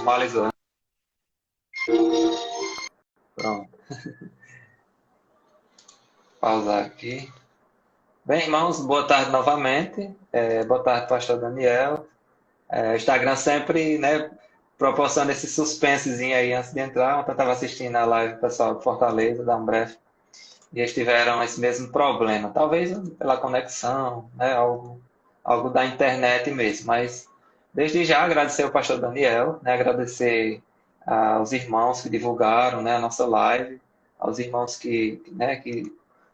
Normalizou. Pronto. Pausar aqui. Bem, irmãos, boa tarde novamente. Boa tarde, pastor Daniel. O Instagram sempre, né, proporciona esse suspensezinho aí antes de entrar. Ontem eu estava assistindo a live do pessoal de Fortaleza, da Ambref, e eles tiveram esse mesmo problema. Talvez pela conexão, né, algo da internet mesmo. Mas, desde já, agradecer ao pastor Daniel, né, agradecer aos irmãos que divulgaram, né, a nossa live, aos irmãos que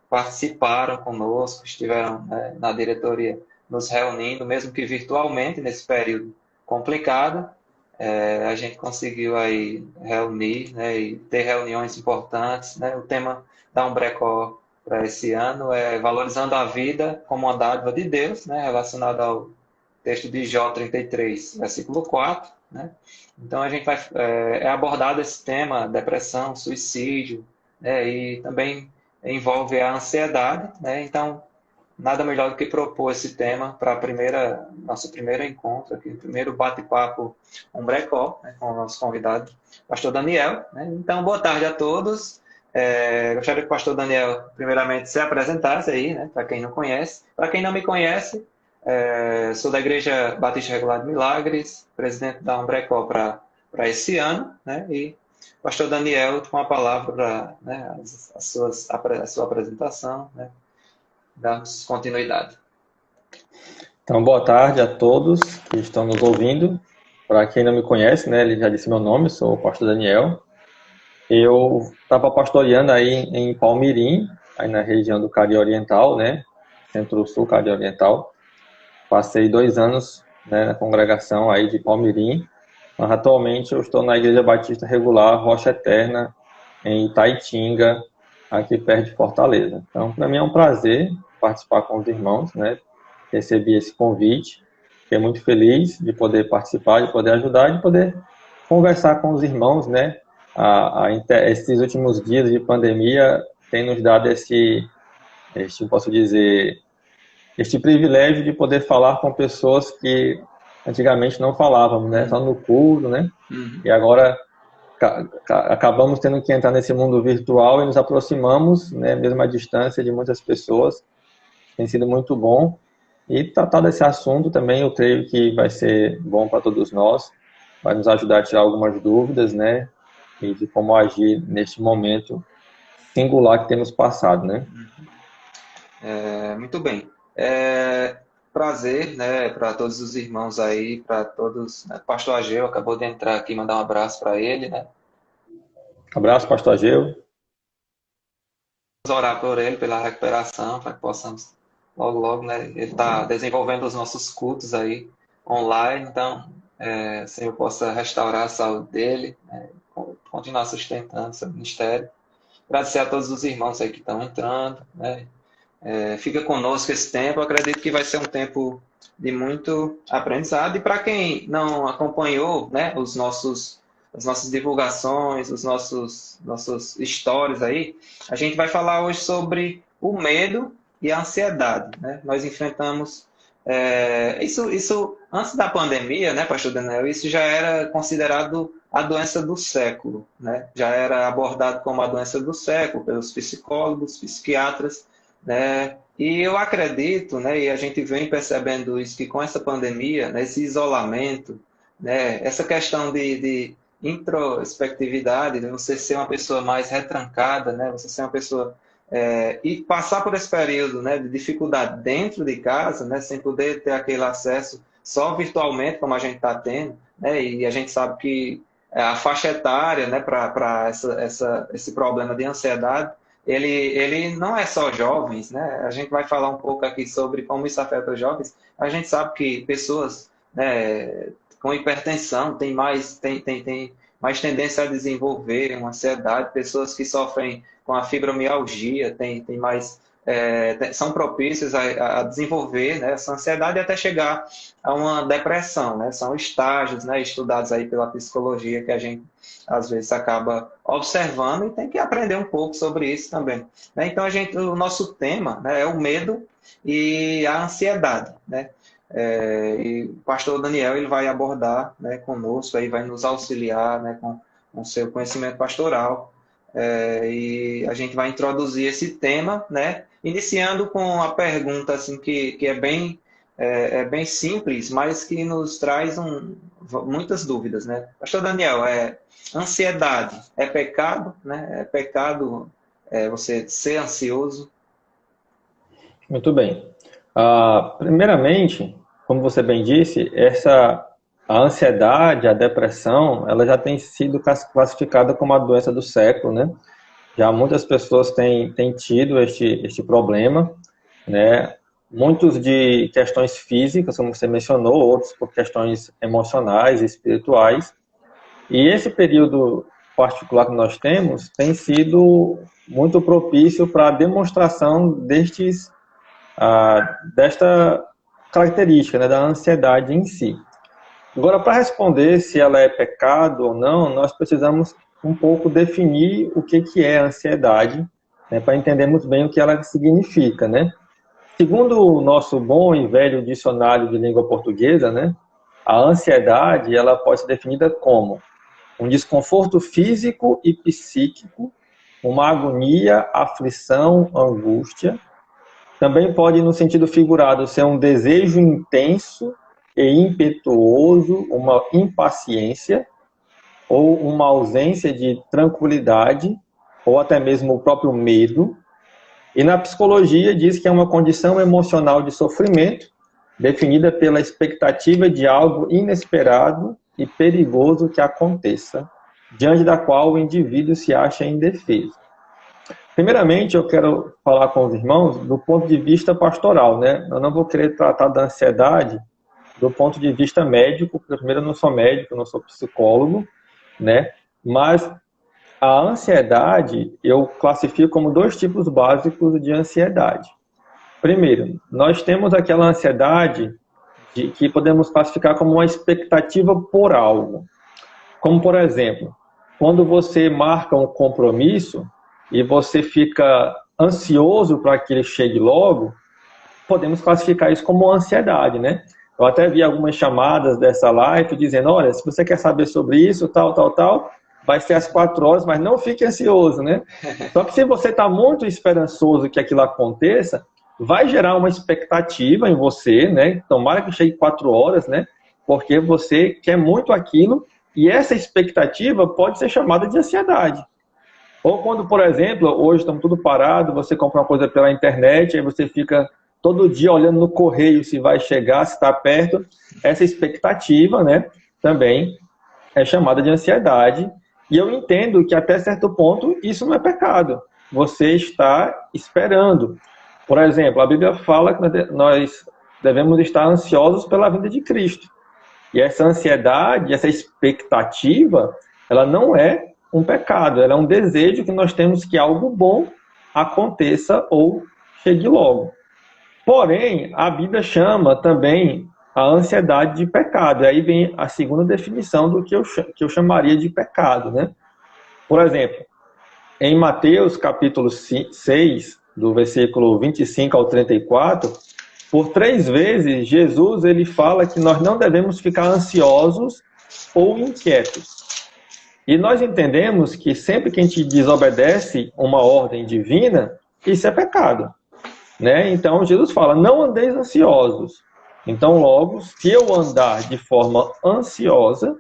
participaram conosco, estiveram, né, na diretoria nos reunindo, mesmo que virtualmente, nesse período complicado. A gente conseguiu aí reunir, né, e ter reuniões importantes, né? O tema da Umbrecó para esse ano é valorizando a vida como uma dádiva de Deus, né, relacionado ao texto de Jó 33, versículo 4, né? Então a gente vai abordado esse tema, depressão, suicídio, né, e também envolve a ansiedade, né? Então nada melhor do que propor esse tema para nosso primeiro encontro aqui, o primeiro bate-papo Umbrecó, né, com o nosso convidado, pastor Daniel, né? Então, boa tarde a todos. Gostaria que o pastor Daniel, primeiramente, se apresentasse aí, né, para quem não conhece. Para quem não me conhece, sou da Igreja Batista Regular de Milagres, presidente da Umbrecó para esse ano, né? E pastor Daniel, com a palavra para, né, a sua apresentação, né? Damos continuidade. Então, boa tarde a todos que estão nos ouvindo. Para quem não me conhece, né, ele já disse meu nome, sou o pastor Daniel. Eu estava pastoreando aí em Palmirim, aí na região do Cari Oriental, né, Centro-Sul Cari Oriental. Passei 2 anos, né, na congregação aí de Palmirim, mas atualmente eu estou na Igreja Batista Regular Rocha Eterna, em Itaitinga, aqui perto de Fortaleza. Então, para mim é um prazer participar com os irmãos, né? Recebi esse convite, fiquei muito feliz de poder participar, de poder ajudar, de poder conversar com os irmãos, né? Esses últimos dias de pandemia têm nos dado posso dizer, este privilégio de poder falar com pessoas que antigamente não falávamos, né? Só no culto, né? E agora acabamos tendo que entrar nesse mundo virtual e nos aproximamos, né, mesmo à distância, de muitas pessoas. Tem sido muito bom. E tratar desse assunto também, eu creio que vai ser bom para todos nós, vai nos ajudar a tirar algumas dúvidas, né, e de como agir neste momento singular que temos passado, né. Muito bem. Prazer, né, para todos os irmãos aí, para todos, né? Pastor Ageu acabou de entrar aqui, mandar um abraço para ele, né? Abraço, pastor Ageu. Vamos orar por ele, pela recuperação, para que possamos logo, logo, né? Ele está desenvolvendo os nossos cultos aí online, então, o Senhor possa restaurar a saúde dele, né? Continuar sustentando seu ministério. Agradecer a todos os irmãos aí que estão entrando, né? Fica conosco esse tempo. Eu acredito que vai ser um tempo de muito aprendizado. E para quem não acompanhou, né, as nossas divulgações, os nossos stories aí, a gente vai falar hoje sobre o medo e a ansiedade, né? Nós enfrentamos isso antes da pandemia, né, pastor Daniel? Isso já era considerado a doença do século, né? Já era abordado como a doença do século pelos psicólogos, psiquiatras, né? E eu acredito, né, e a gente vem percebendo isso, que com essa pandemia, né, esse isolamento, né, essa questão de introspectividade, de você ser uma pessoa mais retrancada, né, você ser uma pessoa e passar por esse período, né, de dificuldade dentro de casa, né, sem poder ter aquele acesso só virtualmente, como a gente está tendo, né, e a gente sabe que a faixa etária, né, para esse problema de ansiedade, ele não é só jovens, né? A gente vai falar um pouco aqui sobre como isso afeta os jovens. A gente sabe que pessoas, né, com hipertensão tem mais tendência a desenvolver uma ansiedade, pessoas que sofrem com a fibromialgia tem mais são propícios a desenvolver, né, essa ansiedade e até chegar a uma depressão, né? São estágios, né, estudados aí pela psicologia que a gente às vezes acaba observando e tem que aprender um pouco sobre isso também, né? Então o nosso tema, né, é o medo e a ansiedade, né? E o pastor Daniel ele vai abordar, né, conosco, aí vai nos auxiliar, né, com o seu conhecimento pastoral. E a gente vai introduzir esse tema, né, iniciando com a pergunta assim, que é bem simples, mas que nos traz muitas dúvidas. Né? Pastor Daniel, ansiedade é pecado? Né? É pecado você ser ansioso? Muito bem. Primeiramente, como você bem disse, a ansiedade, a depressão, ela já tem sido classificada como a doença do século, né? Já muitas pessoas têm tido este problema, né? Muitos de questões físicas, como você mencionou, outros por questões emocionais e espirituais. E esse período particular que nós temos tem sido muito propício para a demonstração desta característica, né, da ansiedade em si. Agora, para responder se ela é pecado ou não, nós precisamos um pouco definir o que é a ansiedade, né, para entendermos bem o que ela significa, né? Segundo o nosso bom e velho dicionário de língua portuguesa, né, a ansiedade ela pode ser definida como um desconforto físico e psíquico, uma agonia, aflição, angústia. Também pode, no sentido figurado, ser um desejo intenso e impetuoso, uma impaciência ou uma ausência de tranquilidade, ou até mesmo o próprio medo. E na psicologia diz que é uma condição emocional de sofrimento definida pela expectativa de algo inesperado e perigoso que aconteça, diante da qual o indivíduo se acha indefeso. Primeiramente, eu quero falar com os irmãos do ponto de vista pastoral, né? Eu não vou querer tratar da ansiedade do ponto de vista médico, porque primeiro eu não sou médico, eu não sou psicólogo, né? Mas a ansiedade eu classifico como dois tipos básicos de ansiedade. Primeiro, nós temos aquela ansiedade que podemos classificar como uma expectativa por algo. Como, por exemplo, quando você marca um compromisso e você fica ansioso para que ele chegue logo, podemos classificar isso como ansiedade, né? Eu até vi algumas chamadas dessa live dizendo, olha, se você quer saber sobre isso, tal, vai ser às 4 horas, mas não fique ansioso, né? Só que se você está muito esperançoso que aquilo aconteça, vai gerar uma expectativa em você, né? Tomara que chegue 4 horas, né? Porque você quer muito aquilo e essa expectativa pode ser chamada de ansiedade. Ou quando, por exemplo, hoje estamos tudo parado, você compra uma coisa pela internet, aí você fica todo dia olhando no correio se vai chegar, se está perto. Essa expectativa, né, também é chamada de ansiedade. E eu entendo que até certo ponto isso não é pecado. Você está esperando. Por exemplo, a Bíblia fala que nós devemos estar ansiosos pela vinda de Cristo. E essa ansiedade, essa expectativa, ela não é um pecado, ela é um desejo que nós temos que algo bom aconteça ou chegue logo. Porém, a Bíblia chama também a ansiedade de pecado. E aí vem a segunda definição do que eu chamaria de pecado, né? Por exemplo, em Mateus capítulo 6, do versículo 25 ao 34, por 3 vezes Jesus ele fala que nós não devemos ficar ansiosos ou inquietos. E nós entendemos que sempre que a gente desobedece uma ordem divina, isso é pecado, né? Então Jesus fala, não andeis ansiosos. Então logo, se eu andar de forma ansiosa,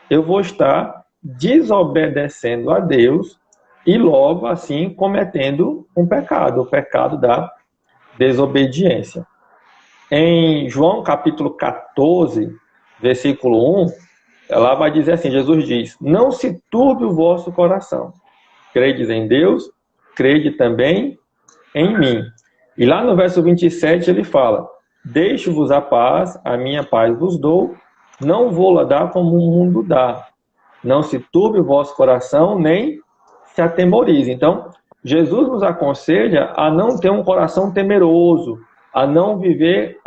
eu vou estar desobedecendo a Deus e logo assim cometendo um pecado, o pecado da desobediência. Em João capítulo 14, versículo 1, ela vai dizer assim, Jesus diz, não se turbe o vosso coração. Credes em Deus, crede também em mim. E lá no verso 27 ele fala, deixo-vos a paz, a minha paz vos dou, não vou-la dar como o mundo dá. Não se turbe o vosso coração, nem se atemorize. Então, Jesus nos aconselha a não ter um coração temeroso, a não viver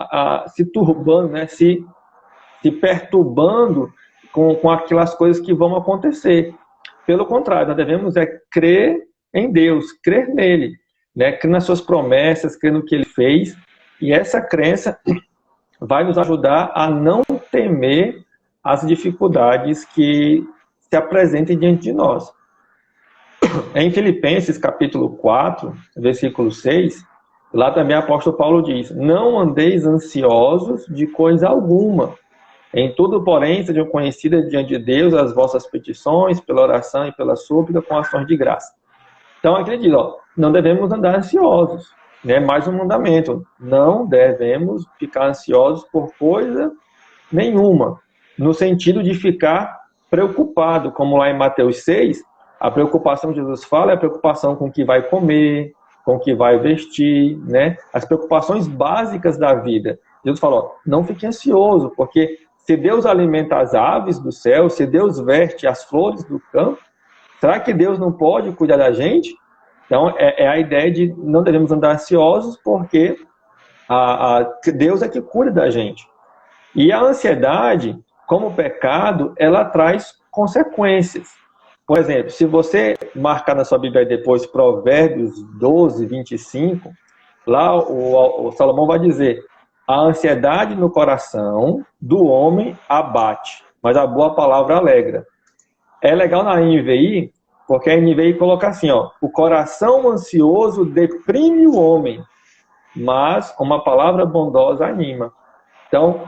se turbando, né? se perturbando com aquelas coisas que vão acontecer. Pelo contrário, nós devemos crer em Deus, crer nele, né? Crer nas suas promessas, crer no que ele fez. E essa crença vai nos ajudar a não temer as dificuldades que se apresentem diante de nós. Em Filipenses capítulo 4, versículo 6, lá também o apóstolo Paulo diz: não andeis ansiosos de coisa alguma. Em tudo, porém, sejam conhecidas diante de Deus as vossas petições, pela oração e pela súplica, com ações de graça. Então, aqui ele diz, não devemos andar ansiosos. Né? Mais um mandamento. Não devemos ficar ansiosos por coisa nenhuma. No sentido de ficar preocupado, como lá em Mateus 6, a preocupação que Jesus fala é a preocupação com o que vai comer, com o que vai vestir, né? As preocupações básicas da vida. Jesus falou, não fique ansioso, porque se Deus alimenta as aves do céu, se Deus veste as flores do campo, será que Deus não pode cuidar da gente? Então, é a ideia de não devemos andar ansiosos, porque Deus é que cuida da gente. E a ansiedade, como pecado, ela traz consequências. Por exemplo, se você marcar na sua Bíblia depois Provérbios 12, 25, lá o Salomão vai dizer: a ansiedade no coração do homem abate, mas a boa palavra alegra. É legal na NVI, porque a NVI coloca assim, o coração ansioso deprime o homem, mas uma palavra bondosa anima. Então,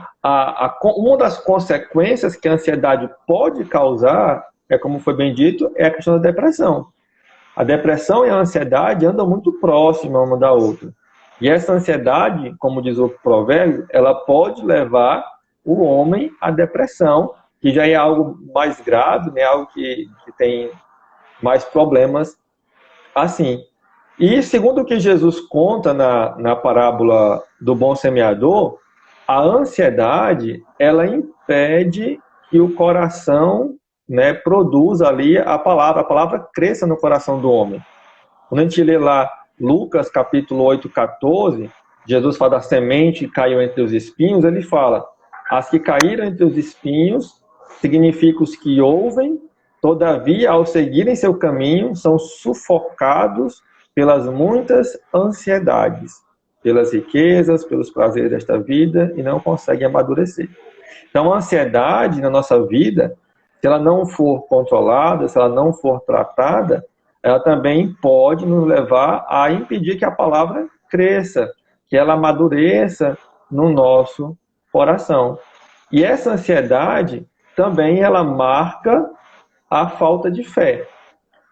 uma das consequências que a ansiedade pode causar, como foi bem dito, é a questão da depressão. A depressão e a ansiedade andam muito próximas uma da outra. E essa ansiedade, como diz o provérbio, ela pode levar o homem à depressão, que já é algo mais grave, né? Algo que tem mais problemas assim. E segundo o que Jesus conta na parábola do bom semeador, a ansiedade, ela impede que o coração, né, produza ali a palavra cresça no coração do homem. Quando a gente lê lá Lucas capítulo 8, 14, Jesus fala da semente que caiu entre os espinhos, ele fala, as que caíram entre os espinhos significam os que ouvem, todavia, ao seguirem seu caminho, são sufocados pelas muitas ansiedades, pelas riquezas, pelos prazeres desta vida, e não conseguem amadurecer. Então, a ansiedade na nossa vida, se ela não for controlada, se ela não for tratada, ela também pode nos levar a impedir que a palavra cresça, que ela amadureça no nosso coração. E essa ansiedade também ela marca a falta de fé.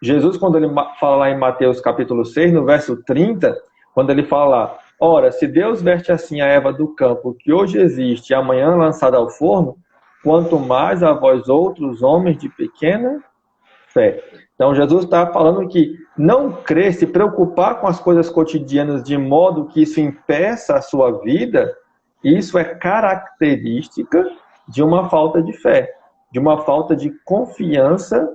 Jesus, quando ele fala lá em Mateus capítulo 6, no verso 30, quando ele fala, ora, se Deus veste assim a erva do campo, que hoje existe e amanhã lançada ao forno, quanto mais a vós outros, homens de pequena fé. Então, Jesus está falando que não crer, se preocupar com as coisas cotidianas de modo que isso impeça a sua vida, isso é característica de uma falta de fé, de uma falta de confiança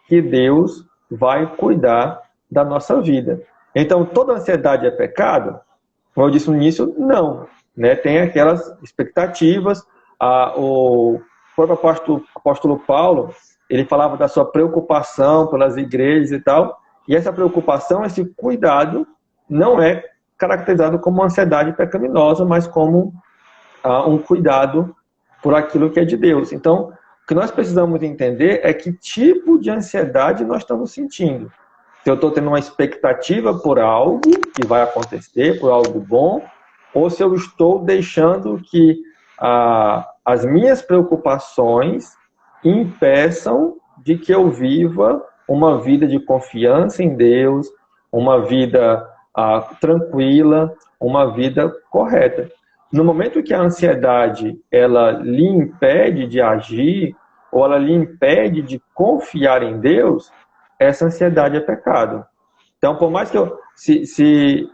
que Deus vai cuidar da nossa vida. Então, toda ansiedade é pecado? Como eu disse no início, não. Né? Tem aquelas expectativas. O próprio apóstolo Paulo, ele falava da sua preocupação pelas igrejas e tal, e essa preocupação, esse cuidado, não é caracterizado como uma ansiedade pecaminosa, mas como um cuidado por aquilo que é de Deus. Então, o que nós precisamos entender é que tipo de ansiedade nós estamos sentindo. Se eu estou tendo uma expectativa por algo que vai acontecer, por algo bom, ou se eu estou deixando que as minhas preocupações impeçam de que eu viva uma vida de confiança em Deus, uma vida tranquila, uma vida correta. No momento que a ansiedade ela lhe impede de agir, ou ela lhe impede de confiar em Deus, essa ansiedade é pecado. Então, por mais que se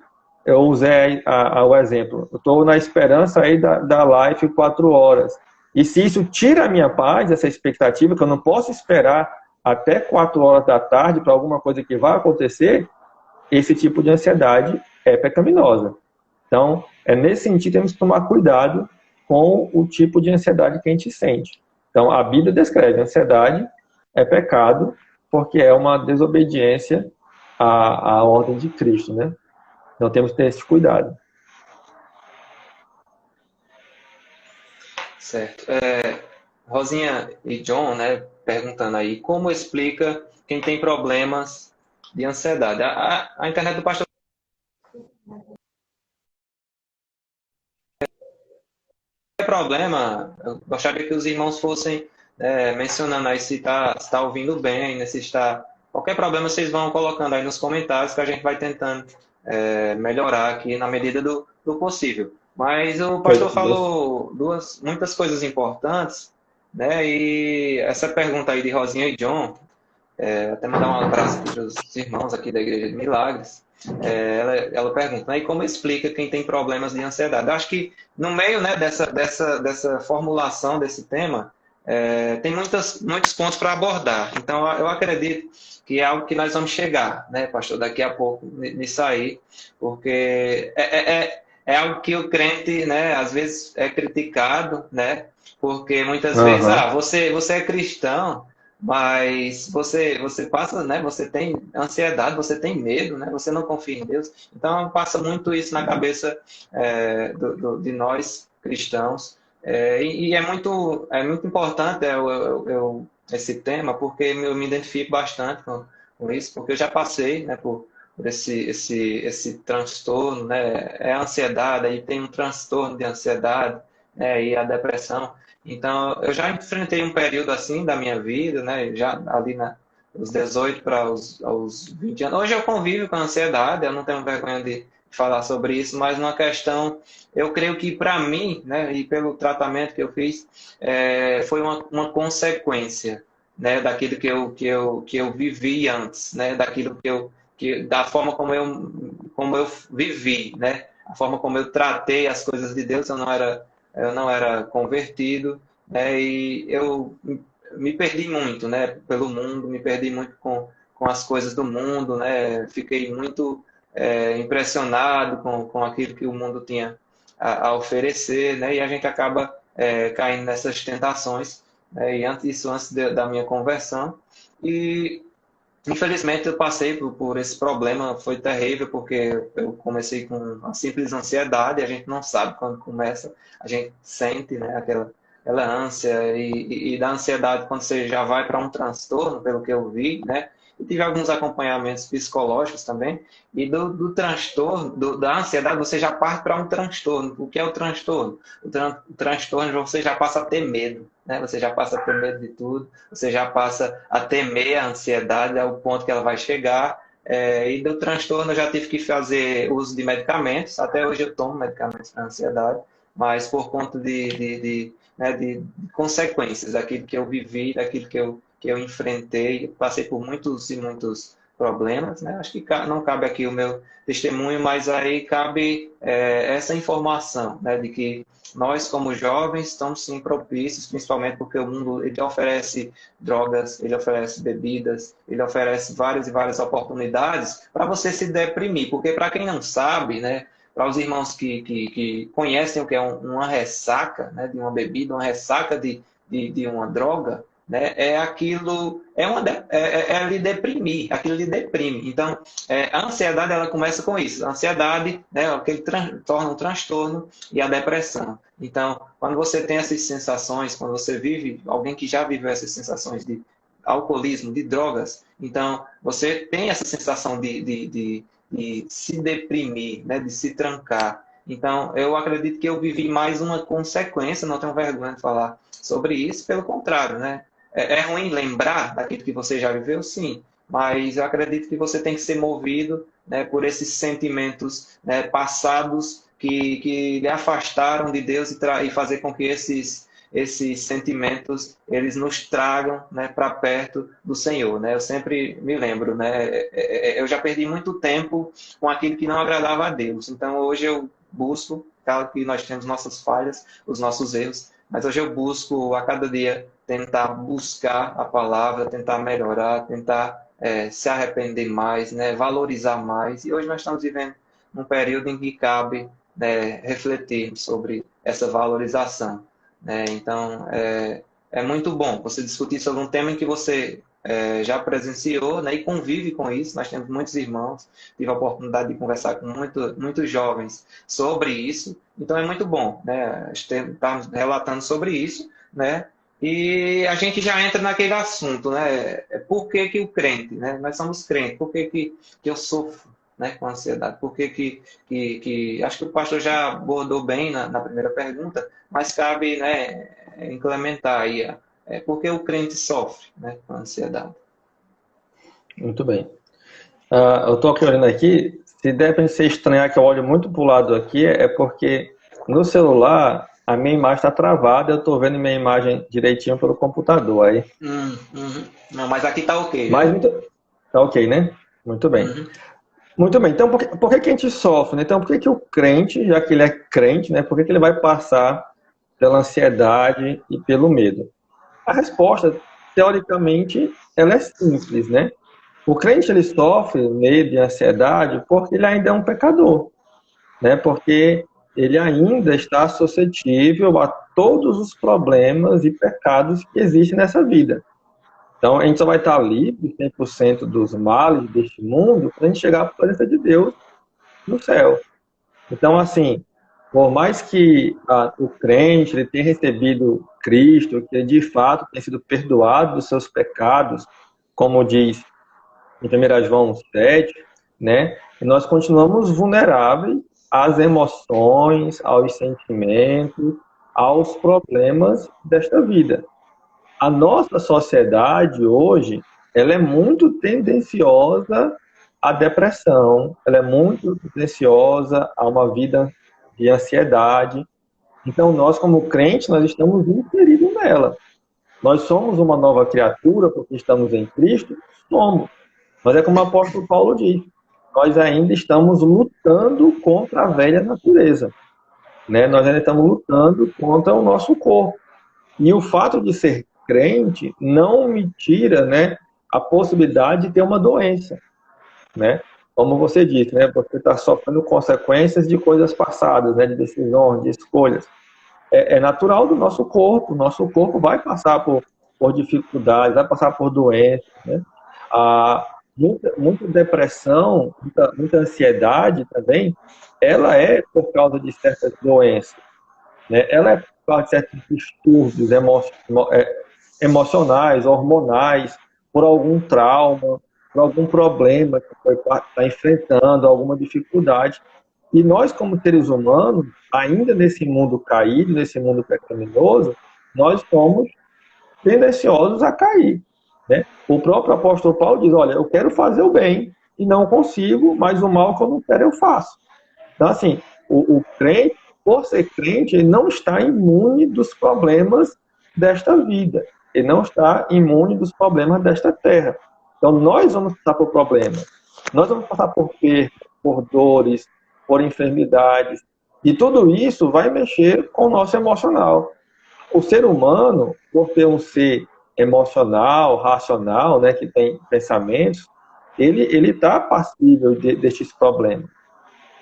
eu usei o exemplo, eu estou na esperança aí da Life 4 horas, e se isso tira a minha paz, essa expectativa, que eu não posso esperar até 4 horas da tarde para alguma coisa que vai acontecer, esse tipo de ansiedade é pecaminosa. Então, nesse sentido, temos que tomar cuidado com o tipo de ansiedade que a gente sente. Então, a Bíblia descreve a ansiedade é pecado, porque é uma desobediência à ordem de Cristo, né? Então, temos que ter esse cuidado. Certo. Rosinha e John, né, perguntando aí, como explica quem tem problemas de ansiedade? A internet do pastor tem problema. Eu gostaria que os irmãos fossem mencionando aí se tá ouvindo bem, né, se está... Qualquer problema vocês vão colocando aí nos comentários que a gente vai tentando melhorar aqui na medida do possível. Mas o pastor falou muitas coisas importantes, né? E essa pergunta aí de Rosinha e John, até mandar um abraço aqui para os irmãos aqui da Igreja de Milagres. Ela pergunta, né, e como explica quem tem problemas de ansiedade? Eu acho que no meio, né, dessa formulação desse tema, tem muitos pontos para abordar. Então, eu acredito que é algo que nós vamos chegar, né, pastor, daqui a pouco, nisso aí, porque é algo que o crente, né, às vezes é criticado, né, porque muitas vezes, Aham. você é cristão, mas você passa, né? Você tem ansiedade, você tem medo, né? Você não confia em Deus. Então passa muito isso na cabeça de nós cristãos. E é muito importante esse tema, porque eu me identifico bastante com isso, porque eu já passei, né, por esse transtorno, né? É a ansiedade, aí tem um transtorno de ansiedade, né? E a depressão. Então, eu já enfrentei um período assim da minha vida, né? Já ali nos 18 para aos 20 anos. Hoje eu convivo com a ansiedade, eu não tenho vergonha de falar sobre isso, mas uma questão, eu creio que para mim, né, e pelo tratamento que eu fiz, foi uma consequência, né, daquilo que eu vivi antes, né, daquilo da forma como eu vivi, né, a forma como eu tratei as coisas de Deus, eu não era convertido, né, e eu me perdi muito, né, pelo mundo, me perdi muito com as coisas do mundo, né, fiquei muito impressionado com aquilo que o mundo tinha a oferecer, né, e a gente acaba caindo nessas tentações, né, e antes da minha conversão, e infelizmente eu passei por esse problema, foi terrível, porque eu comecei com uma simples ansiedade, a gente não sabe quando começa, a gente sente, né, aquela ânsia, e da ansiedade quando você já vai para um transtorno, pelo que eu vi, né, eu tive alguns acompanhamentos psicológicos também, e do transtorno, da ansiedade, você já parte para um transtorno. O que é o transtorno? O transtorno você já passa a ter medo, né, você já passa a ter medo de tudo, você já passa a temer a ansiedade ao ponto que ela vai chegar. E do transtorno eu já tive que fazer uso de medicamentos, até hoje eu tomo medicamentos para ansiedade, mas por conta né, de consequências daquilo que eu vivi, daquilo que eu enfrentei, passei por muitos e muitos problemas, né? Acho que não cabe aqui o meu testemunho, mas aí cabe essa informação, né, de que nós, como jovens, estamos sim propícios, principalmente porque o mundo ele oferece drogas, ele oferece bebidas, ele oferece várias e várias oportunidades para você se deprimir. Porque, para quem não sabe, né, para os irmãos que conhecem o que é uma ressaca, né, de uma bebida, uma ressaca de uma droga, né, é aquilo, lhe deprimir, aquilo lhe deprime. Então, a ansiedade ela começa com isso. A ansiedade, né, é o que ele torna um transtorno, e a depressão. Então, quando você tem essas sensações, quando você vive, alguém que já viveu essas sensações de alcoolismo, de drogas, então você tem essa sensação de se deprimir, né, de se trancar. Então, eu acredito que eu vivi mais uma consequência, não tenho vergonha de falar sobre isso, pelo contrário, né? É ruim lembrar daquilo que você já viveu, sim, mas eu acredito que você tem que ser movido, né, por esses sentimentos, né, passados que lhe afastaram de Deus e fazer com que esses sentimentos eles nos tragam, né, para perto do Senhor, né? Eu sempre me lembro, né? Eu já perdi muito tempo com aquilo que não agradava a Deus. Então hoje eu busco, claro que nós temos nossas falhas, os nossos erros, mas hoje eu busco a cada dia tentar buscar a palavra, tentar melhorar, tentar se arrepender mais, né? Valorizar mais. E hoje nós estamos vivendo um período em que cabe, né, refletirmos sobre essa valorização, né? Então, é muito bom você discutir sobre um tema em que você já presenciou, né, e convive com isso. Nós temos muitos irmãos, tive a oportunidade de conversar com muitos jovens sobre isso, então é muito bom, né? Estamos relatando sobre isso, né? E a gente já entra naquele assunto, né? Por que que o crente, né? Nós somos crentes, por que que eu sofro, né, com ansiedade? Por que acho que o pastor já abordou bem na primeira pergunta, mas cabe, né, implementar aí, por que o crente sofre, né, com ansiedade. Muito bem. Eu estou aqui olhando aqui, se der para você estranhar que eu olho muito para o lado aqui, é porque no celular a minha imagem está travada, eu estou vendo minha imagem direitinho pelo computador aí. Uhum. Não, mas aqui tá ok, Mas viu? muito... Tá ok, né? Muito bem. Uhum. Muito bem, então por que que a gente sofre, né? Então por que que o crente, já que ele é crente, né, por que que ele vai passar pela ansiedade e pelo medo? A resposta, teoricamente, ela é simples, né? O crente ele sofre medo e ansiedade porque ele ainda é um pecador, né? Porque ele ainda está suscetível a todos os problemas e pecados que existem nessa vida. Então, a gente só vai estar livre 100% dos males deste mundo quando a gente chegar à presença de Deus no céu. Então, assim, por mais que o crente ele tenha recebido Cristo, que ele de fato tenha sido perdoado dos seus pecados, como diz em 1 João 7, né? E nós continuamos vulneráveis às emoções, aos sentimentos, aos problemas desta vida. A nossa sociedade hoje, ela é muito tendenciosa à depressão, ela é muito tendenciosa a uma vida de ansiedade. Então, nós como crentes, nós estamos inseridos nela. Nós somos uma nova criatura porque estamos em Cristo? Somos. Mas é como o apóstolo Paulo diz, nós ainda estamos lutando contra a velha natureza, né? Nós ainda estamos lutando contra o nosso corpo. E o fato de ser crente não me tira, né, a possibilidade de ter uma doença, né? Como você disse, né, você está sofrendo consequências de coisas passadas, né, de decisões, de escolhas. É natural do nosso corpo. O nosso corpo vai passar por dificuldades, vai passar por doenças, né? Muita depressão, muita ansiedade também, ela é por causa de certas doenças, né? Ela é por causa de certos distúrbios emocionais, hormonais, por algum trauma, por algum problema que está enfrentando, alguma dificuldade. E nós, como seres humanos, ainda nesse mundo caído, nesse mundo pecaminoso, nós somos tendenciosos a cair, né? O próprio apóstolo Paulo diz, olha, eu quero fazer o bem e não consigo, mas o mal que eu não quero eu faço. Então, assim, o crente, por ser crente, ele não está imune dos problemas desta vida. Ele não está imune dos problemas desta terra. Então, nós vamos passar por problemas. Nós vamos passar por perdas, por dores, por enfermidades. E tudo isso vai mexer com o nosso emocional. O ser humano, por ter um ser emocional, racional, né, que tem pensamentos, ele está passível destes problemas.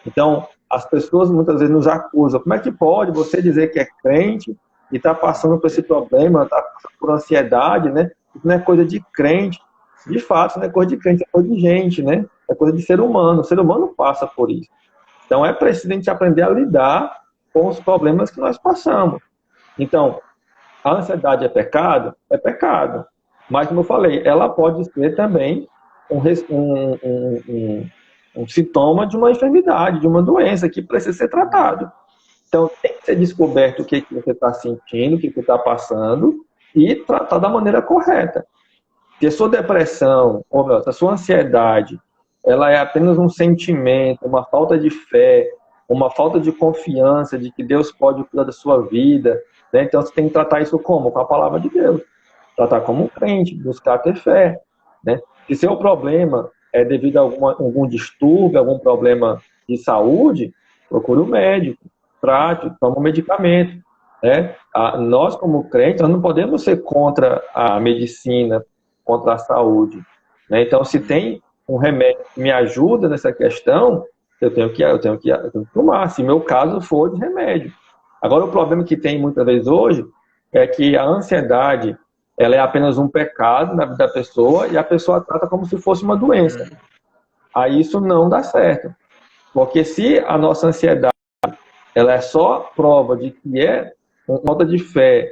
Então, as pessoas muitas vezes nos acusam. Como é que pode você dizer que é crente e está passando por esse problema, está passando por ansiedade, né? Isso não é coisa de crente. De fato, não é coisa de crente, é coisa de gente, né? É coisa de ser humano. O ser humano passa por isso. Então, é preciso a gente aprender a lidar com os problemas que nós passamos. Então, a ansiedade é pecado? É pecado. Mas, como eu falei, ela pode ser também um sintoma de uma enfermidade, de uma doença que precisa ser tratado. Então, tem que ser descoberto o que você está sentindo, o que você está passando e tratar da maneira correta. Se a sua depressão, ou melhor, se a sua ansiedade, ela é apenas um sentimento, uma falta de fé, uma falta de confiança de que Deus pode cuidar da sua vida, né? Então você tem que tratar isso como? Com a palavra de Deus. Tratar como um crente, buscar ter fé, né? Se seu problema é devido a algum distúrbio, algum problema de saúde, procure um médico, trate, tome um medicamento, né? Nós, como crentes, nós não podemos ser contra a medicina, contra a saúde, né? Então, se tem um remédio que me ajuda nessa questão, eu tenho que tomar, se meu caso for de remédio. Agora, o problema que tem muitas vezes hoje é que a ansiedade, ela é apenas um pecado na vida da pessoa e a pessoa trata como se fosse uma doença. Aí isso não dá certo. Porque se a nossa ansiedade ela é só prova de que é uma falta de fé,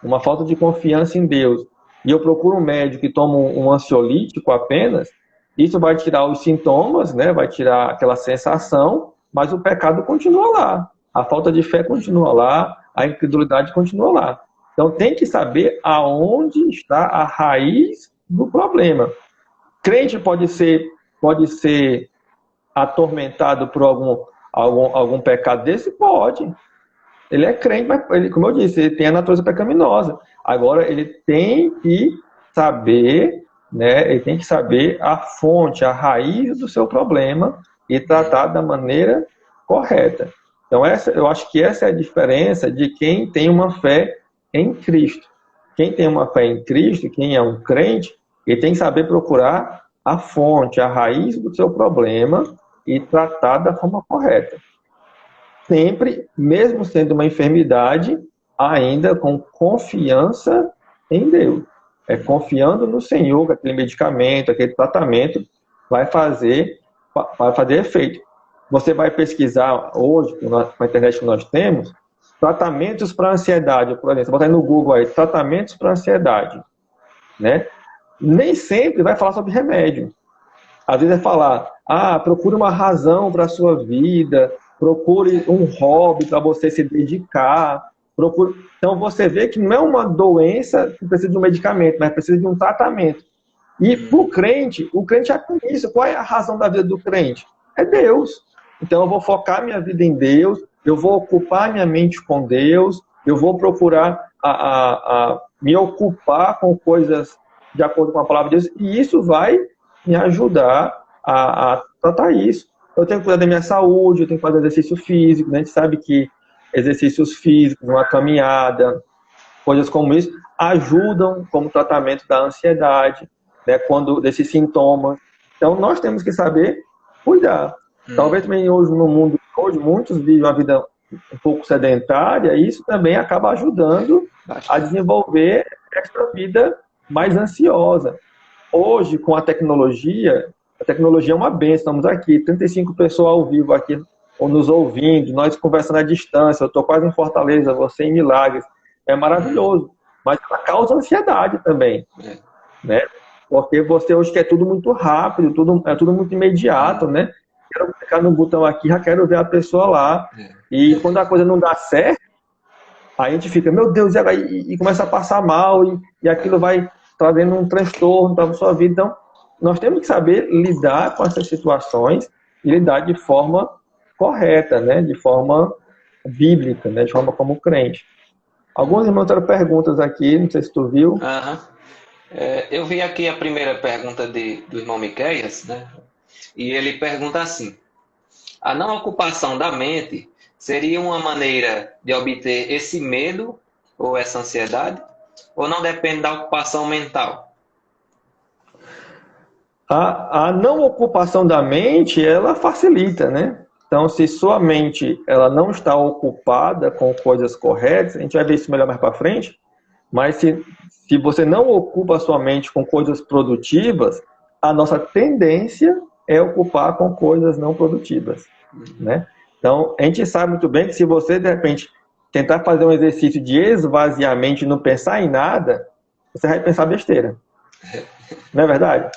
uma falta de confiança em Deus, e eu procuro um médico e tomo um ansiolítico apenas, isso vai tirar os sintomas, né? Vai tirar aquela sensação, mas o pecado continua lá. A falta de fé continua lá, a incredulidade continua lá. Então tem que saber aonde está a raiz do problema. Crente pode ser atormentado por algum pecado desse? Pode. Ele é crente, mas, como eu disse, ele tem a natureza pecaminosa. Agora, ele tem que saber, né? Ele tem que saber a fonte, a raiz do seu problema e tratar da maneira correta. Então, eu acho que essa é a diferença de quem tem uma fé em Cristo. Quem tem uma fé em Cristo, quem é um crente, ele tem que saber procurar a fonte, a raiz do seu problema e tratar da forma correta. Sempre, mesmo sendo uma enfermidade, ainda com confiança em Deus. É confiando no Senhor que aquele medicamento, aquele tratamento vai fazer efeito. Você vai pesquisar hoje, com a internet que nós temos, tratamentos para ansiedade. Por exemplo, você bota aí no Google aí, tratamentos para ansiedade. Né? Nem sempre vai falar sobre remédio. Às vezes vai falar, procure uma razão para a sua vida, procure um hobby para você se dedicar. Então você vê que não é uma doença que precisa de um medicamento, mas precisa de um tratamento. E para o crente é com isso. Qual é a razão da vida do crente? É Deus. Então eu vou focar minha vida em Deus, eu vou ocupar minha mente com Deus, eu vou procurar me ocupar com coisas de acordo com a palavra de Deus, e isso vai me ajudar a tratar isso. Eu tenho que cuidar da minha saúde, eu tenho que fazer exercício físico, né? A gente sabe que exercícios físicos, uma caminhada, coisas como isso, ajudam como tratamento da ansiedade, né? Desses sintomas. Então, nós temos que saber cuidar. Talvez também hoje, no mundo hoje, muitos vivem uma vida um pouco sedentária, e isso também acaba ajudando a desenvolver essa vida mais ansiosa. Hoje, com a tecnologia é uma bênção. Estamos aqui, 35 pessoas ao vivo aqui, ou nos ouvindo, nós conversando à distância. Eu estou quase em Fortaleza, você em Milagres. É maravilhoso. Mas ela causa ansiedade também. Né? Porque você hoje quer tudo muito rápido, é tudo muito imediato, né? Quero clicar no botão aqui, já quero ver a pessoa lá. E quando a coisa não dá certo, a gente fica, meu Deus, e começa a passar mal, e aquilo vai trazendo um transtorno para a sua vida. Então, nós temos que saber lidar com essas situações e lidar de forma correta, né? De forma bíblica, né? De forma como crente. Alguns irmãos fizeram perguntas aqui, não sei se tu viu. Eu vi aqui a primeira pergunta do irmão Miqueias, né? E ele pergunta assim: a não ocupação da mente seria uma maneira de obter esse medo ou essa ansiedade? Ou não depende da ocupação mental? A não ocupação da mente, ela facilita, né? Então, se sua mente ela não está ocupada com coisas corretas, a gente vai ver isso melhor mais para frente, mas se você não ocupa a sua mente com coisas produtivas, a nossa tendência é ocupar com coisas não produtivas, né? Então, a gente sabe muito bem que se você, de repente, tentar fazer um exercício de esvaziamento e não pensar em nada, você vai pensar besteira. Não é verdade?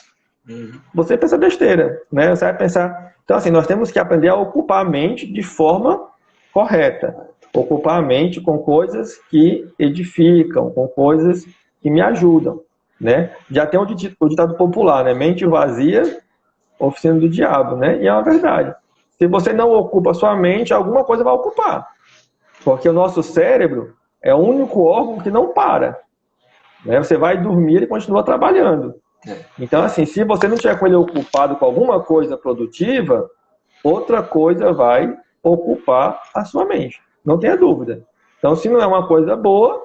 Você pensa besteira, né? Você vai pensar... Então, assim, nós temos que aprender a ocupar a mente de forma correta. Ocupar a mente com coisas que edificam, com coisas que me ajudam, né? Já tem o ditado popular, né? Mente vazia, oficina do diabo, né? E é uma verdade. Se você não ocupa a sua mente, alguma coisa vai ocupar. Porque o nosso cérebro é o único órgão que não para, né? Você vai dormir e ele continua trabalhando. Então, assim, se você não tiver com ele ocupado com alguma coisa produtiva, outra coisa vai ocupar a sua mente. Não tenha dúvida. Então, se não é uma coisa boa,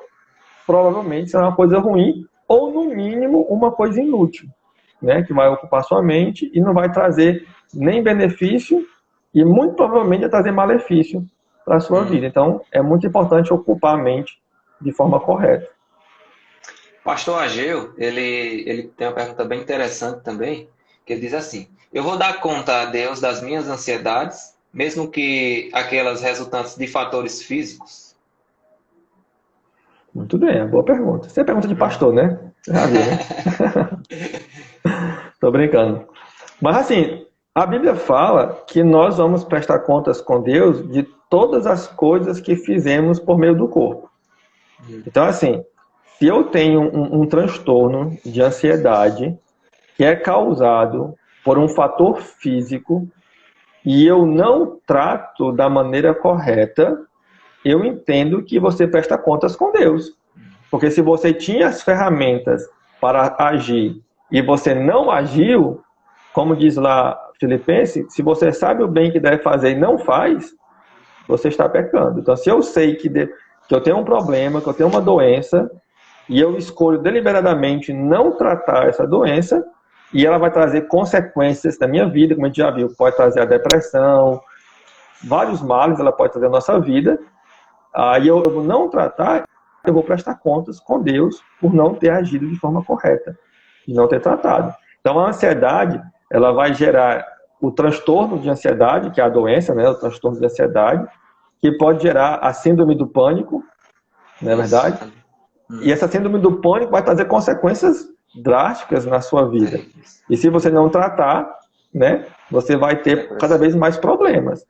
provavelmente será uma coisa ruim, ou, no mínimo, uma coisa inútil, né? Que vai ocupar a sua mente e não vai trazer nem benefício e, muito provavelmente, vai trazer malefício para a sua vida. Então, é muito importante ocupar a mente de forma correta. Pastor Ageu, ele tem uma pergunta bem interessante também, que ele diz assim: eu vou dar conta a Deus das minhas ansiedades, mesmo que aquelas resultantes de fatores físicos? Muito bem, é boa pergunta. Isso é pergunta de pastor, né? Você já viu, né? Tô brincando. Mas assim, a Bíblia fala que nós vamos prestar contas com Deus de todas as coisas que fizemos por meio do corpo. Então, assim, se eu tenho um transtorno de ansiedade que é causado por um fator físico e eu não trato da maneira correta, eu entendo que você presta contas com Deus. Porque se você tinha as ferramentas para agir e você não agiu, como diz lá Filipenses, se você sabe o bem que deve fazer e não faz, você está pecando. Então, se eu sei que eu tenho um problema, que eu tenho uma doença, e eu escolho deliberadamente não tratar essa doença, e ela vai trazer consequências na minha vida, como a gente já viu, pode trazer a depressão, vários males ela pode trazer na nossa vida, aí eu vou não tratar, eu vou prestar contas com Deus por não ter agido de forma correta, de não ter tratado. Então, a ansiedade, ela vai gerar o transtorno de ansiedade, que é a doença, né, o transtorno de ansiedade, que pode gerar a síndrome do pânico, não é Isso. verdade? E essa síndrome do pânico vai trazer consequências drásticas na sua vida. E se você não tratar, né, você vai ter cada vez mais problemas.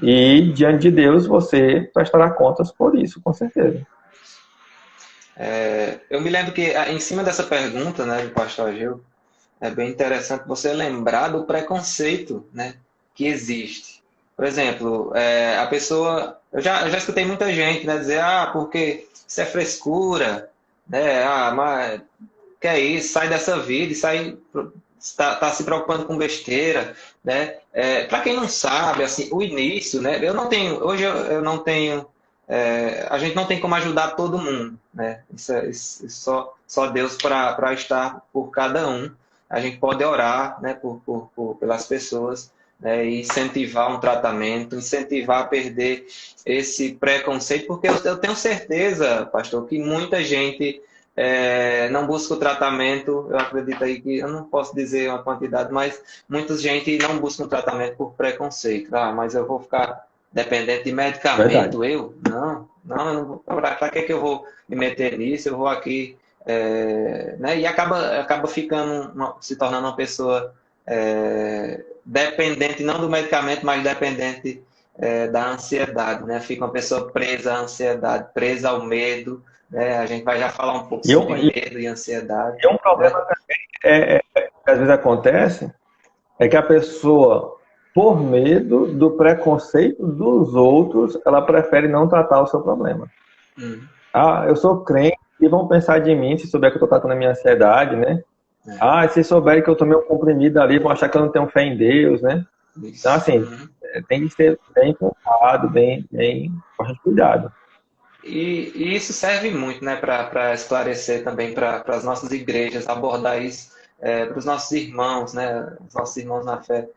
E diante de Deus você prestará contas por isso, com certeza. Eu me lembro que, em cima dessa pergunta, né, do pastor Ageu, é bem interessante você lembrar do preconceito, né, que existe. Por exemplo, a pessoa... eu já escutei muita gente, né, dizer, porque isso é frescura, né, mas que é isso, sai dessa vida e sai... Está se preocupando com besteira, né? Para quem não sabe, assim, o início, né? Hoje eu não tenho, a gente não tem como ajudar todo mundo, né? Isso só Deus para estar por cada um. A gente pode orar, né? Pelas pessoas, né? E incentivar um tratamento, incentivar a perder esse preconceito, porque eu tenho certeza, pastor, que muita gente não busca o tratamento. Eu acredito aí que, eu não posso dizer uma quantidade, mas muita gente não busca um tratamento por preconceito. Mas eu vou ficar dependente de Verdade. medicamento? Eu não, para que eu vou me meter nisso? Eu vou aqui, né? E acaba ficando, se tornando uma pessoa dependente, não do medicamento, mas dependente da ansiedade, né? Fica uma pessoa presa à ansiedade, presa ao medo, né? A gente vai já falar um pouco E um, sobre medo e ansiedade, e um né? problema que às vezes acontece é que a pessoa, por medo do preconceito dos outros, ela prefere não tratar o seu problema. Hum, Eu sou crente, e vão pensar de mim se souber que eu estou tratando a minha ansiedade, né? Se souberem que eu tomei um comprimido ali, vão achar que eu não tenho fé em Deus, né? Então, isso. assim, tem que ser bem focado, bem com cuidado. E isso serve muito, né, para esclarecer também para as nossas igrejas, abordar isso para os nossos irmãos, né, os nossos irmãos na fé,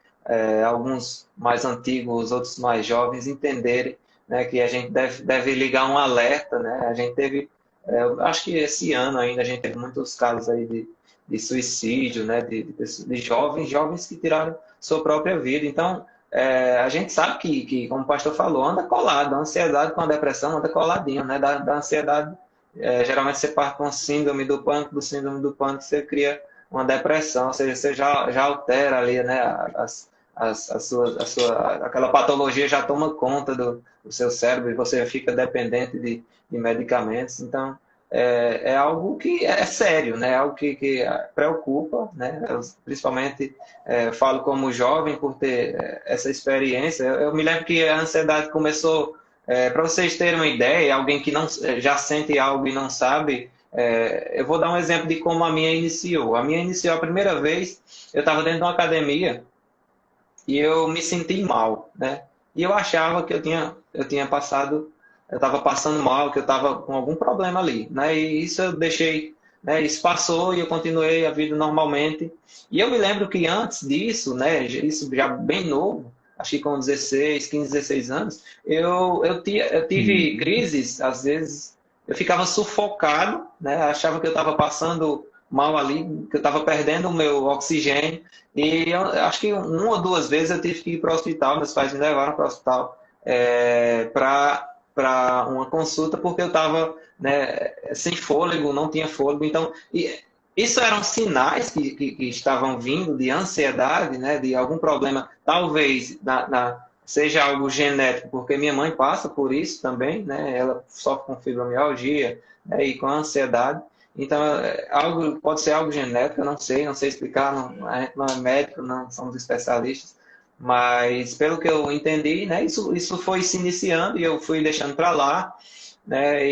alguns mais antigos, outros mais jovens, entenderem, né, que a gente deve ligar um alerta, né? A gente teve, eu acho que esse ano ainda a gente teve muitos casos aí de suicídio, né, de jovens que tiraram sua própria vida. Então, a gente sabe que, como o pastor falou, anda colado. A ansiedade com a depressão anda coladinho, né? Da ansiedade, geralmente você parte com a síndrome do pânico, do síndrome do pânico você cria uma depressão, ou seja, você já altera ali, né? Aquela patologia já toma conta do seu cérebro e você fica dependente de medicamentos. Então, é algo que é sério, né? É algo que preocupa, né? Principalmente falo como jovem por ter essa experiência. Eu me lembro que a ansiedade começou, para vocês terem uma ideia, alguém que não já sente algo e não sabe, eu vou dar um exemplo de como a minha iniciou. A minha iniciou a primeira vez, eu estava dentro de uma academia e eu me senti mal, né? E eu achava que eu estava passando mal, que eu estava com algum problema ali, né? E isso eu deixei, né? Isso passou e eu continuei a vida normalmente. E eu me lembro que antes disso, né? Isso já bem novo, acho que com 16, 15, 16 anos, eu tive crises, às vezes, eu ficava sufocado, né? Achava que eu estava passando mal ali, que eu estava perdendo o meu oxigênio. E eu acho que uma ou duas vezes eu tive que ir para o hospital, meus pais me levaram para o hospital para uma consulta, porque eu estava, né, sem fôlego, não tinha fôlego. Então, isso eram sinais que estavam vindo de ansiedade, né, de algum problema, talvez seja algo genético, porque minha mãe passa por isso também, né, ela sofre com fibromialgia, né, e com ansiedade. Então, pode ser algo genético, eu não sei explicar, a gente não é médico, não somos especialistas, mas pelo que eu entendi, né, isso foi se iniciando e eu fui deixando para lá, né,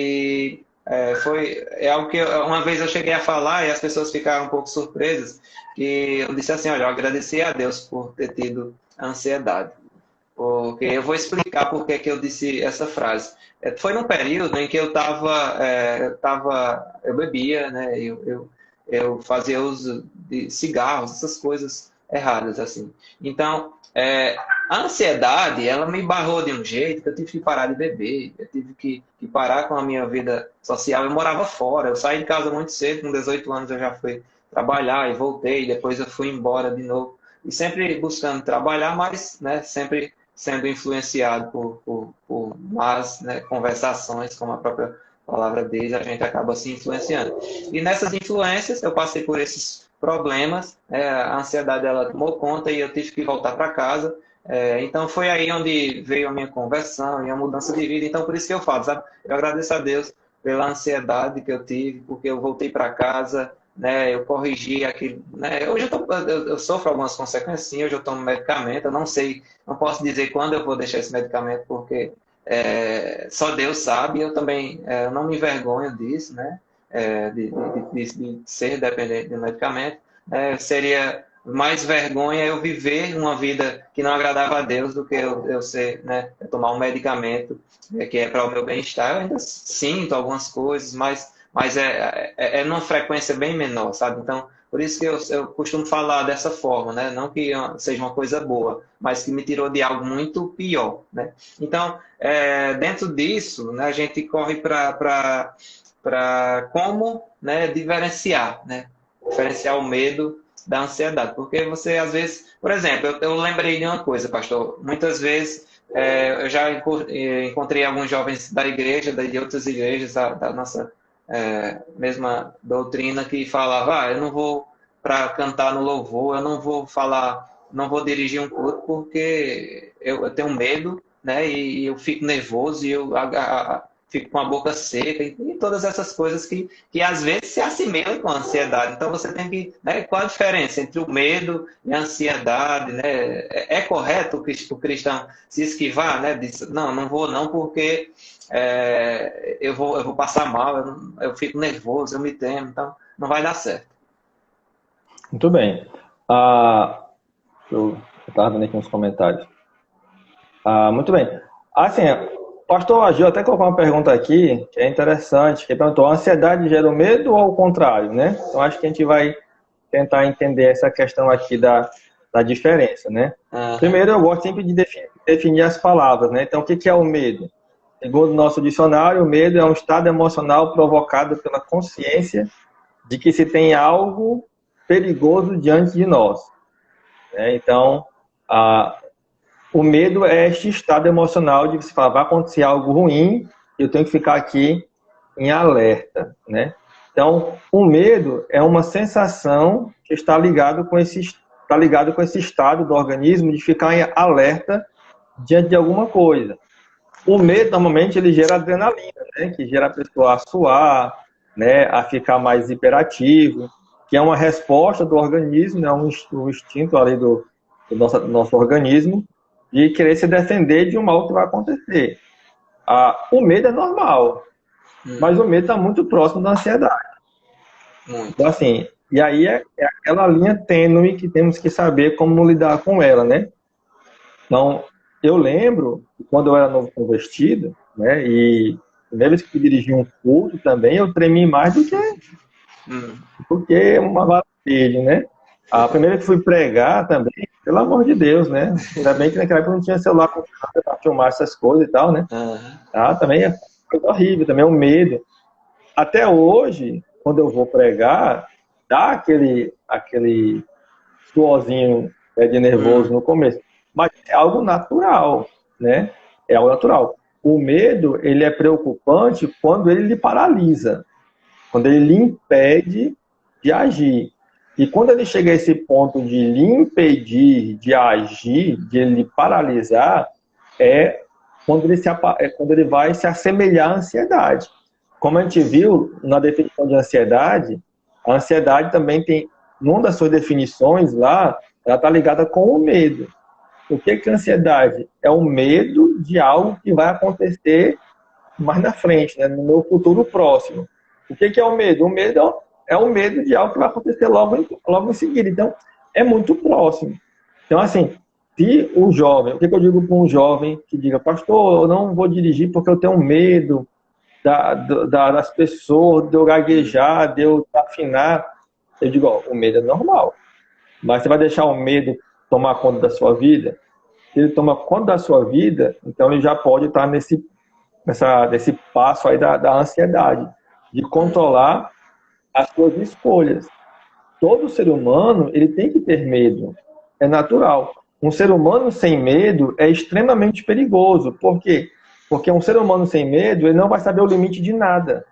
é algo que uma vez eu cheguei a falar e as pessoas ficaram um pouco surpresas, que eu disse assim, olha, eu agradeci a Deus por ter tido ansiedade. Porque eu vou explicar por que eu disse essa frase. Foi num período em que eu bebia, né? Eu fazia uso de cigarros, essas coisas erradas, assim. Então, a ansiedade, ela me barrou de um jeito que eu tive que parar de beber, eu tive que parar com a minha vida social. Eu morava fora, eu saí de casa muito cedo, com 18 anos eu já fui trabalhar e voltei, depois eu fui embora de novo. E sempre buscando trabalhar, mas, né, sempre sendo influenciado por más, né, conversações, como a própria palavra diz, a gente acaba se influenciando. E nessas influências, eu passei por esses problemas, a ansiedade ela tomou conta e eu tive que voltar para casa. Então foi aí onde veio a minha conversão e a mudança de vida. Então por isso que eu falo, sabe? Eu agradeço a Deus pela ansiedade que eu tive, porque eu voltei para casa, né, eu corrigi aquilo, né, hoje eu sofro algumas consequências, sim, hoje eu tomo medicamento, eu não sei, não posso dizer quando eu vou deixar esse medicamento, porque só Deus sabe, eu também não me envergonho disso, né, de ser dependente de medicamento. Seria mais vergonha eu viver uma vida que não agradava a Deus do que eu ser, né, eu tomar um medicamento que é para o meu bem-estar. Eu ainda sinto algumas coisas, mas é numa frequência bem menor, sabe? Então, por isso que eu costumo falar dessa forma, né? Não que seja uma coisa boa, mas que me tirou de algo muito pior, né? Então, dentro disso, né, a gente corre para como, né, diferenciar, né? Diferenciar o medo da ansiedade. Porque você, às vezes... Por exemplo, eu lembrei de uma coisa, pastor. Muitas vezes, eu já encontrei alguns jovens da igreja, de outras igrejas, da nossa mesma doutrina, que falava, eu não vou para cantar no louvor, eu não vou falar, não vou dirigir um culto porque eu tenho medo, né? E eu fico nervoso e eu fico com a boca seca e todas essas coisas que às vezes se assemelham com a ansiedade. Então você tem que, né, qual a diferença entre o medo e a ansiedade, né? É correto o cristão se esquivar, né? Disso? Não vou não porque eu vou passar mal, eu fico nervoso, eu me temo, então não vai dar certo. Muito bem. Eu estava vendo aqui uns comentários. Muito bem. Assim, pastor Agil até colocou uma pergunta aqui, que é interessante, que perguntou, a ansiedade gera o medo ou o contrário, né? Então, acho que a gente vai tentar entender essa questão aqui da diferença, né? Primeiro, eu gosto sempre de definir as palavras, né? Então, o que é o medo? Segundo o nosso dicionário, o medo é um estado emocional provocado pela consciência de que se tem algo perigoso diante de nós. Então, o medo é este estado emocional de você falar, vai acontecer algo ruim, eu tenho que ficar aqui em alerta, né? Então, o medo é uma sensação que está ligado com esse estado do organismo de ficar em alerta diante de alguma coisa. O medo, normalmente, ele gera adrenalina, né? Que gera a pessoa a suar, né? A ficar mais hiperativo, que é uma resposta do organismo, né? Um instinto ali do nosso organismo de querer se defender de um mal que vai acontecer. O medo é normal, mas o medo está muito próximo da ansiedade. Então, assim, e aí é aquela linha tênue que temos que saber como lidar com ela, né? Então, eu lembro que quando eu era novo convertido, né, e a primeira vez que eu dirigi um culto também, eu tremi mais do que uma maravilha, né? A primeira que fui pregar também, pelo amor de Deus, né? Ainda bem que naquela época não tinha celular para filmar essas coisas e tal, né? Também é coisa horrível, também é um medo. até hoje, quando eu vou pregar, dá aquele suorzinho, né, de nervoso no começo. Mas é algo natural, né? É algo natural. O medo, ele é preocupante quando ele lhe paralisa, quando ele lhe impede de agir. E quando ele chega a esse ponto de lhe impedir de agir, de lhe paralisar, é quando ele vai se assemelhar à ansiedade. Como a gente viu na definição de ansiedade, a ansiedade também tem, numa das suas definições lá, ela está ligada com o medo. O que é ansiedade? É o medo de algo que vai acontecer mais na frente, né? No meu futuro próximo. O que é o medo? O medo é o medo de algo que vai acontecer logo em seguida. Então, é muito próximo. Então, assim, se o jovem, o que eu digo para um jovem que diga, pastor, eu não vou dirigir porque eu tenho medo das pessoas, de eu gaguejar, de eu afinar. Eu digo, ó, o medo é normal. Mas você vai deixar o medo tomar conta da sua vida? Se ele toma conta da sua vida, então ele já pode estar nesse passo aí da ansiedade, de controlar as suas escolhas. Todo ser humano, ele tem que ter medo. É natural. Um ser humano sem medo é extremamente perigoso. Por quê? Porque um ser humano sem medo, ele não vai saber o limite de nada.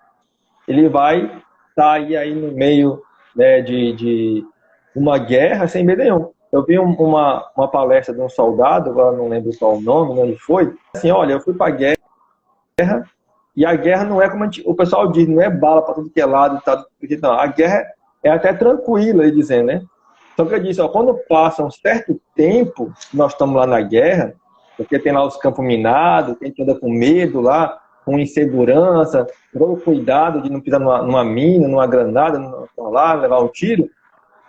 Ele vai estar aí no meio, né, de uma guerra sem medo nenhum. Eu vi uma palestra de um soldado, agora não lembro qual o nome, onde foi. Assim, olha, eu fui para a guerra e a guerra não é como o pessoal diz, não é bala para tudo que é lado. Tá, não, a guerra é até tranquila, ele dizendo, né? Só que eu disse, ó, quando passa um certo tempo, nós estamos lá na guerra, porque tem lá os campos minados, tem que anda com medo lá, com insegurança, com cuidado de não pisar numa mina, numa granada, não lá, levar um tiro.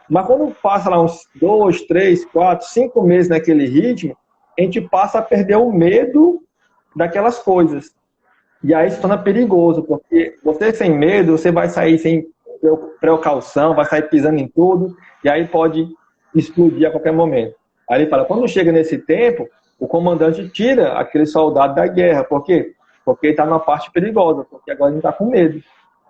Mas quando passa lá uns 2, 3, 4, 5 meses naquele ritmo, a gente passa a perder o medo daquelas coisas. E aí se torna perigoso, porque você sem medo, você vai sair sem precaução, vai sair pisando em tudo, e aí pode explodir a qualquer momento. Aí ele fala, quando chega nesse tempo, o comandante tira aquele soldado da guerra. Por quê? Porque ele está numa parte perigosa, porque agora ele está com medo.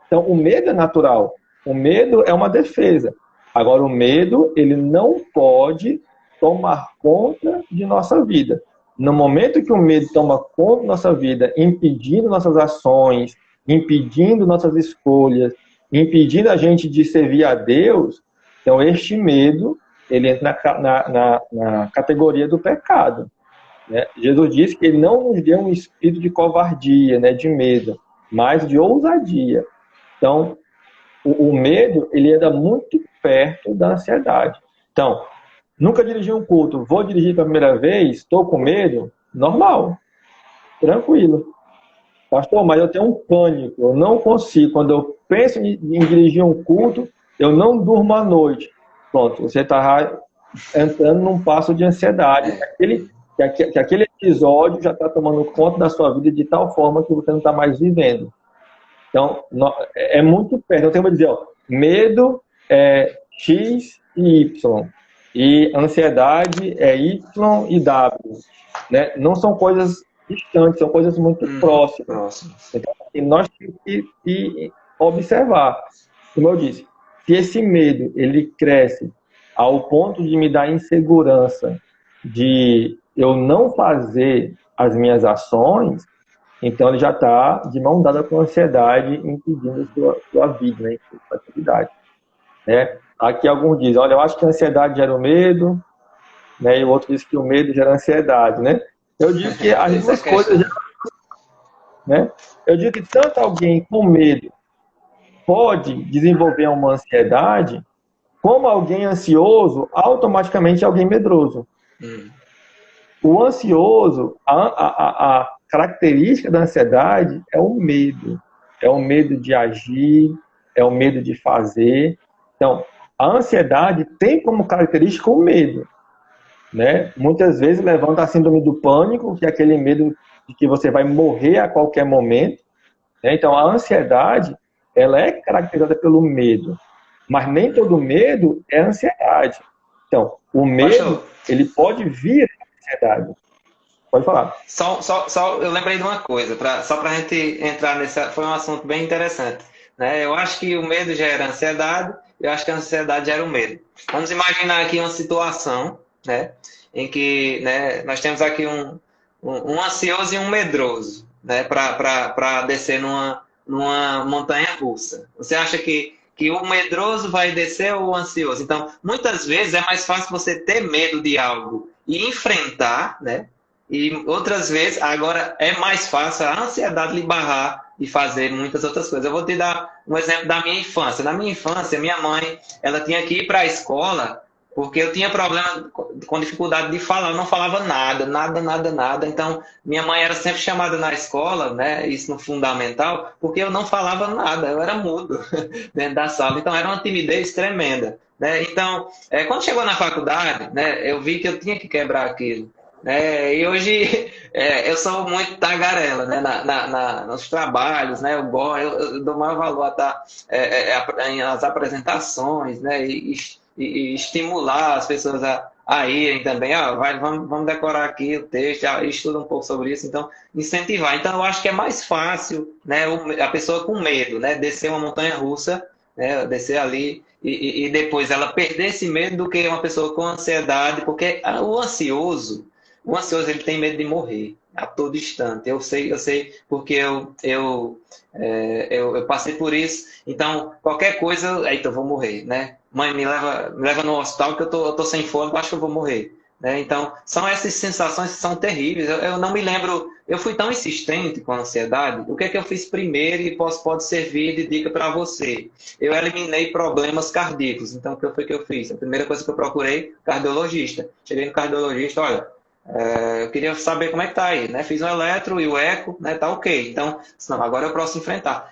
Então, o medo é natural. O medo é uma defesa. Agora, o medo, ele não pode tomar conta de nossa vida. No momento que o medo toma conta da nossa vida, impedindo nossas ações, impedindo nossas escolhas, impedindo a gente de servir a Deus, então este medo, ele entra na categoria do pecado. Né? Jesus disse que ele não nos deu um espírito de covardia, né, de medo, mas de ousadia. Então, o medo, ele anda muito perto da ansiedade. Então, nunca dirigi um culto, vou dirigir pela primeira vez, estou com medo, normal, tranquilo. Pastor, mas eu tenho um pânico, eu não consigo. Quando eu penso em dirigir um culto, eu não durmo à noite. Pronto, você está entrando num passo de ansiedade. Que aquele episódio já está tomando conta da sua vida de tal forma que você não está mais vivendo. Então, é muito perto. Então, eu vou dizer, ó, medo é X e Y. E ansiedade é Y e W. Né? Não são coisas distantes, são coisas muito próximas. Então, nós temos que observar. Como eu disse, se esse medo ele cresce ao ponto de me dar insegurança, de eu não fazer as minhas ações, então ele já está de mão dada com a ansiedade, impedindo sua vida, né, sua atividade. Né? Aqui alguns dizem, olha, eu acho que a ansiedade gera o medo, né, e o outro diz que o medo gera ansiedade, né? Eu digo que as duas coisas geram, né? Eu digo que tanto alguém com medo pode desenvolver uma ansiedade, como alguém ansioso, automaticamente é alguém medroso. O ansioso, a característica da ansiedade é o medo. É o medo de agir, é o medo de fazer. Então, a ansiedade tem como característica o medo. Né? Muitas vezes levanta a síndrome do pânico, que é aquele medo de que você vai morrer a qualquer momento. Né? Então, a ansiedade, ela é caracterizada pelo medo. Mas nem todo medo é ansiedade. Então, o medo, ele pode vir da ansiedade. Pode falar. Eu lembrei de uma coisa, só para a gente entrar nesse. Foi um assunto bem interessante. né? Eu acho que o medo gera ansiedade, eu acho que a ansiedade gera o medo. Vamos imaginar aqui uma situação, né, em que, né, nós temos aqui um ansioso e um medroso, né, para descer numa montanha russa. Você acha que o medroso vai descer ou o ansioso? Então, muitas vezes é mais fácil você ter medo de algo e enfrentar, né? E outras vezes, agora é mais fácil a ansiedade lhe barrar e fazer muitas outras coisas. Eu vou te dar um exemplo da minha infância. Na minha infância, minha mãe, ela tinha que ir para a escola porque eu tinha problema com dificuldade de falar, eu não falava nada, nada, nada, nada. Então, minha mãe era sempre chamada na escola, né, isso no fundamental, porque eu não falava nada, eu era mudo dentro da sala. Então, era uma timidez tremenda, né? Então, quando chegou na faculdade, né, eu vi que eu tinha que quebrar aquilo. E hoje eu sou muito tagarela, né, nos trabalhos, né, eu dou maior valor a estar nas apresentações, né, e estimular as pessoas a irem também. Vamos decorar aqui o texto, estuda um pouco sobre isso, então incentivar. Então eu acho que é mais fácil, né, a pessoa com medo, né, descer uma montanha russa, né, descer ali e depois ela perder esse medo do que uma pessoa com ansiedade, porque o ansioso ele tem medo de morrer a todo instante. Eu sei, porque eu passei por isso. Então, qualquer coisa, eita, eu vou morrer, né? Mãe, me leva no hospital que eu tô sem fôlego, acho que eu vou morrer. Né? Então, são essas sensações que são terríveis. Eu não me lembro, eu fui tão insistente com a ansiedade. O que é que eu fiz primeiro e pode servir de dica para você? Eu eliminei problemas cardíacos. Então, o que foi que eu fiz? A primeira coisa que eu procurei, cardiologista. Cheguei no cardiologista, olha, eu queria saber como é que tá aí, né? Fiz um eletro e o eco, né? Tá ok. Então, não, agora eu posso enfrentar.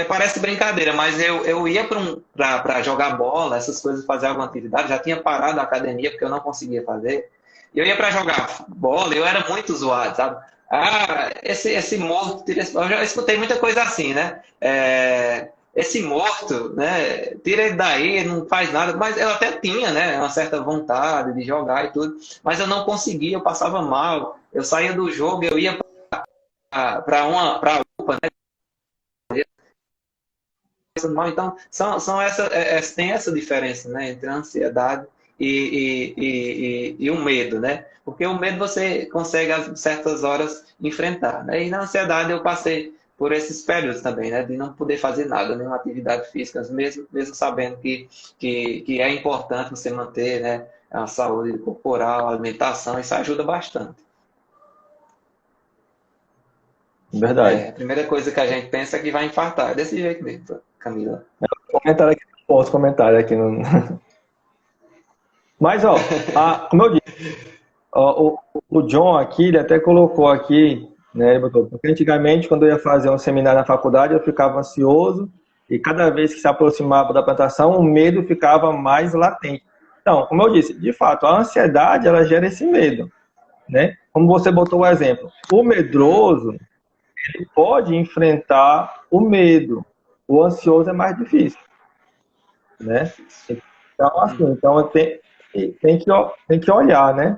Parece brincadeira, mas eu ia para jogar bola, essas coisas, fazer alguma atividade. Já tinha parado a academia porque eu não conseguia fazer. Eu ia para jogar bola, eu era muito zoado, sabe? Esse morto, eu já escutei muita coisa assim, né? Esse morto, né? Tira ele daí, não faz nada. Mas eu até tinha, né? Uma certa vontade de jogar e tudo. Mas eu não conseguia, eu passava mal. Eu saía do jogo, eu ia para UPA, né? Então, tem essa diferença, né? Entre a ansiedade e o medo, né? Porque o medo você consegue, a certas horas, enfrentar, né? E na ansiedade eu passei por esses períodos também, né? De não poder fazer nada, nenhuma atividade física, mesmo sabendo que é importante você manter, né, a saúde corporal, a alimentação, isso ajuda bastante. Verdade. A primeira coisa que a gente pensa é que vai infartar. É desse jeito mesmo, Camila. Comentário aqui, posso comentar aqui no... Mas, ó, como eu disse, ó, o John aqui, ele até colocou aqui, né, ele botou, porque antigamente, quando eu ia fazer um seminário na faculdade, eu ficava ansioso e cada vez que se aproximava da apresentação, o medo ficava mais latente. Então, como eu disse, de fato, a ansiedade, ela gera esse medo, né? Como você botou o exemplo, o medroso, ele pode enfrentar o medo, o ansioso é mais difícil, né? Então, assim, tem que olhar, né?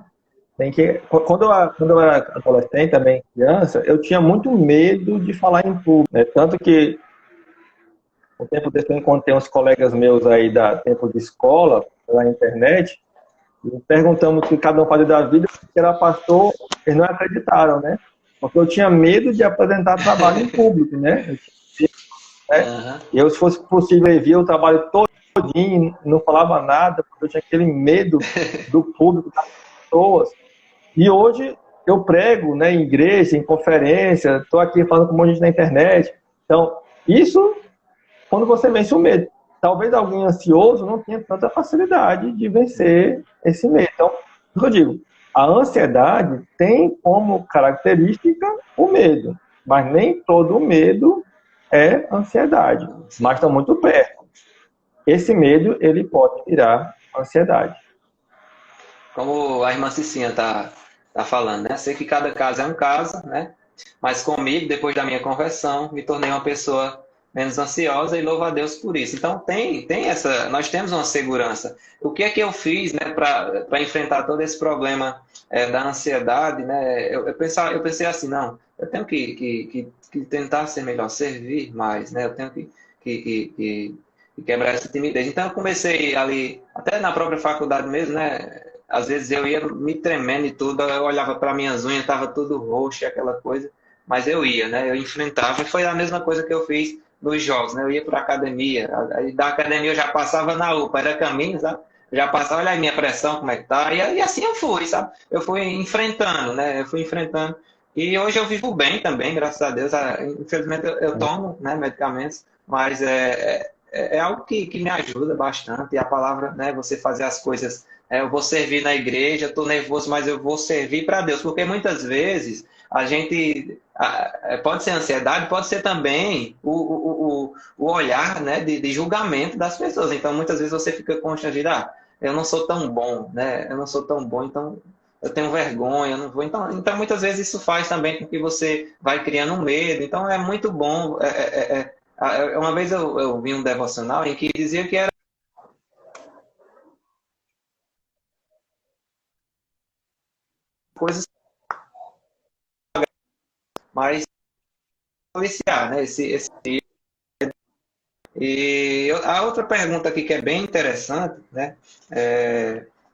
Quando eu era adolescente, também criança, eu tinha muito medo de falar em público, né? Tanto que, um tempo depois, eu encontrei uns colegas meus aí da tempo de escola, pela internet, e perguntamos o que cada um fazia da vida, porque era pastor, eles não acreditaram, né? Porque eu tinha medo de apresentar trabalho em público, né? E eu, se fosse possível, eu via o trabalho todinho, não falava nada, porque eu tinha aquele medo do público, das pessoas. E hoje eu prego, né, em igreja, em conferência, estou aqui falando com um monte de gente na internet. Então, isso, quando você vence o medo. Talvez alguém ansioso não tenha tanta facilidade de vencer esse medo. Então, eu digo, a ansiedade tem como característica o medo, mas nem todo medo é ansiedade, mas estão muito perto. Esse medo, ele pode virar ansiedade. Como a irmã Cicinha tá falando, né? Sei que cada caso é um caso, né? Mas comigo, depois da minha conversão, me tornei uma pessoa menos ansiosa e louvo a Deus por isso. Então, nós temos uma segurança. O que é que eu fiz, né, para enfrentar todo esse problema da ansiedade, né? Eu pensei assim, não, eu tenho que tentar ser melhor, servir mais, né? Eu tenho que quebrar essa timidez. Então eu comecei ali, até na própria faculdade mesmo, né? Às vezes eu ia me tremendo e tudo, eu olhava para minhas unhas, tava tudo roxo, e aquela coisa, mas eu ia, né? Eu enfrentava, e foi a mesma coisa que eu fiz nos jogos, né? Eu ia para academia, aí da academia eu já passava na UPA, era caminho, sabe? Já passava, olha aí minha pressão, como é que tá, e assim eu fui, sabe? Eu fui enfrentando, né? Eu fui enfrentando. E hoje eu vivo bem também, graças a Deus. Infelizmente eu tomo, né, medicamentos, mas é algo que me ajuda bastante. E a palavra, né, você fazer as coisas, eu vou servir na igreja, estou nervoso, mas eu vou servir para Deus. Porque muitas vezes a gente, pode ser ansiedade, pode ser também o olhar, né, de julgamento das pessoas. Então muitas vezes você fica constrangido, eu não sou tão bom, né? Eu não sou tão bom, então eu tenho vergonha, eu não vou. Então, muitas vezes isso faz também com que você vai criando um medo. Então, é muito bom. Uma vez eu vi um devocional em que dizia que era coisas mais policiar, né? E a outra pergunta aqui que é bem interessante, né?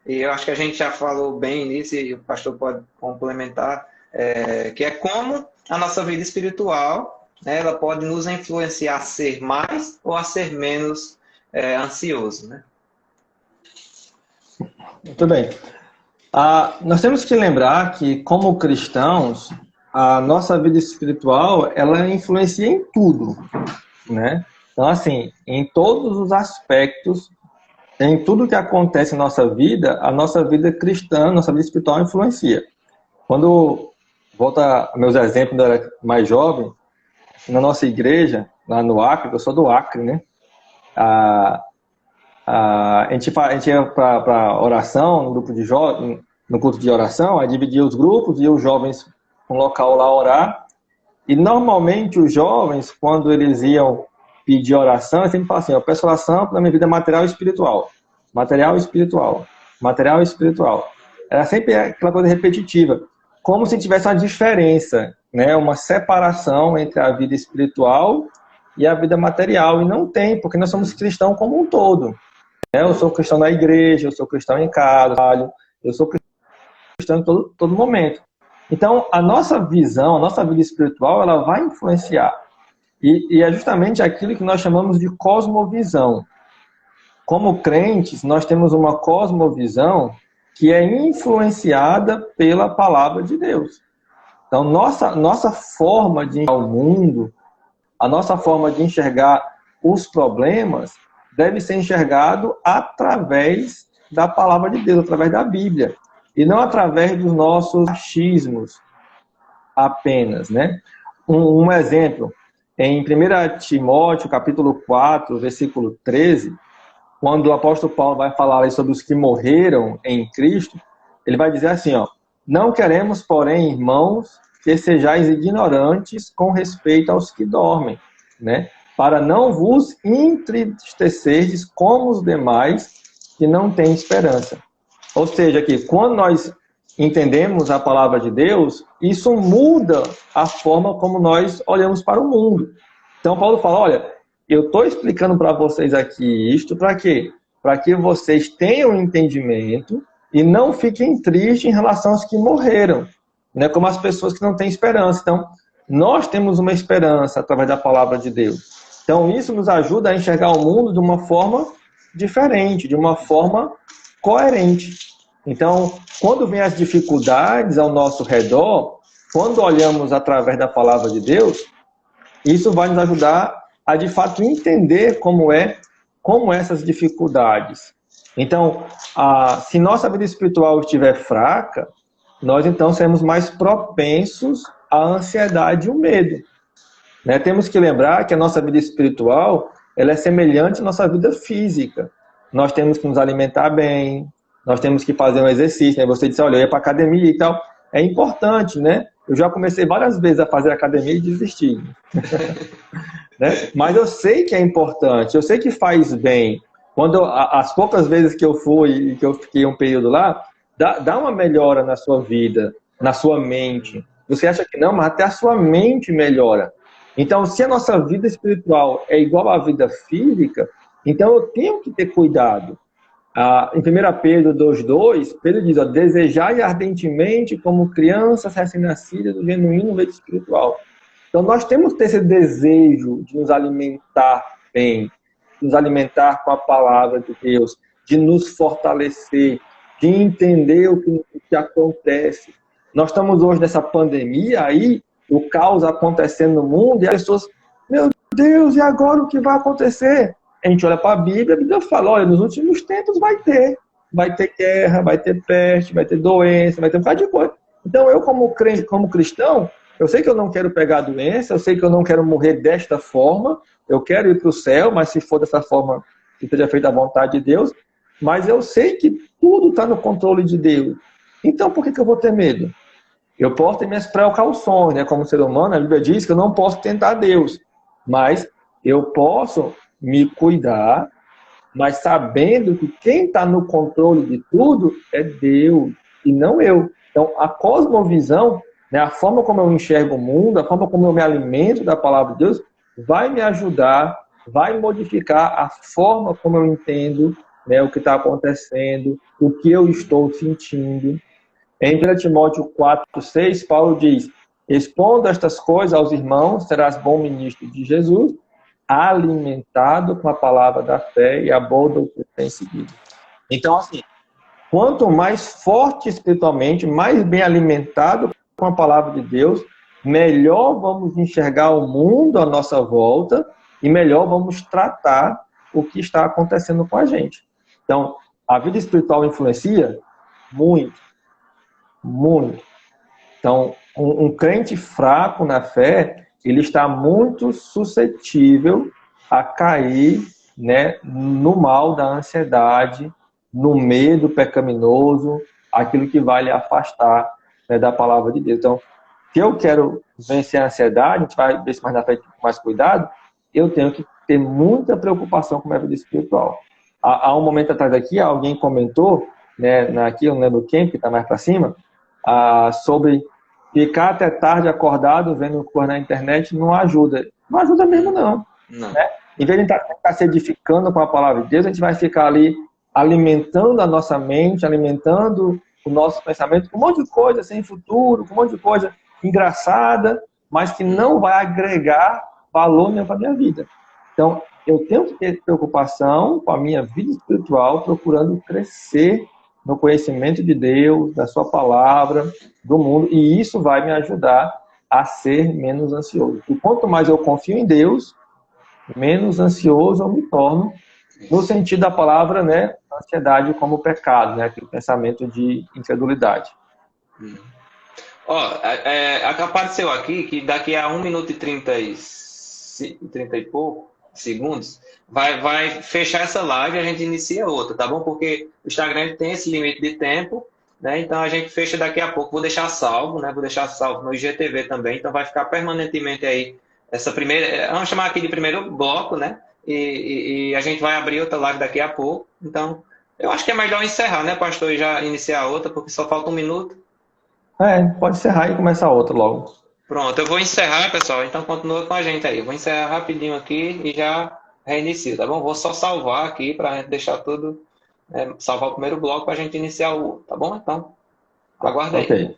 E eu acho que a gente já falou bem nisso e o pastor pode complementar, que é como a nossa vida espiritual, né, ela pode nos influenciar a ser mais ou a ser menos ansioso, né? Muito bem. Nós temos que lembrar que, como cristãos, a nossa vida espiritual, ela influencia em tudo, né? Então, assim, em todos os aspectos, em tudo que acontece na nossa vida, a nossa vida cristã, a nossa vida espiritual influencia. Quando, volta a meus exemplos, quando eu era mais jovem, na nossa igreja, lá no Acre, eu sou do Acre, né? A gente ia para oração, no grupo de jovens, no culto de oração, aí dividia os grupos e os jovens para um local lá orar. E normalmente os jovens, quando eles iam pedir oração, eles sempre falavam assim: eu peço oração pela minha vida material e espiritual. Material e espiritual. Material e espiritual. Era sempre aquela coisa repetitiva. Como se tivesse uma diferença, né? Uma separação entre a vida espiritual e a vida material. E não tem, porque nós somos cristãos como um todo. Eu sou cristão na igreja, eu sou cristão em casa, eu sou cristão em todo momento. Então, a nossa visão, a nossa vida espiritual, ela vai influenciar. E é justamente aquilo que nós chamamos de cosmovisão. Como crentes, nós temos uma cosmovisão que é influenciada pela palavra de Deus. Então, nossa forma de enxergar o mundo, a nossa forma de enxergar os problemas, deve ser enxergado através da palavra de Deus, através da Bíblia. E não através dos nossos achismos apenas, né? Um exemplo, em 1 Timóteo, capítulo 4, versículo 13, quando o apóstolo Paulo vai falar sobre os que morreram em Cristo, ele vai dizer assim, não queremos, porém, irmãos, que sejais ignorantes com respeito aos que dormem, né? Para não vos entristecerdes como os demais que não têm esperança. Ou seja, que quando nós entendemos a palavra de Deus, isso muda a forma como nós olhamos para o mundo. Então, Paulo fala, olha, eu estou explicando para vocês aqui isto para quê? Para que vocês tenham entendimento e não fiquem tristes em relação aos que morreram, né? Como as pessoas que não têm esperança. Então, nós temos uma esperança através da palavra de Deus. Então, isso nos ajuda a enxergar o mundo de uma forma diferente, de uma forma coerente. Então, quando vem as dificuldades ao nosso redor, quando olhamos através da palavra de Deus, isso vai nos ajudar a, de fato, entender como essas dificuldades. Então, se nossa vida espiritual estiver fraca, nós, então, seremos mais propensos à ansiedade e ao medo. Né? Temos que lembrar que a nossa vida espiritual ela é semelhante à nossa vida física. Nós temos que nos alimentar bem, nós temos que fazer um exercício. Né? Você disse, olha, eu ia para academia e tal. É importante, né? Eu já comecei várias vezes a fazer academia e desisti. Né? Mas eu sei que é importante, eu sei que faz bem. As poucas vezes que eu fui e que eu fiquei um período lá, dá uma melhora na sua vida, na sua mente. Você acha que não, mas até a sua mente melhora. Então, se a nossa vida espiritual é igual à vida física, então eu tenho que ter cuidado. Em 1 Pedro 2,2, Pedro diz, ó, desejai ardentemente como crianças recém-nascidas do genuíno leite espiritual. Então, nós temos que ter esse desejo de nos alimentar bem, de nos alimentar com a palavra de Deus, de nos fortalecer, de entender o que acontece. Nós estamos hoje nessa pandemia aí, o caos acontecendo no mundo, e as pessoas, meu Deus, e agora o que vai acontecer? A gente olha para a Bíblia fala, olha, nos últimos tempos vai ter guerra, vai ter peste, vai ter doença, vai ter um bocado de coisa. Então, eu como crente, como cristão, eu sei que eu não quero pegar a doença, eu sei que eu não quero morrer desta forma, eu quero ir para o céu, mas se for dessa forma, que seja feita a vontade de Deus, mas eu sei que tudo está no controle de Deus. Então, por que eu vou ter medo? Eu posso ter minhas precauções, né? Como ser humano, a Bíblia diz que eu não posso tentar Deus, mas eu posso me cuidar, mas sabendo que quem está no controle de tudo é Deus e não eu. Então, a cosmovisão, né, a forma como eu enxergo o mundo, a forma como eu me alimento da palavra de Deus, vai me ajudar, vai modificar a forma como eu entendo, né, o que está acontecendo, o que eu estou sentindo. Em 1 Timóteo 4,6, Paulo diz, expondo estas coisas aos irmãos, serás bom ministro de Jesus, alimentado com a palavra da fé e a boa doutrina em seguida. Então, assim, quanto mais forte espiritualmente, mais bem alimentado com a palavra de Deus, melhor vamos enxergar o mundo à nossa volta e melhor vamos tratar o que está acontecendo com a gente. Então, a vida espiritual influencia muito, muito. Então, um crente fraco na fé, ele está muito suscetível a cair, né, no mal da ansiedade, no medo pecaminoso, aquilo que vai lhe afastar, né, da palavra de Deus. Então, se eu quero vencer a ansiedade, a gente vai ver isso mais na frente com mais cuidado, eu tenho que ter muita preocupação com a minha vida espiritual. Há um momento atrás aqui, alguém comentou, né, aqui, eu não lembro quem, que está mais para cima, sobre ficar até tarde acordado vendo coisa na internet não ajuda. Não ajuda mesmo, não. Né? Em vez de estar se edificando com a palavra de Deus, a gente vai ficar ali alimentando a nossa mente, alimentando o nosso pensamento com um monte de coisa sem futuro, com um monte de coisa engraçada, mas que não vai agregar valor para a minha vida. Então, eu tenho que ter preocupação com a minha vida espiritual, procurando crescer no conhecimento de Deus, da sua palavra, do mundo, e isso vai me ajudar a ser menos ansioso. E quanto mais eu confio em Deus, menos ansioso eu me torno, no sentido da palavra, né, ansiedade como pecado, né, aquele pensamento de incredulidade. Ó, apareceu aqui que daqui a 1 minuto e 30 e pouco segundos, vai fechar essa live e a gente inicia outra, tá bom? Porque o Instagram tem esse limite de tempo, né? Então a gente fecha daqui a pouco. Vou deixar salvo, né? Vou deixar salvo no IGTV também, então vai ficar permanentemente aí essa primeira, vamos chamar aqui de primeiro bloco, né? E a gente vai abrir outra live daqui a pouco. Então, eu acho que é melhor encerrar, né, pastor, e já iniciar outra, porque só falta 1 minuto. Pode encerrar e começar outra logo. Pronto, eu vou encerrar, pessoal, então continua com a gente aí. Eu vou encerrar rapidinho aqui e já reinicio, tá bom? Vou só salvar aqui para a gente deixar tudo, salvar o primeiro bloco para a gente iniciar o outro, tá bom? Então, aguarda aí. Ok.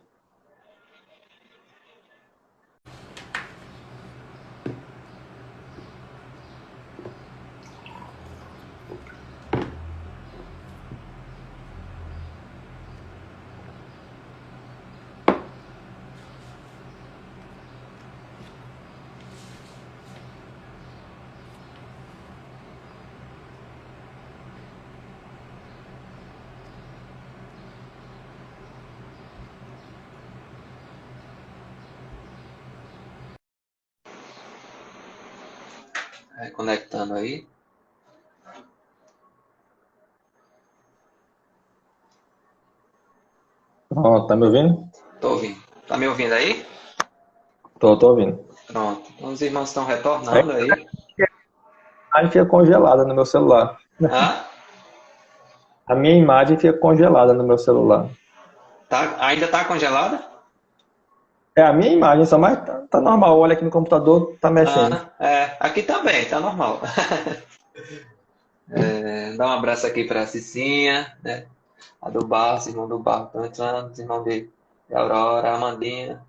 Conectando aí. Pronto, tá me ouvindo? Tô ouvindo. Tá me ouvindo aí? Tô ouvindo. Pronto. Então, os irmãos estão retornando aí. A imagem fica congelada no meu celular. Hã? A minha imagem fica congelada no meu celular. Ainda tá congelada? É a minha imagem, só mas tá normal. Olha aqui no computador, tá mexendo. Ah, aqui também, tá normal. Dá um abraço aqui para a Cicinha, né? A do Barro, os irmãos do Barro estão entrando, os irmãos de Aurora, a Amandinha,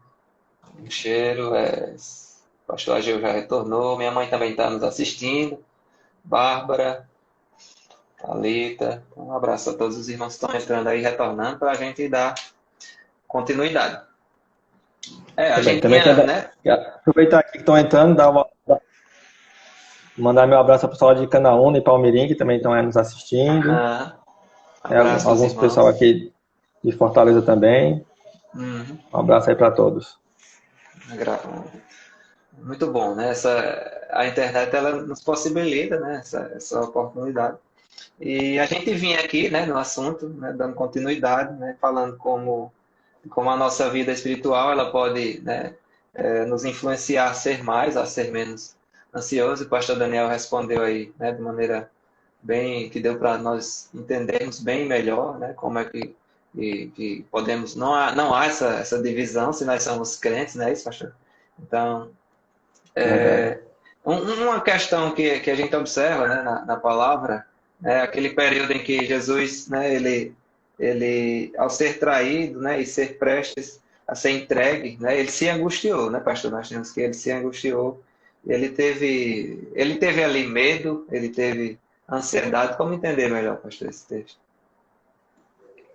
um cheiro. O pastor Ageu já retornou, minha mãe também está nos assistindo, Bárbara, Thalita. Um abraço a todos os irmãos que estão entrando aí, retornando, para a gente dar continuidade. A Também, gente também tinha, né? aproveitar aqui que estão entrando, mandar meu abraço ao pessoal de Canaúna e Palmirim, que também estão aí nos assistindo. Abraço para os Alguns pessoal irmãos. aqui de Fortaleza também. Uhum. Um abraço aí para todos. Muito bom, né? A internet ela nos possibilita, né? Essa oportunidade. E a gente vinha aqui, né, no assunto, né, dando continuidade, né, falando como a nossa vida espiritual ela pode, né, nos influenciar a ser mais, a ser menos ansioso. O pastor Daniel respondeu aí, né, de maneira bem que deu para nós entendermos bem melhor, né, como é que podemos não há essa divisão se nós somos crentes, né, isso, pastor? Então, Verdade. uma questão que a gente observa, né, na palavra, é aquele período em que Jesus, né, ele ao ser traído, né, e ser prestes a ser entregue, né, ele se angustiou, né, pastor? Nós temos que ele se angustiou. Ele teve ali medo, ele teve ansiedade. Como entender melhor, pastor, esse texto?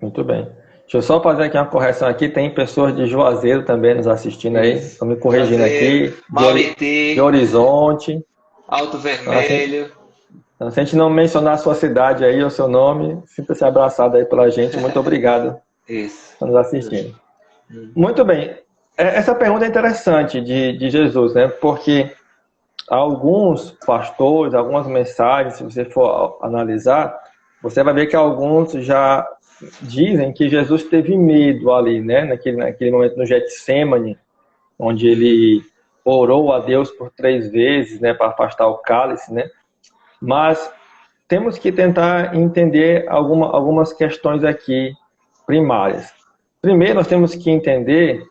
Muito bem. Deixa eu só fazer aqui uma correção aqui. Tem pessoas de Juazeiro também nos assistindo aí. Isso. Estão me corrigindo Juazeiro, aqui. De Mauriti, Horizonte. Alto Então, assim, Vermelho. então, se a gente não mencionar a sua cidade aí, o seu nome, sinta-se abraçado aí pela gente. Muito obrigado Isso. por nos assistindo. Muito bem. Essa pergunta é interessante de Jesus, né? Porque alguns pastores, algumas mensagens, se você for analisar, você vai ver que alguns já dizem que Jesus teve medo ali, né? Naquele momento no Getsêmani, onde ele orou a Deus por 3 vezes, né? Para afastar o cálice, né? Mas temos que tentar entender algumas questões aqui primárias. Primeiro, nós temos que entender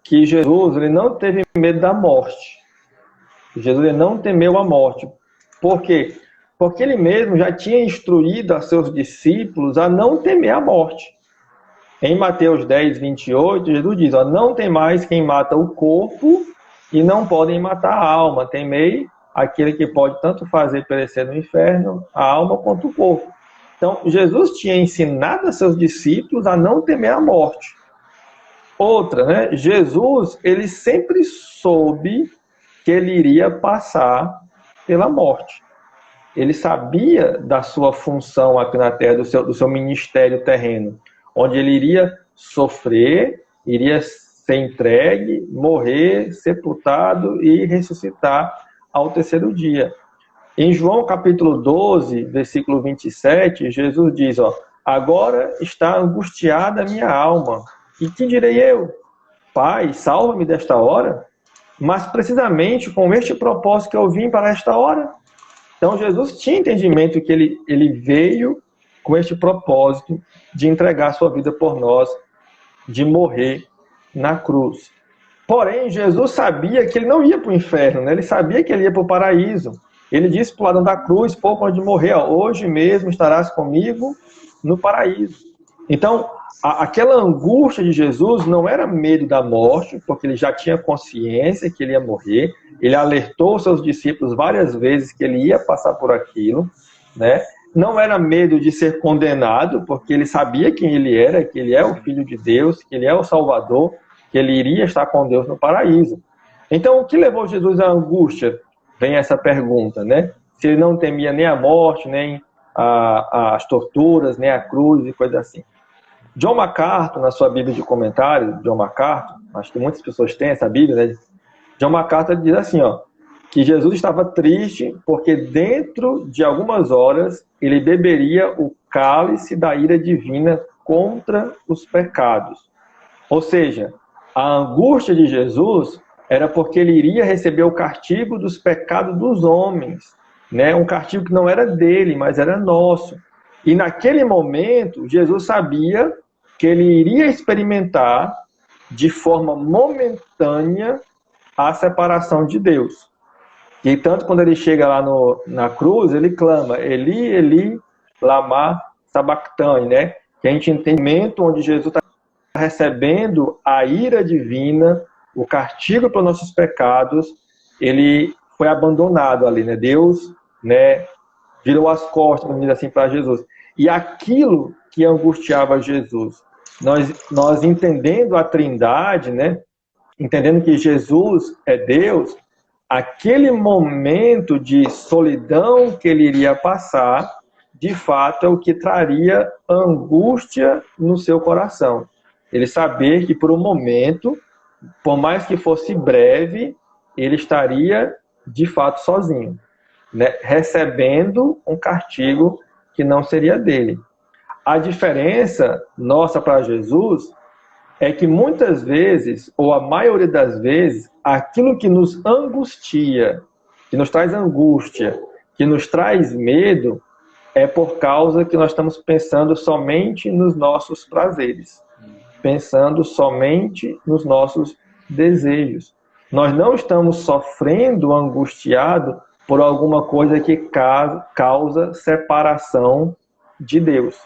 que Jesus ele não teve medo da morte. Jesus ele não temeu a morte. Por quê? Porque ele mesmo já tinha instruído a seus discípulos a não temer a morte. Em Mateus 10, 28, Jesus diz, não tem mais quem mata o corpo e não podem matar a alma. Temei aquele que pode tanto fazer perecer no inferno a alma quanto o corpo. Então, Jesus tinha ensinado a seus discípulos a não temer a morte. Outra, né? Jesus, ele sempre soube que ele iria passar pela morte. Ele sabia da sua função aqui na Terra, do seu ministério terreno, onde ele iria sofrer, iria ser entregue, morrer, sepultado e ressuscitar ao terceiro dia. Em João capítulo 12, versículo 27, Jesus diz, agora está angustiada a minha alma. E que direi eu? Pai, salva-me desta hora? Mas precisamente com este propósito que eu vim para esta hora. Então Jesus tinha entendimento que ele veio com este propósito de entregar sua vida por nós, de morrer na cruz. Porém, Jesus sabia que ele não ia para o inferno, né? Ele sabia que ele ia para o paraíso. Ele disse para o ladrão da cruz, pouco antes de morrer, hoje mesmo estarás comigo no paraíso. Então, aquela angústia de Jesus não era medo da morte, porque ele já tinha consciência que ele ia morrer. Ele alertou seus discípulos várias vezes que ele ia passar por aquilo, né? Não era medo de ser condenado, porque ele sabia quem ele era, que ele é o Filho de Deus, que ele é o Salvador, que ele iria estar com Deus no paraíso. Então, o que levou Jesus à angústia? Vem essa pergunta, né? Se ele não temia nem a morte, nem as torturas, nem a cruz e coisa assim. John MacArthur, na sua Bíblia de comentário, John MacArthur, acho que muitas pessoas têm essa Bíblia, né? John MacArthur diz assim, que Jesus estava triste porque dentro de algumas horas ele beberia o cálice da ira divina contra os pecados. Ou seja, a angústia de Jesus era porque ele iria receber o castigo dos pecados dos homens, né? Um castigo que não era dele, mas era nosso. E naquele momento, Jesus sabia que ele iria experimentar de forma momentânea a separação de Deus. E tanto quando ele chega lá na cruz, ele clama, Eli, Eli, lama sabachthani, né? Que a gente entende o momento onde Jesus está recebendo a ira divina, o castigo pelos nossos pecados, ele foi abandonado ali, né? Deus, né, virou as costas, vamos dizer assim, para Jesus. E aquilo que angustiava Jesus, nós entendendo a Trindade, né, entendendo que Jesus é Deus, aquele momento de solidão que ele iria passar, de fato, é o que traria angústia no seu coração. Ele saber que por um momento, por mais que fosse breve, ele estaria de fato sozinho, né, recebendo um castigo que não seria dele. A diferença nossa para Jesus é que muitas vezes, ou a maioria das vezes, aquilo que nos angustia, que nos traz angústia, que nos traz medo, é por causa que nós estamos pensando somente nos nossos prazeres, pensando somente nos nossos desejos. Nós não estamos sofrendo, angustiado por alguma coisa que causa separação de Deus.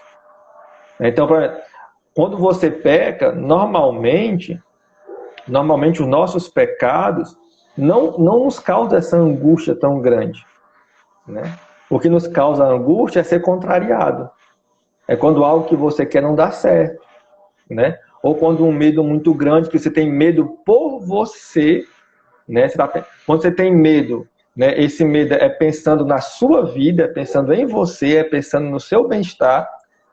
Então, quando você peca, normalmente os nossos pecados não nos causam essa angústia tão grande, né? O que nos causa angústia é ser contrariado. É quando algo que você quer não dá certo, né? Ou quando um medo muito grande, que você tem medo por você, né? Quando você tem medo, né? Esse medo é pensando na sua vida, é pensando em você, é pensando no seu bem-estar,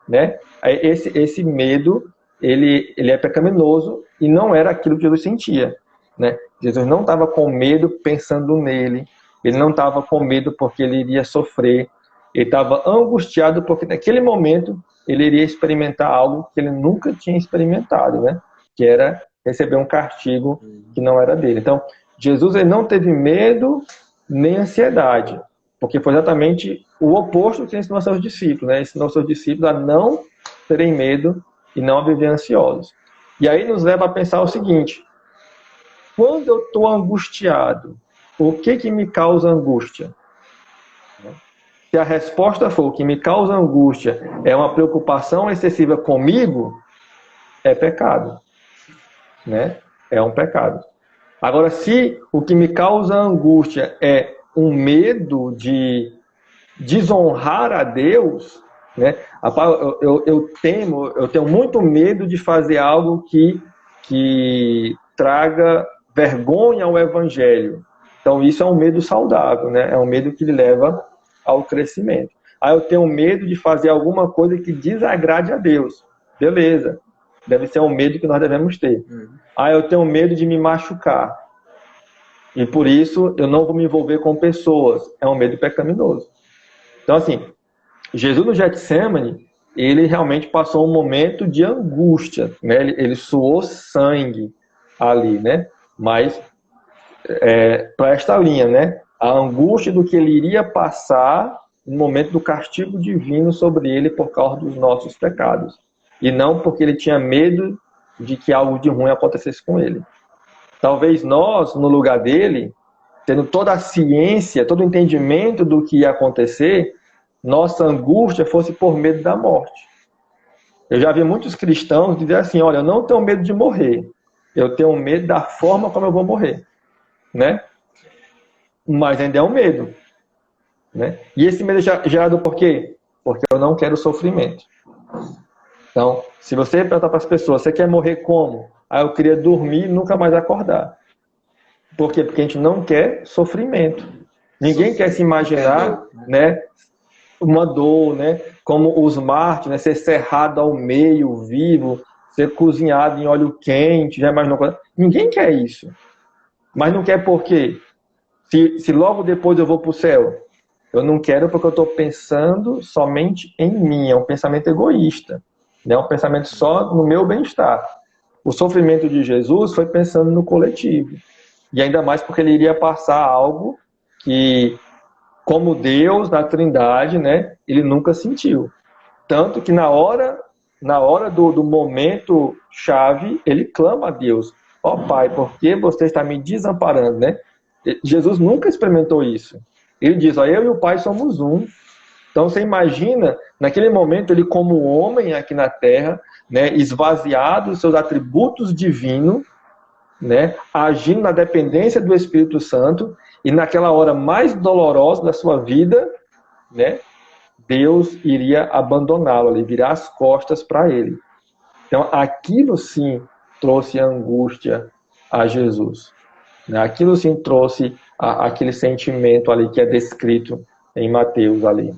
né? Esse medo, ele é pecaminoso e não era aquilo que Jesus sentia, né? Jesus não estava com medo pensando nele, ele não estava com medo porque ele iria sofrer, ele estava angustiado porque naquele momento ele iria experimentar algo que ele nunca tinha experimentado, né? Que era receber um castigo que não era dele. Então, Jesus, ele não teve medo nem ansiedade, porque foi exatamente o oposto que ensinou aos seus discípulos, né? Ensinou aos seus discípulos a não terem medo e não a viver ansiosos. E aí nos leva a pensar o seguinte: quando eu estou angustiado, o que me causa angústia? Se a resposta for o que me causa angústia é uma preocupação excessiva comigo, é pecado, né? É um pecado. Agora, se o que me causa angústia é um medo de desonrar a Deus, né? Eu tenho muito medo de fazer algo que traga vergonha ao Evangelho. Então, isso é um medo saudável, né? É um medo que leva ao crescimento. Eu tenho medo de fazer alguma coisa que desagrade a Deus. Beleza. Deve ser um medo que nós devemos ter. Eu tenho medo de me machucar. E por isso eu não vou me envolver com pessoas. É um medo pecaminoso. Então, assim, Jesus no Getsemane, ele realmente passou um momento de angústia, né? Ele suou sangue ali, né? Mas, para esta linha, né? A angústia do que ele iria passar no momento do castigo divino sobre ele por causa dos nossos pecados. E não porque ele tinha medo de que algo de ruim acontecesse com ele. Talvez nós, no lugar dele, tendo toda a ciência, todo o entendimento do que ia acontecer, nossa angústia fosse por medo da morte. Eu já vi muitos cristãos dizer assim: olha, eu não tenho medo de morrer, eu tenho medo da forma como eu vou morrer, né? Mas ainda é um medo, né? E esse medo é gerado por quê? Porque eu não quero sofrimento. Então, se você perguntar para as pessoas, você quer morrer como? Eu queria dormir e nunca mais acordar. Por quê? Porque a gente não quer sofrimento. Ninguém quer se imaginar, né, uma dor, né, como os mártires, né, ser cerrado ao meio, vivo, ser cozinhado em óleo quente, já imaginou? Ninguém quer isso. Mas não quer por quê? Se logo depois eu vou para o céu. Eu não quero porque eu estou pensando somente em mim. É um pensamento egoísta. É um pensamento só no meu bem-estar. O sofrimento de Jesus foi pensando no coletivo. E ainda mais porque ele iria passar algo que, como Deus, na Trindade, né, ele nunca sentiu. Tanto que na hora na hora do momento chave, ele clama a Deus. Ó Pai, por que você está me desamparando, né? Jesus nunca experimentou isso. Ele diz, ó, eu e o Pai somos um. Então você imagina, naquele momento, ele como homem aqui na Terra, né, esvaziado dos seus atributos divinos, né, agindo na dependência do Espírito Santo, e naquela hora mais dolorosa da sua vida, né, Deus iria abandoná-lo, ele virar as costas para ele. Então aquilo sim trouxe angústia a Jesus. Né? Aquilo sim trouxe aquele sentimento ali que é descrito em Mateus ali.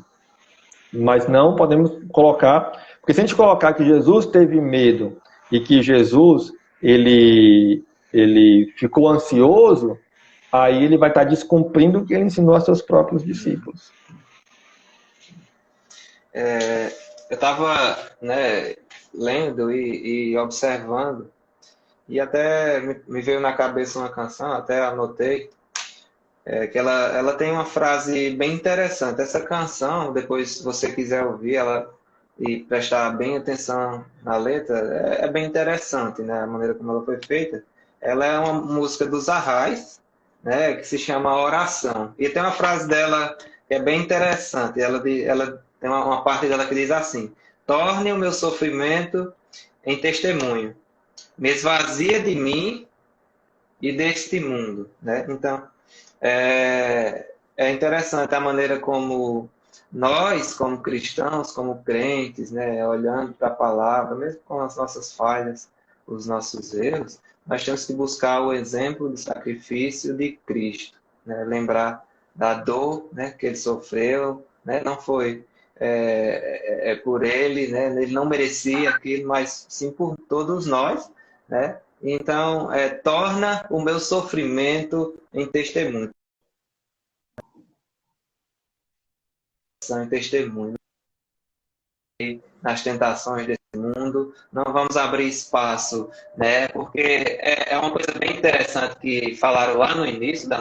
Mas não podemos colocar, porque se a gente colocar que Jesus teve medo e que Jesus ele ficou ansioso, aí ele vai estar descumprindo o que ele ensinou a seus próprios discípulos. Eu estava, né, lendo e observando, e até me veio na cabeça uma canção, até anotei, que ela tem uma frase bem interessante. Essa canção, depois se você quiser ouvir ela e prestar bem atenção na letra, é bem interessante, né, a maneira como ela foi feita. Ela é uma música dos Arrais, né, que se chama Oração. E tem uma frase dela que é bem interessante. Ela tem uma parte dela que diz assim: torne o meu sofrimento em testemunho, me esvazia de mim e deste mundo, né? Então, é interessante a maneira como nós, como cristãos, como crentes, né, olhando para a palavra, mesmo com as nossas falhas, os nossos erros, nós temos que buscar o exemplo do sacrifício de Cristo, né? Lembrar da dor, né, que ele sofreu, né? Não foi por ele, né? Ele não merecia aquilo, mas sim por todos nós, né? Então, torna o meu sofrimento em testemunho. Em testemunho nas tentações desse mundo. Não vamos abrir espaço, né? Porque é uma coisa bem interessante que falaram lá no início da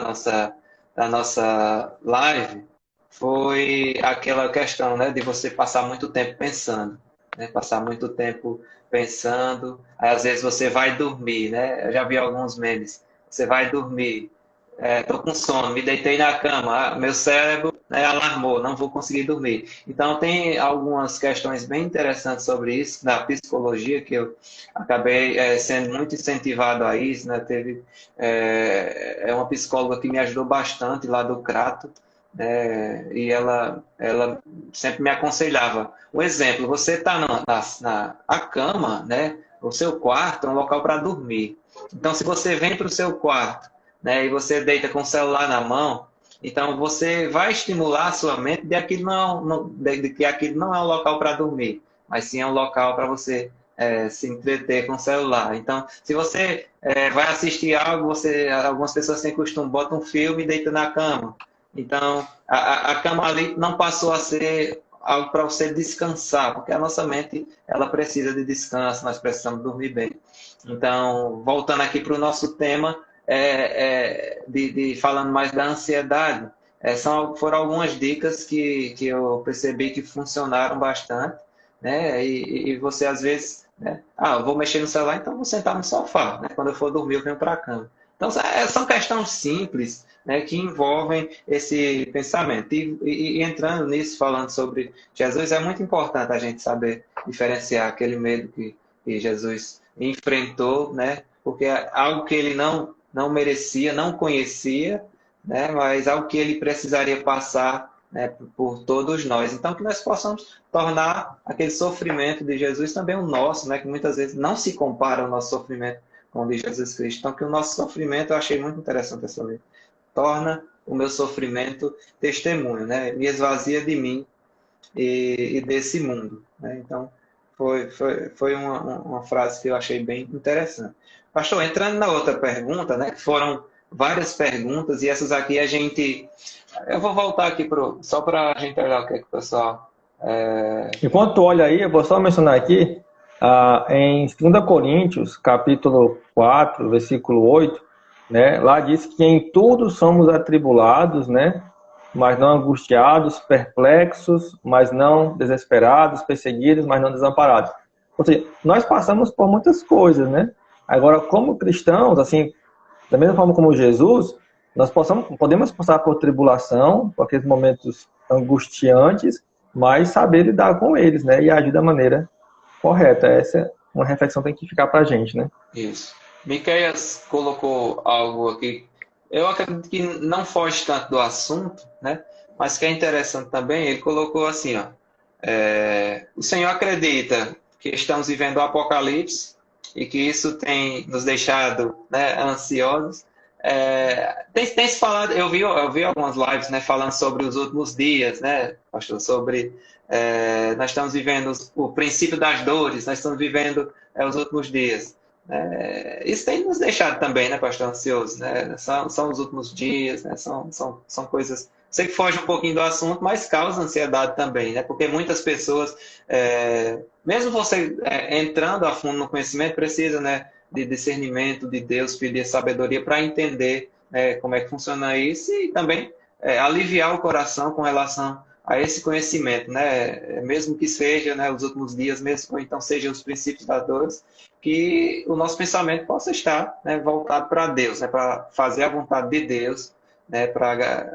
nossa live, foi aquela questão, né, de você passar muito tempo pensando, né? Passar muito tempo pensando, aí às vezes você vai dormir, né? Eu já vi alguns memes. Você vai dormir, tô com sono, me deitei na cama, meu cérebro, né, alarmou, não vou conseguir dormir. Então tem algumas questões bem interessantes sobre isso na psicologia, que eu acabei sendo muito incentivado a isso, né? Teve uma psicóloga que me ajudou bastante lá do Crato, e ela sempre me aconselhava. Um exemplo, você está na cama, né? O seu quarto é um local para dormir. Então, se você vem para o seu quarto, né, e você deita com o celular na mão, então você vai estimular a sua mente de que aquilo não é um local para dormir, mas sim é um local para você se entreter com o celular. Então, se você vai assistir algo, algumas pessoas têm costume, botam um filme e deita na cama. Então, a cama ali não passou a ser algo para você descansar, porque a nossa mente ela precisa de descanso, nós precisamos dormir bem. Então, voltando aqui para o nosso tema, falando mais da ansiedade, foram algumas dicas que eu percebi que funcionaram bastante, né? E você às vezes, né? Eu vou mexer no celular, então vou sentar no sofá, né? Quando eu for dormir eu venho para a cama. Então são questões simples, né, que envolvem esse pensamento. E entrando nisso, falando sobre Jesus, é muito importante a gente saber diferenciar aquele medo que Jesus enfrentou, né? Porque é algo que ele não merecia, não conhecia, né? Mas algo que ele precisaria passar, né, por todos nós. Então, que nós possamos tornar aquele sofrimento de Jesus também o nosso, né? Que muitas vezes não se compara ao nosso sofrimento com o de Jesus Cristo. Então, que o nosso sofrimento, eu achei muito interessante essa lei, torna o meu sofrimento testemunho, né? Me esvazia de mim e desse mundo, né? Então, foi uma frase que eu achei bem interessante. Pastor, entrando na outra pergunta, né? Foram várias perguntas e essas aqui eu vou voltar aqui só para a gente olhar o que é que o pessoal... Enquanto tu olha aí, eu vou só mencionar aqui, em 2 Coríntios, capítulo 4, versículo 8, né? Lá diz que em tudo somos atribulados, né? Mas não angustiados, perplexos, mas não desesperados, perseguidos, mas não desamparados. Ou seja, nós passamos por muitas coisas, né? Agora, como cristãos, assim, da mesma forma como Jesus, nós podemos passar por tribulação, por aqueles momentos angustiantes, mas saber lidar com eles, né? E agir da maneira correta. Essa é uma reflexão que tem que ficar para a gente, né? Isso. Miqueias colocou algo aqui, eu acredito que não foge tanto do assunto, né? Mas que é interessante também, ele colocou assim, ó, o Senhor acredita que estamos vivendo o Apocalipse e que isso tem nos deixado, né, ansiosos. Tem se falado, eu vi algumas lives, né, falando sobre os últimos dias, né, pastor, sobre nós estamos vivendo o princípio das dores, nós estamos vivendo os últimos dias. Isso tem nos deixado também, né, pastor, ansioso, né? São os últimos dias, né? São coisas. Sei que foge um pouquinho do assunto, mas causa ansiedade também, né? Porque muitas pessoas, mesmo você entrando a fundo no conhecimento, precisa, né, de discernimento de Deus, pedir sabedoria para entender como é que funciona isso e também aliviar o coração com relação a esse conhecimento, né? Mesmo que seja, né, os últimos dias, mesmo ou então sejam os princípios das dores, que o nosso pensamento possa estar, né, voltado para Deus, né, para fazer a vontade de Deus, né, para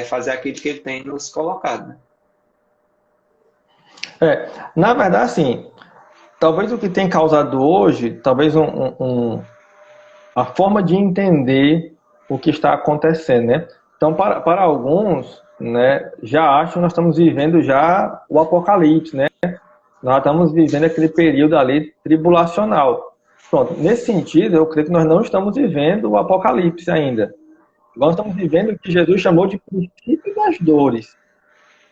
fazer aquilo que Ele tem nos colocado. Né? Na verdade, assim, talvez o que tem causado hoje, talvez a forma de entender o que está acontecendo, né? Então, para alguns, né, já acham que nós estamos vivendo já o apocalipse, né? Nós estamos vivendo aquele período ali tribulacional. Pronto, nesse sentido, eu creio que nós não estamos vivendo o apocalipse ainda. Nós estamos vivendo o que Jesus chamou de princípio das dores.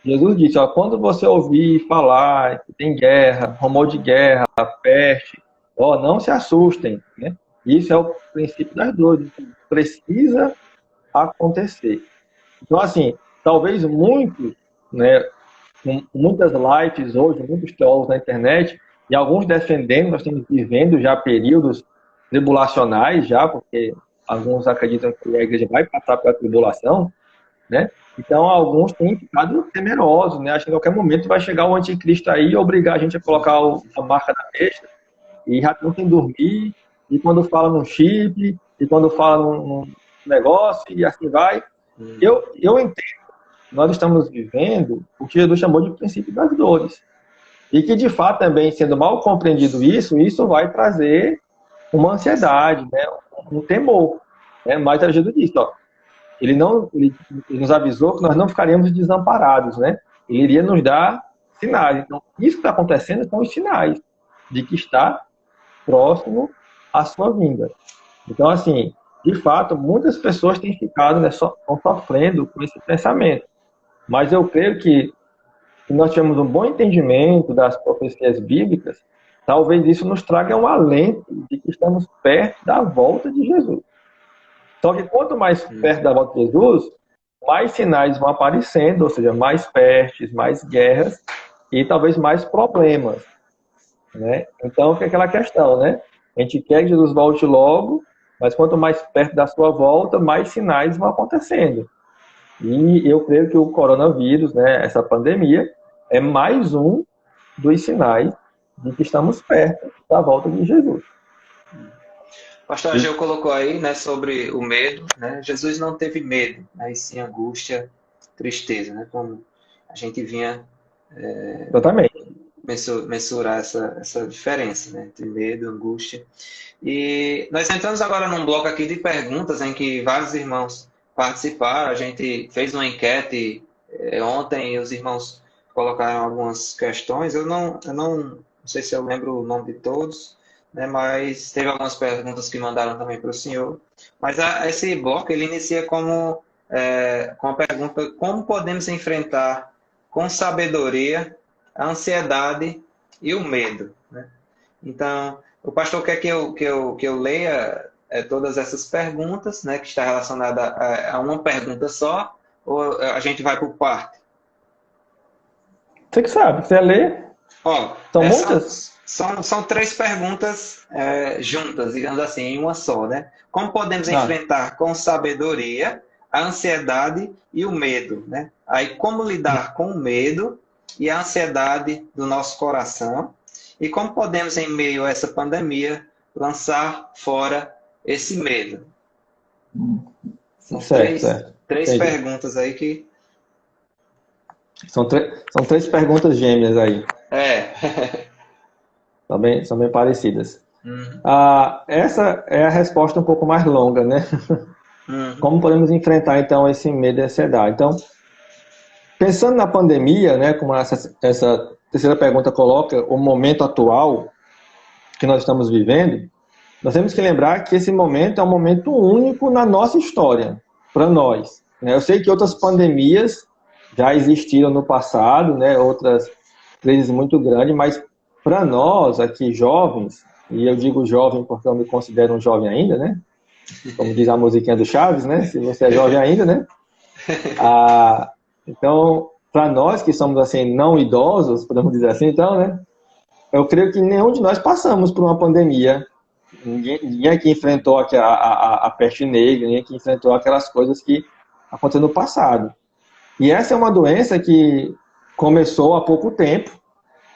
Jesus disse, ó, quando você ouvir falar que tem guerra, rumor de guerra, peste, ó, não se assustem, né? Isso é o princípio das dores, precisa acontecer. Então, assim, talvez muitos, né, muitas lives hoje, muitos teólogos na internet, e alguns defendendo, nós estamos vivendo já períodos tribulacionais, já, porque alguns acreditam que a igreja vai passar pela tribulação, né? Então, alguns têm ficado temerosos, né? Acho que em qualquer momento vai chegar o anticristo aí e obrigar a gente a colocar a marca da besta, e já não tem dormir, e quando fala num chip, e quando fala num negócio, e assim vai. Eu entendo. Nós estamos vivendo o que Jesus chamou de princípio das dores. E que, de fato, também, sendo mal compreendido isso vai trazer uma ansiedade, né? Um temor. Né? Mas Jesus disse, ó, ele nos avisou que nós não ficaríamos desamparados, né? Ele iria nos dar sinais. Então, isso que está acontecendo são os sinais de que está próximo à sua vinda. Então, assim, de fato, muitas pessoas têm ficado, né, estão sofrendo com esse pensamento. Mas eu creio que se nós tivermos um bom entendimento das profecias bíblicas, talvez isso nos traga um alento de que estamos perto da volta de Jesus. Só que quanto mais perto da volta de Jesus, mais sinais vão aparecendo, ou seja, mais pestes, mais guerras e talvez mais problemas, né? Então, fica aquela questão, né? A gente quer que Jesus volte logo, mas quanto mais perto da sua volta, mais sinais vão acontecendo. E eu creio que o coronavírus, né, essa pandemia, é mais um dos sinais de que estamos perto da volta de Jesus. Pastor Ageu colocou aí, né, sobre o medo, né? Jesus não teve medo, né, e sim angústia, tristeza, né? Como a gente vinha Exatamente. mensurar essa diferença, né, entre medo e angústia. E nós entramos agora num bloco aqui de perguntas em que vários irmãos participaram. A gente fez uma enquete ontem e os irmãos colocaram algumas questões. Eu não sei se eu lembro o nome de todos, né, mas teve algumas perguntas que mandaram também para o senhor. Mas esse bloco ele inicia com a pergunta: como podemos enfrentar com sabedoria a ansiedade e o medo? Né? Então, o pastor quer que eu leia todas essas perguntas, né, que está relacionada a uma pergunta só, ou a gente vai por parte? Você que sabe, quiser ler. Ó, São muitas? São três perguntas juntas, digamos assim, em uma só, né? Como podemos enfrentar com sabedoria a ansiedade e o medo, né? Aí, como lidar com o medo e a ansiedade do nosso coração E como podemos, em meio a essa pandemia, lançar fora esse medo? São Certo, certo. três Entendi. perguntas aí que... São três perguntas gêmeas aí. É. São bem parecidas. Uhum, Essa é a resposta um pouco mais longa, né? uhum, Como podemos enfrentar, então, esse medo e ansiedade? Então, pensando na pandemia, né, como essa terceira pergunta coloca, o momento atual que nós estamos vivendo, nós temos que lembrar que esse momento é um momento único na nossa história, para nós, né? Eu sei que outras pandemias já existiram no passado, né, outras crises muito grandes, mas para nós aqui jovens, e eu digo jovem porque eu me considero um jovem ainda, né? Como diz a musiquinha do Chaves, né? Se você é jovem ainda, né? Ah, então, para nós que somos assim não idosos, podemos dizer assim, então, né? Eu creio que nenhum de nós passamos por uma pandemia. Ninguém aqui enfrentou a peste negra, ninguém aqui enfrentou aquelas coisas que aconteceram no passado. E essa é uma doença que começou há pouco tempo,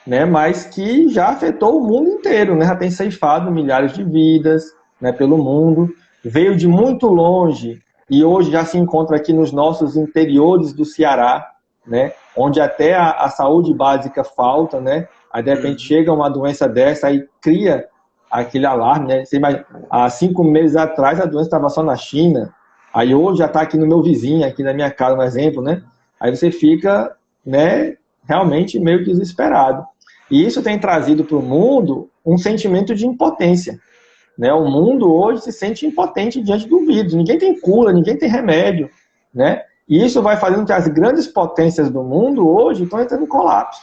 né? Mas que já afetou o mundo inteiro, né? Já tem ceifado milhares de vidas, né? Pelo mundo. Veio de muito longe e hoje já se encontra aqui nos nossos interiores do Ceará, né? Onde até a saúde básica falta, né? Aí de repente uhum. chega uma doença dessa aí cria aquele alarme, né? Você imagina, há 5 meses atrás a doença estava só na China, aí hoje já está aqui no meu vizinho, aqui na minha casa, um exemplo, né? Aí você fica, né? Realmente meio desesperado. E isso tem trazido para o mundo um sentimento de impotência, né? O mundo hoje se sente impotente diante do vírus. Ninguém tem cura, ninguém tem remédio, né? E isso vai fazendo com que as grandes potências do mundo hoje estão entrando em colapso.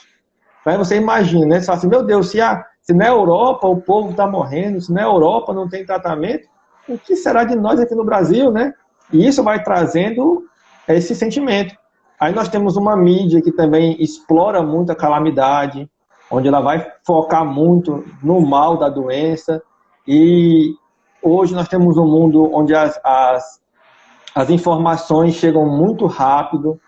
Aí você imagina, né? Você fala assim, meu Deus, se na Europa o povo está morrendo, se na Europa não tem tratamento, o que será de nós aqui no Brasil, né? E isso vai trazendo esse sentimento. Aí nós temos uma mídia que também explora muito a calamidade, onde ela vai focar muito no mal da doença. E hoje nós temos um mundo onde as informações chegam muito rápido.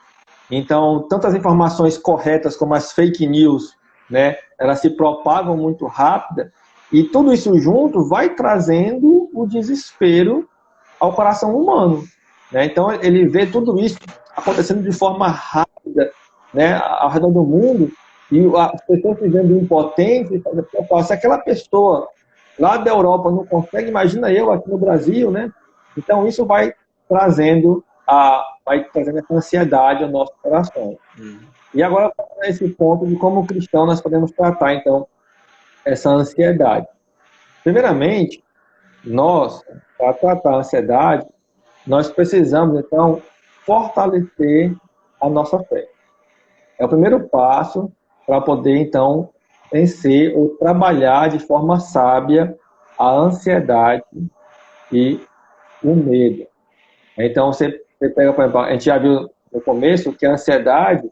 Então, tanto as informações corretas como as fake news, né, elas se propagam muito rápida. E tudo isso junto vai trazendo o desespero ao coração humano, né? Então, ele vê tudo isso acontecendo de forma rápida, né, ao redor do mundo, e as pessoas vivendo impotentes, se aquela pessoa lá da Europa não consegue, imagina eu aqui no Brasil, né? Então, isso vai trazendo essa ansiedade ao nosso coração. E agora, nesse ponto de como cristão nós podemos tratar, então, essa ansiedade. Primeiramente, para tratar a ansiedade, nós precisamos, então, fortalecer a nossa fé. É o primeiro passo para poder, então, vencer ou trabalhar de forma sábia a ansiedade e o medo. Então, você pega, por exemplo, a gente já viu no começo que a ansiedade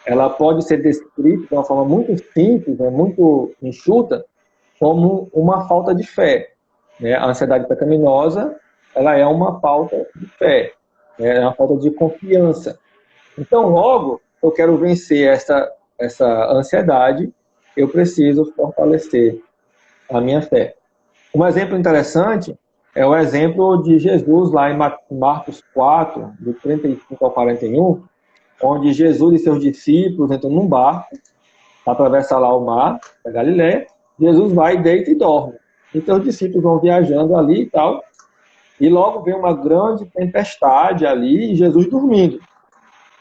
ela pode ser descrita de uma forma muito simples, né, muito enxuta, como uma falta de fé, né? A ansiedade pecaminosa ela é uma falta de fé, né? É uma falta de confiança. Então, logo, eu quero vencer essa ansiedade, eu preciso fortalecer a minha fé. Um exemplo interessante é o exemplo de Jesus lá em Marcos 4, do 35 ao 41, onde Jesus e seus discípulos entram num barco, atravessa lá o mar da Galileia, Jesus vai, deita e dorme. Então os discípulos vão viajando ali e tal, e logo vem uma grande tempestade ali e Jesus dormindo.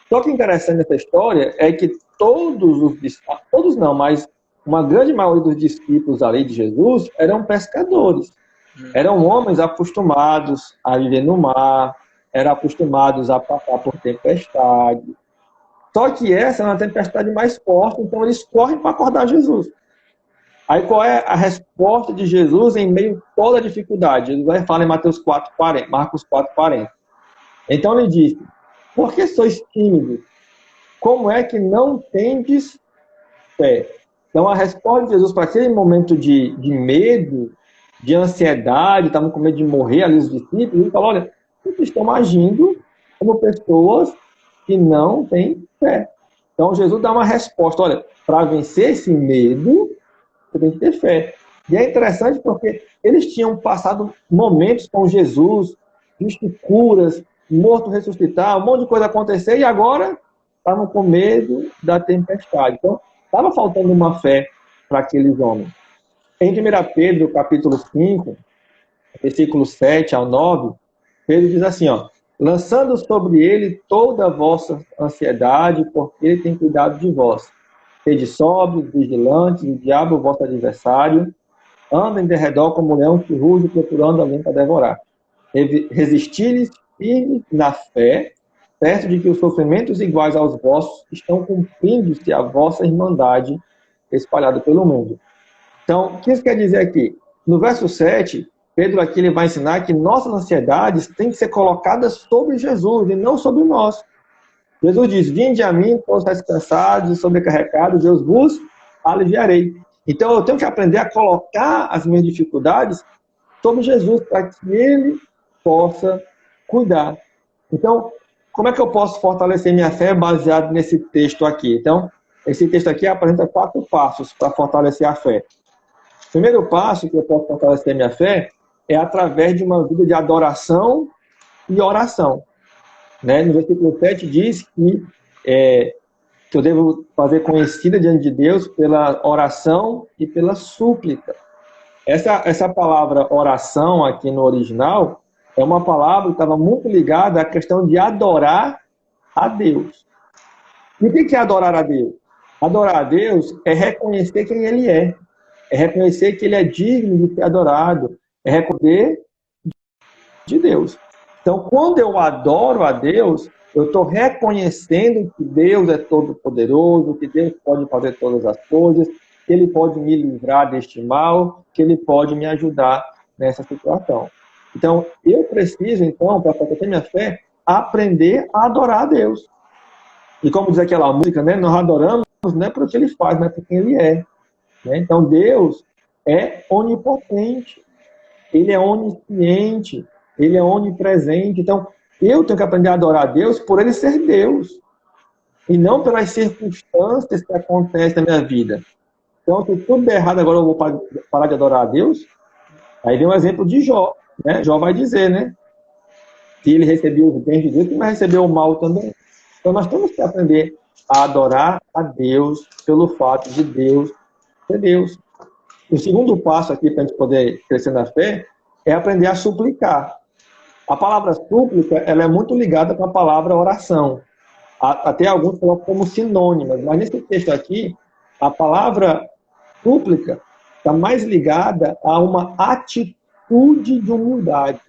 Só que interessante nessa história é que todos não, mas uma grande maioria dos discípulos ali de Jesus eram pescadores. Eram homens acostumados a viver no mar, eram acostumados a passar por tempestade. Só que essa é uma tempestade mais forte, então eles correm para acordar Jesus. Aí qual é a resposta de Jesus em meio a toda a dificuldade? Jesus vai falar em Marcos 4:40. Então ele diz: por que sois tímidos? Como é que não tendes fé? Então a resposta de Jesus para aquele momento de medo, de ansiedade, estavam com medo de morrer ali os discípulos, ele falou: olha, vocês estão agindo como pessoas que não têm fé. Então Jesus dá uma resposta: olha, para vencer esse medo, Você tem que ter fé. E é interessante porque eles tinham passado momentos com Jesus, visto curas, morto ressuscitar, um monte de coisa acontecer, e agora estavam com medo da tempestade. Então, estava faltando uma fé para aqueles homens. Em 1 Pedro, capítulo 5, versículos 7 ao 9, Pedro diz assim, ó, lançando sobre ele toda a vossa ansiedade, porque ele tem cuidado de vós. Sede sóbrios, vigilantes, o diabo, vosso adversário, anda em derredor como um leão que ruge, procurando alguém para devorar. Resistir-lhes firmes na fé, certo de que os sofrimentos iguais aos vossos estão cumprindo-se a vossa irmandade espalhada pelo mundo. Então, o que isso quer dizer aqui? No verso 7, Pedro aqui ele vai ensinar que nossas ansiedades têm que ser colocadas sobre Jesus e não sobre nós. Jesus diz, vinde a mim, todos descansados e sobrecarregados, eu vos aliviarei. Então, eu tenho que aprender a colocar as minhas dificuldades sobre Jesus, para que Ele possa cuidar. Então, como é que eu posso fortalecer minha fé baseado nesse texto aqui? Então, esse texto aqui apresenta 4 passos para fortalecer a fé. O primeiro passo que eu posso fortalecer minha fé é através de uma vida de adoração e oração. Né? No versículo 7 diz que eu devo fazer conhecida diante de Deus pela oração e pela súplica. Essa palavra oração aqui no original é uma palavra que estava muito ligada à questão de adorar a Deus. E o que é adorar a Deus? Adorar a Deus é reconhecer quem Ele é reconhecer que Ele é digno de ser adorado, é reconhecer de Deus. Então, quando eu adoro a Deus, eu estou reconhecendo que Deus é todo-poderoso, que Deus pode fazer todas as coisas, que Ele pode me livrar deste mal, que Ele pode me ajudar nessa situação. Então, eu preciso, então, para fortalecer minha fé, aprender a adorar a Deus. E como diz aquela música, né, nós adoramos não é por que Ele faz, mas por quem Ele é. Né? Então, Deus é onipotente, Ele é onisciente, Ele é onipresente. Então, eu tenho que aprender a adorar a Deus por Ele ser Deus, e não pelas circunstâncias que acontecem na minha vida. Então, se tudo der errado, agora eu vou parar de adorar a Deus. Aí vem um exemplo de Jó. Né? Jó vai dizer, né? Que ele recebeu os bens de Deus, mas recebeu o mal também. Então, nós temos que aprender a adorar a Deus pelo fato de Deus ser Deus. O segundo passo aqui para a gente poder crescer na fé é aprender a suplicar. A palavra súplica ela é muito ligada com a palavra oração. Até alguns colocam como sinônimas, mas nesse texto aqui, a palavra súplica está mais ligada a uma atitude de humildade.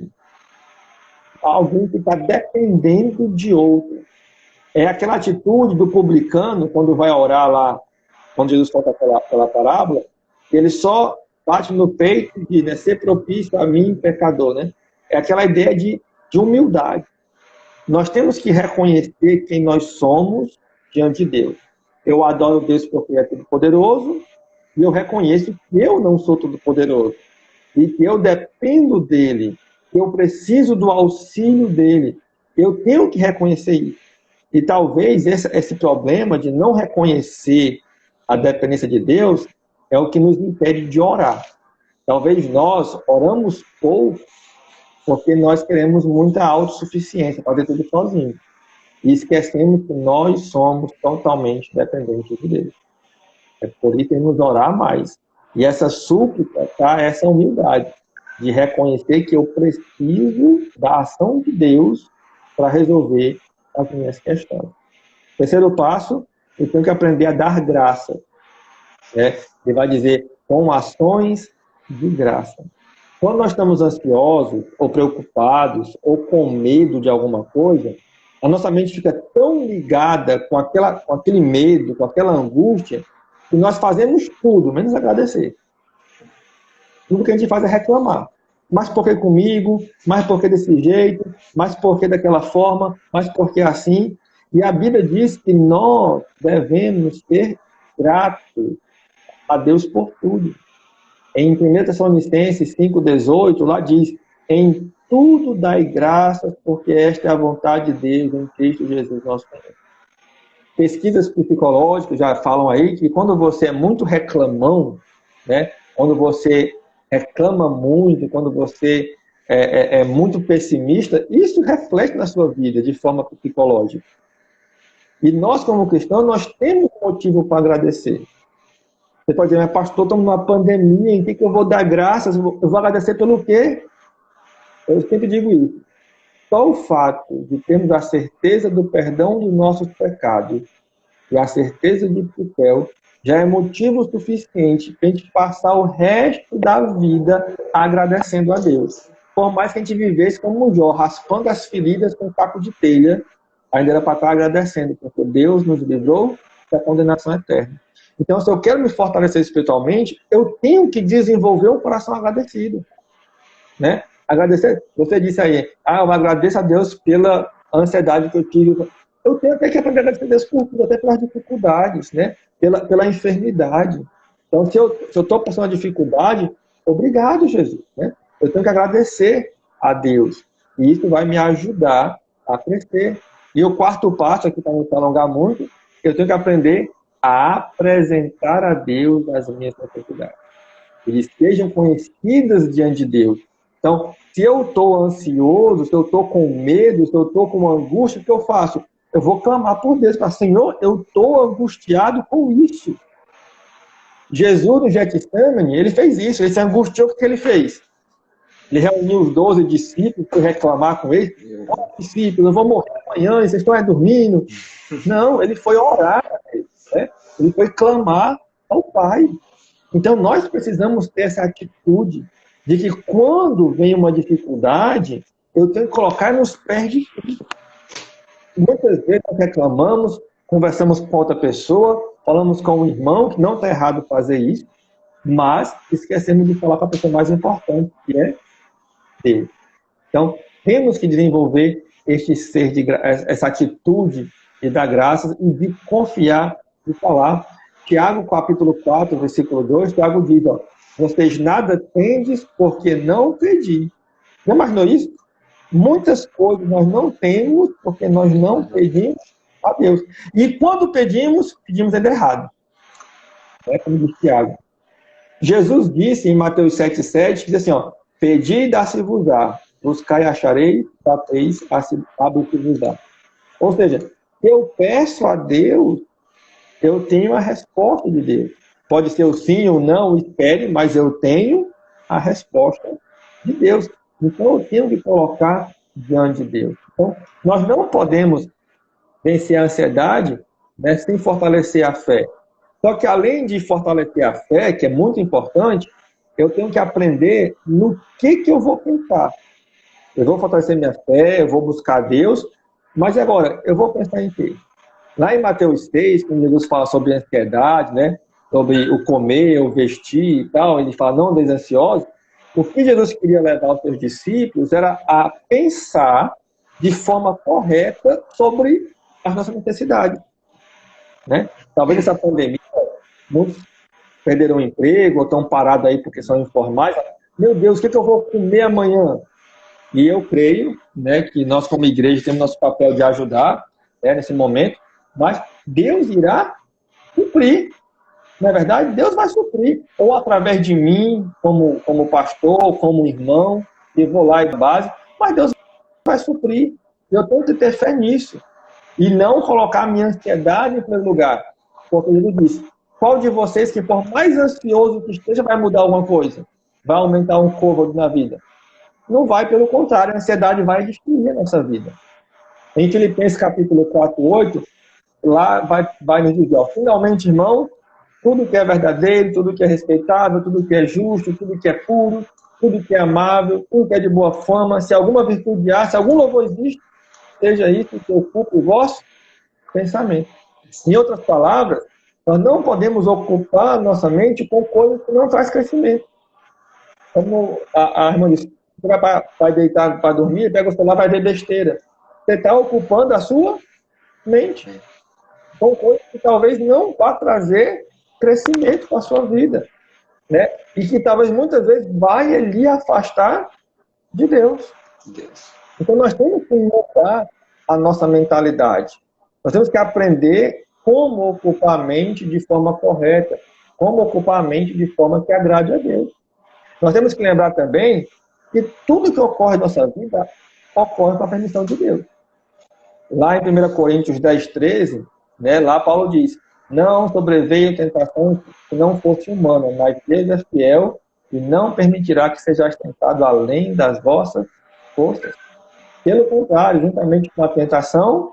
Alguém que está dependendo de outro. É aquela atitude do publicano, quando vai orar lá, quando Jesus conta aquela parábola, ele só bate no peito e diz, né, ser propício a mim, pecador. Né? É aquela ideia de humildade. Nós temos que reconhecer quem nós somos diante de Deus. Eu adoro Deus porque Ele é todo-poderoso e eu reconheço que eu não sou todo-poderoso e que eu dependo dEle, que eu preciso do auxílio dEle. Eu tenho que reconhecer isso. E talvez esse problema de não reconhecer a dependência de Deus é o que nos impede de orar. Talvez nós oramos pouco porque nós queremos muita autossuficiência, fazer tudo sozinho. E esquecemos que nós somos totalmente dependentes de Deus. É por isso que temos que orar mais. E essa súplica, tá? Essa humildade de reconhecer que eu preciso da ação de Deus para resolver as minhas questões. Terceiro passo, eu tenho que aprender a dar graça. Né? Ele vai dizer, com ações de graça. Quando nós estamos ansiosos, ou preocupados, ou com medo de alguma coisa, a nossa mente fica tão ligada com aquele medo, com aquela angústia, que nós fazemos tudo, menos agradecer. Tudo que a gente faz é reclamar. Mas por que comigo? Mas por que desse jeito? Mas por que daquela forma? Mas por que assim? E a Bíblia diz que nós devemos ser gratos a Deus por tudo. Em 1 Tessalonicenses 5,18, lá diz, em tudo dai graças, porque esta é a vontade de Deus em Cristo Jesus nosso Senhor. Pesquisas psicológicas já falam aí que quando você é muito reclamão, né? Quando você reclama muito, quando você é muito pessimista, isso reflete na sua vida de forma psicológica. E nós, como cristãos, nós temos motivo para agradecer. Você pode dizer, mas pastor, estamos numa pandemia, em que eu vou dar graças? Eu vou agradecer pelo quê? Eu sempre digo isso. Só o fato de termos a certeza do perdão dos nossos pecados e a certeza de que o céu já é motivo suficiente para a gente passar o resto da vida agradecendo a Deus. Por mais que a gente vivesse como um Jó, raspando as feridas com um caco de telha, ainda era para estar agradecendo, porque Deus nos livrou da condenação eterna. Então, se eu quero me fortalecer espiritualmente, eu tenho que desenvolver um coração agradecido, né? Agradecer, você disse aí, eu agradeço a Deus pela ansiedade que eu tive. Eu tenho até que aprender a agradecer a Deus por tudo, até pelas dificuldades, né? Pela enfermidade. Então, se eu estou passando uma dificuldade, obrigado, Jesus, né? Eu tenho que agradecer a Deus. E isso vai me ajudar a crescer. E o quarto passo, aqui para não prolongar muito, eu tenho que aprender a apresentar a Deus as minhas necessidades. Eles sejam conhecidas diante de Deus. Então, se eu estou ansioso, se eu estou com medo, se eu estou com angústia, o que eu faço? Eu vou clamar por Deus, para Senhor, eu estou angustiado com isso. Jesus, no Getsemane, ele fez isso, ele se angustiou, o que ele fez? Ele reuniu os 12 discípulos para reclamar com eles. Discípulos, eu vou morrer amanhã, vocês estão dormindo. Não, ele foi orar, né? Ele foi clamar ao Pai. Então, nós precisamos ter essa atitude de que quando vem uma dificuldade, eu tenho que colocar nos pés de Cristo. Muitas vezes nós reclamamos, conversamos com outra pessoa, falamos com um irmão, que não está errado fazer isso, mas esquecemos de falar para a pessoa mais importante, que é Deus. Então, temos que desenvolver essa atitude de dar graças e de confiar e falar. Tiago, capítulo 4, versículo 2, Tiago diz, vocês nada tendes porque não pedi. Já imaginou isso? Muitas coisas nós não temos porque nós não pedimos a Deus. E quando pedimos ainda errado. Como diz Tiago. Jesus disse em Mateus 7,7, diz assim, pedi e dá-se-vos-á, buscai e acharei, bateis, abre-se-vos-á. Ou seja, eu peço a Deus, eu tenho a resposta de Deus. Pode ser o sim ou não, espere, mas eu tenho a resposta de Deus. Então, eu tenho que colocar diante de Deus. Então, nós não podemos vencer a ansiedade, né, sem fortalecer a fé. Só que, além de fortalecer a fé, que é muito importante, eu tenho que aprender no que eu vou pensar. Eu vou fortalecer minha fé, eu vou buscar Deus, mas agora, eu vou pensar em quê? Lá em Mateus 6, quando Jesus fala sobre a ansiedade, né, sobre o comer, o vestir e tal, ele fala, não andeis ansiosos. O que Jesus queria levar aos seus discípulos era a pensar de forma correta sobre as nossas necessidades. Né? Talvez essa pandemia, muitos perderam o emprego, ou estão parados aí porque são informais. Meu Deus, o que eu vou comer amanhã? E eu creio, né, que nós como igreja temos nosso papel de ajudar, né, nesse momento, mas Deus irá suprir. Na verdade, Deus vai suprir, ou através de mim, como pastor, como irmão, eu vou lá e base, mas Deus vai suprir. Eu tenho que ter fé nisso. E não colocar a minha ansiedade em primeiro lugar. Porque ele disse, qual de vocês que por mais ansioso que esteja vai mudar alguma coisa? Vai aumentar um côvado na vida? Não vai, pelo contrário, a ansiedade vai destruir a nossa vida. Em Filipenses capítulo 4:8, lá vai nos dizer, finalmente, irmão, tudo que é verdadeiro, tudo que é respeitável, tudo que é justo, tudo que é puro, tudo que é amável, tudo que é de boa fama, se alguma virtude há, se algum louvor existe, seja isso que ocupe o vosso pensamento. Em outras palavras, nós não podemos ocupar nossa mente com coisas que não traz crescimento. Como a irmã disse, você vai deitar para dormir, pega o celular, vai ver besteira. Você está ocupando a sua mente com coisas que talvez não vá trazer crescimento para a sua vida, né? E que talvez muitas vezes vai lhe afastar de Deus. Então nós temos que mudar a nossa mentalidade. Nós temos que aprender como ocupar a mente de forma correta. como ocupar a mente de forma que agrade a Deus. Nós temos que lembrar também que tudo que ocorre na nossa vida ocorre com a permissão de Deus. Lá em 1 Coríntios 10, 13, né, lá Paulo diz: não sobreveio tentação que não fosse humana, mas Deus é fiel e não permitirá que sejais tentado além das vossas forças. Pelo contrário, juntamente com a tentação,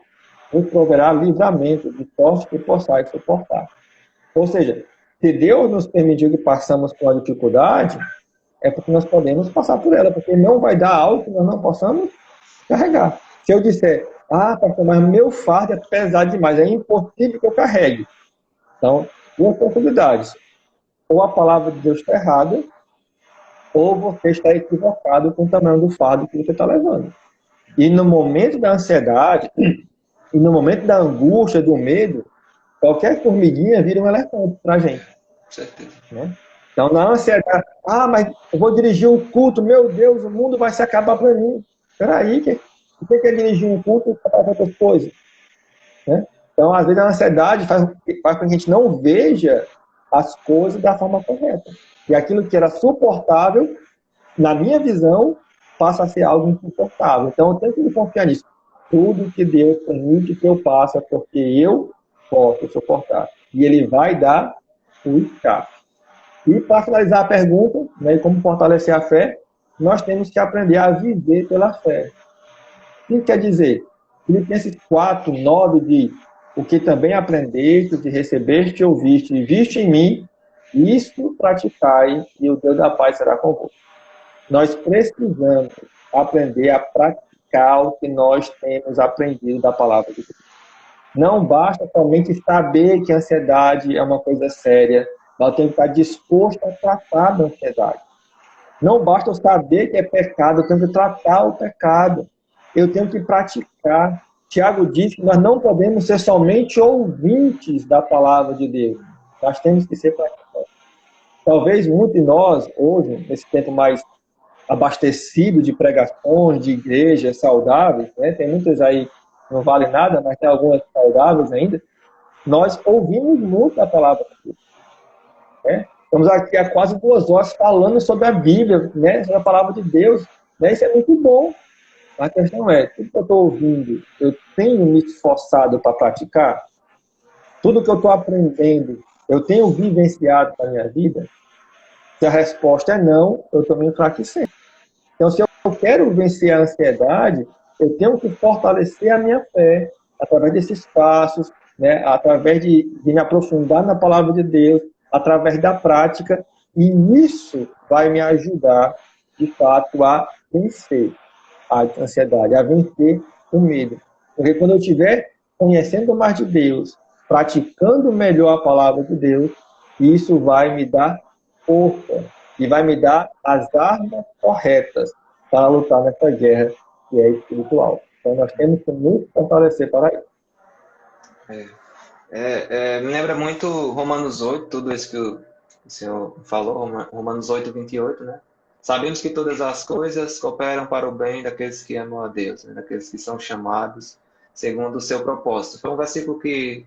vos proverá livramento de sorte que possais suportar. Ou seja, se Deus nos permitiu que passamos por uma dificuldade, é porque nós podemos passar por ela, porque não vai dar algo que nós não possamos carregar. Se eu disser, pastor, mas meu fardo é pesado demais, é impossível que eu carregue. Então, duas possibilidades. Ou a palavra de Deus está errada, ou você está equivocado com o tamanho do fardo que você está levando. E no momento da ansiedade, e no momento da angústia, do medo, qualquer formiguinha vira um elefante para a gente. Certeza. Né? Então, na ansiedade, mas eu vou dirigir um culto, meu Deus, o mundo vai se acabar para mim. Espera aí, o que é dirigir um culto e fazer outras coisas? Né? Então, às vezes, a ansiedade faz com que a gente não veja as coisas da forma correta. E aquilo que era suportável, na minha visão, passa a ser algo insuportável. Então, eu tenho que confiar nisso. Tudo que Deus permite que eu passe é porque eu posso suportar. E Ele vai dar o escape. E, para finalizar a pergunta, né, como fortalecer a fé, nós temos que aprender a viver pela fé. O que quer dizer? Filipenses 4, 9 diz: o que também aprendeste, o que recebeste e ouviste e viste em mim, isso praticai, e o Deus da paz será convosco. Nós precisamos aprender a praticar o que nós temos aprendido da palavra de Deus. Não basta somente saber que a ansiedade é uma coisa séria, mas eu tenho que estar disposto a tratar da ansiedade. Não basta eu saber que é pecado, eu tenho que tratar o pecado. Eu tenho que praticar. Tiago diz que nós não podemos ser somente ouvintes da palavra de Deus. Nós temos que ser praticantes. Talvez muitos de nós, hoje, nesse tempo mais abastecido de pregações, de igrejas saudáveis, né? Tem muitas aí que não valem nada, mas tem algumas saudáveis ainda. Nós ouvimos muito a palavra de Deus. Né? Estamos aqui há quase 2 horas falando sobre a Bíblia, né? Sobre a palavra de Deus. Né? Isso é muito bom. A questão é, tudo que eu estou ouvindo, eu tenho me esforçado para praticar? Tudo que eu estou aprendendo, eu tenho vivenciado na minha vida? Se a resposta é não, eu estou me enfraquecendo. Então, se eu quero vencer a ansiedade, eu tenho que fortalecer a minha fé através desses passos, né? Através de me aprofundar na palavra de Deus, através da prática, e isso vai me ajudar, de fato, a vencer a ansiedade, a vencer o medo. Porque quando eu estiver conhecendo mais de Deus, praticando melhor a palavra de Deus, isso vai me dar força e vai me dar as armas corretas para lutar nessa guerra que é espiritual. Então, nós temos que nos fortalecer para isso. Me lembra muito Romanos 8, tudo isso que o senhor falou, Romanos 8, 28, né? Sabemos que todas as coisas cooperam para o bem daqueles que amam a Deus, né? Daqueles que são chamados segundo o seu propósito. Foi um versículo que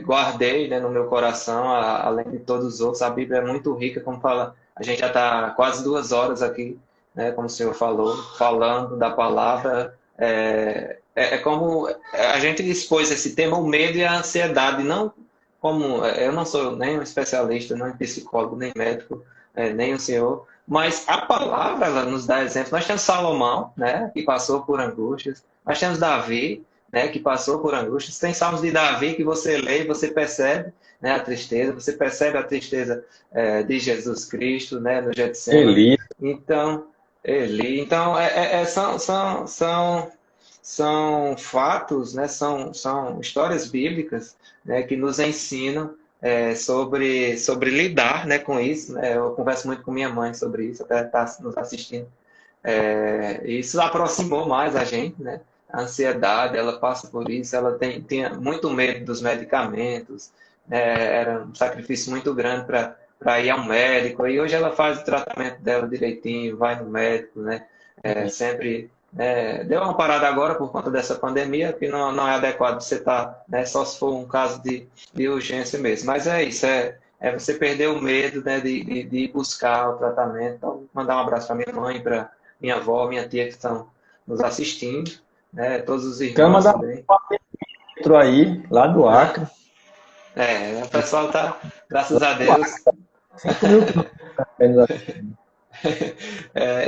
guardei, né, no meu coração, além de todos os outros. A Bíblia é muito rica, como fala, a gente já está quase 2 horas aqui, né, como o senhor falou, falando da palavra. É como a gente expôs esse tema, o medo e a ansiedade, não como eu não sou nem um especialista, nem psicólogo, nem médico, nem o senhor, mas a palavra ela nos dá exemplo. Nós temos Salomão, né, que passou por angústias, nós temos Davi, né, que passou por angústias, tem salmos de Davi que você lê e você percebe, né, a tristeza, você percebe a tristeza de Jesus Cristo, né, no Getsemane. Elias. Então, então são fatos, né, são histórias bíblicas, né, que nos ensinam sobre lidar, né, com isso. Né? Eu converso muito com minha mãe sobre isso, até está nos assistindo. Isso aproximou mais a gente, né? A ansiedade, ela passa por isso, ela tinha muito medo dos medicamentos, era um sacrifício muito grande para ir ao médico, e hoje ela faz o tratamento dela direitinho, vai no médico, né? Sempre Deu uma parada agora por conta dessa pandemia, que não é adequado você estar, né, só se for um caso de urgência mesmo. Mas é isso, é você perder o medo, né, de ir buscar o tratamento. Então, mandar um abraço para minha mãe, para minha avó, minha tia que estão nos assistindo, né, todos os Quero irmãos mandar também. outro aí, lá do Né? Acre. O pessoal tá, graças a Do Acre, Deus. 5 mil quilômetros.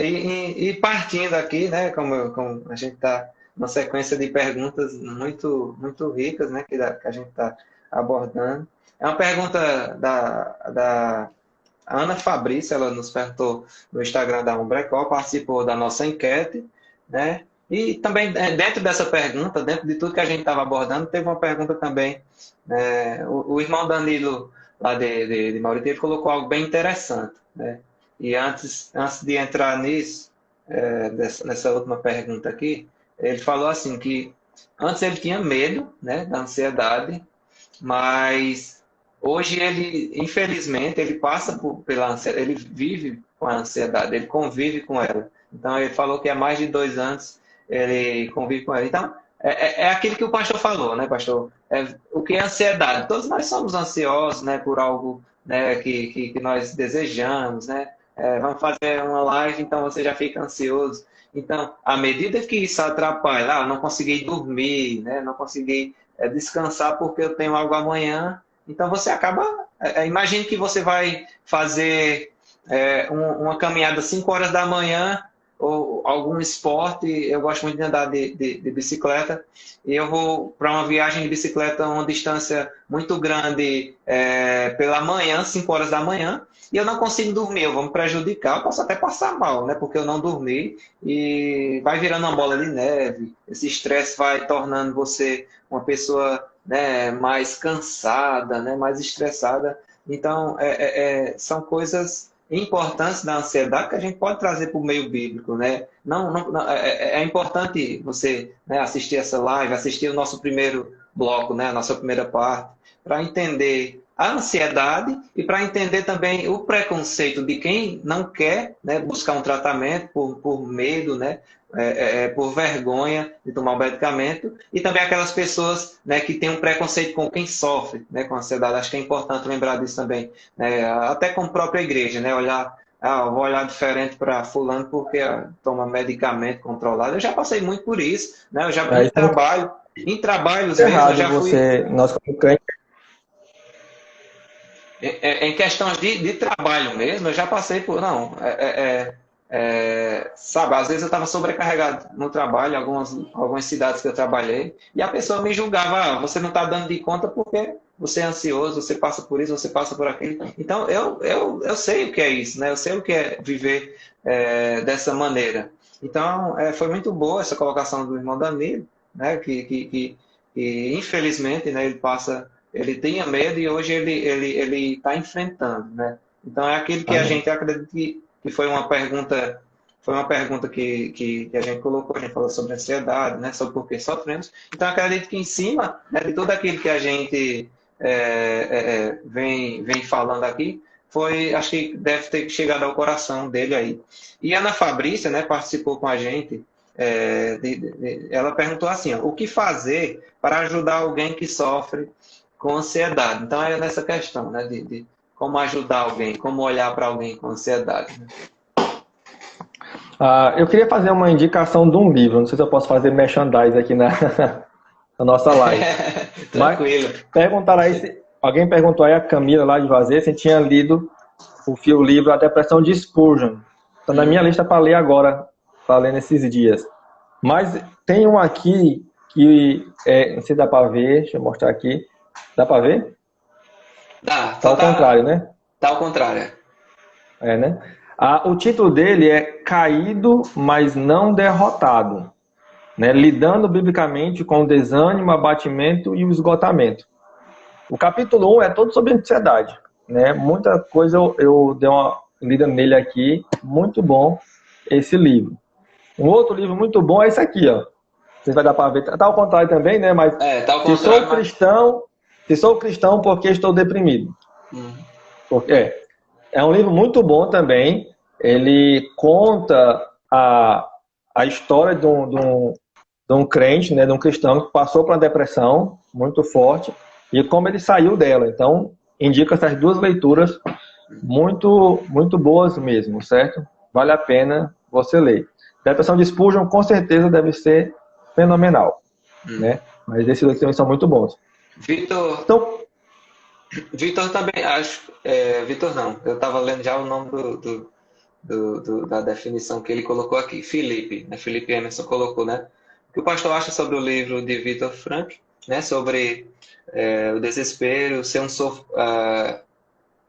E partindo aqui, né, como a gente está numa sequência de perguntas muito ricas, né, que a gente está abordando. É uma pergunta da Ana Fabrício, ela nos perguntou no Instagram da Umbrecol, participou da nossa enquete, né? E também dentro dessa pergunta, dentro de tudo que a gente estava abordando, teve uma pergunta também, né? O irmão Danilo, lá de Maurício, ele colocou algo bem interessante, né? E antes de entrar nisso, nessa última pergunta aqui, ele falou assim que antes ele tinha medo, né, da ansiedade, mas hoje ele, infelizmente, ele passa pela ansiedade, ele vive com a ansiedade, ele convive com ela. Então ele falou que há mais de 2 anos ele convive com ela. Então é aquilo que o pastor falou, né, pastor? O que é ansiedade? Todos nós somos ansiosos, né, por algo, né, que nós desejamos, né? Vamos fazer uma live, então você já fica ansioso. Então, à medida que isso atrapalha, não consegui dormir, né, não consegui descansar porque eu tenho algo amanhã. Então você acaba. Imagine que você vai fazer uma caminhada 5 horas da manhã ou algum esporte. Eu gosto muito de andar de bicicleta e eu vou para uma viagem de bicicleta uma distância muito grande pela manhã, 5 horas da manhã, e eu não consigo dormir, eu vou me prejudicar, eu posso até passar mal, né? Porque eu não dormi e vai virando uma bola de neve. Esse estresse vai tornando você uma pessoa, né, mais cansada, né, mais estressada. Então, são coisas importantes da ansiedade que a gente pode trazer para o meio bíblico, né? É importante você, né, assistir essa live, assistir o nosso primeiro bloco, né, a nossa primeira parte, para entender a ansiedade e para entender também o preconceito de quem não quer, né, buscar um tratamento por medo, né, por vergonha de tomar o medicamento, e também aquelas pessoas, né, que têm um preconceito com quem sofre, né, com ansiedade. Acho que é importante lembrar disso também, né, até com a própria igreja, né, eu vou olhar diferente para fulano porque toma medicamento controlado. Eu já passei muito por isso, né, eu já Aí isso em trabalhos é mesmo, eu errado já fui você, nós como crente, em questões de trabalho mesmo, eu já passei por. Não, sabe, às vezes eu estava sobrecarregado no trabalho, algumas cidades que eu trabalhei, e a pessoa me julgava: você não está dando de conta porque você é ansioso, você passa por isso, você passa por aquilo. Então, eu sei o que é isso, né? Eu sei o que é viver dessa maneira. Então, foi muito boa essa colocação do irmão Danilo, né? Que infelizmente, né, ele tinha medo e hoje ele está enfrentando, né? Então é aquilo que a amém. gente acredita que foi uma pergunta que a gente colocou, a gente falou sobre ansiedade, né? Sobre por que sofremos. Então acredito que em cima, né, de tudo aquilo que a gente vem falando aqui, acho que deve ter chegado ao coração dele aí. E a Ana Fabrícia, né, participou com a gente. Ela perguntou assim: ó, o que fazer para ajudar alguém que sofre com ansiedade? Então é nessa questão, né, de como ajudar alguém, como olhar para alguém com ansiedade. Né? Eu queria fazer uma indicação de um livro, não sei se eu posso fazer merchandise aqui na nossa live. Mas Tranquilo. perguntaram aí, alguém perguntou aí, a Camila lá de Vazia, se tinha lido o livro A Depressão de Spurgeon. Está na minha lista para ler agora, para ler nesses dias. Mas tem um aqui que, não sei se dá para ver, deixa eu mostrar aqui. Dá para ver? Dá, Tá ao contrário, né? Tá ao contrário. Né? O título dele é Caído, mas não derrotado. Né? Lidando biblicamente com o desânimo, abatimento e o esgotamento. O capítulo 1 é todo sobre ansiedade. Né? Muita coisa eu dei uma lida nele aqui. Muito bom esse livro. Um outro livro muito bom é esse aqui, ó. Vocês vai dar para ver. Tá ao contrário também, né? Mas tá ao se contrário, sou cristão, porque estou deprimido. Porque é um livro muito bom também. Ele conta a história de um crente, né, de um cristão que passou por uma depressão muito forte e como ele saiu dela. Então, indica essas duas leituras muito boas mesmo, certo? Vale a pena você ler. Depressão de Spurgeon, com certeza, deve ser fenomenal, né? Mas esses dois também são muito bons. Vitor, Então, Vitor também, acho. Vitor não, eu estava lendo já o nome da definição que ele colocou aqui. Felipe, né? Felipe Emerson colocou, né? O que o pastor acha sobre o livro de Vitor Frank, né? Sobre o desespero, ser um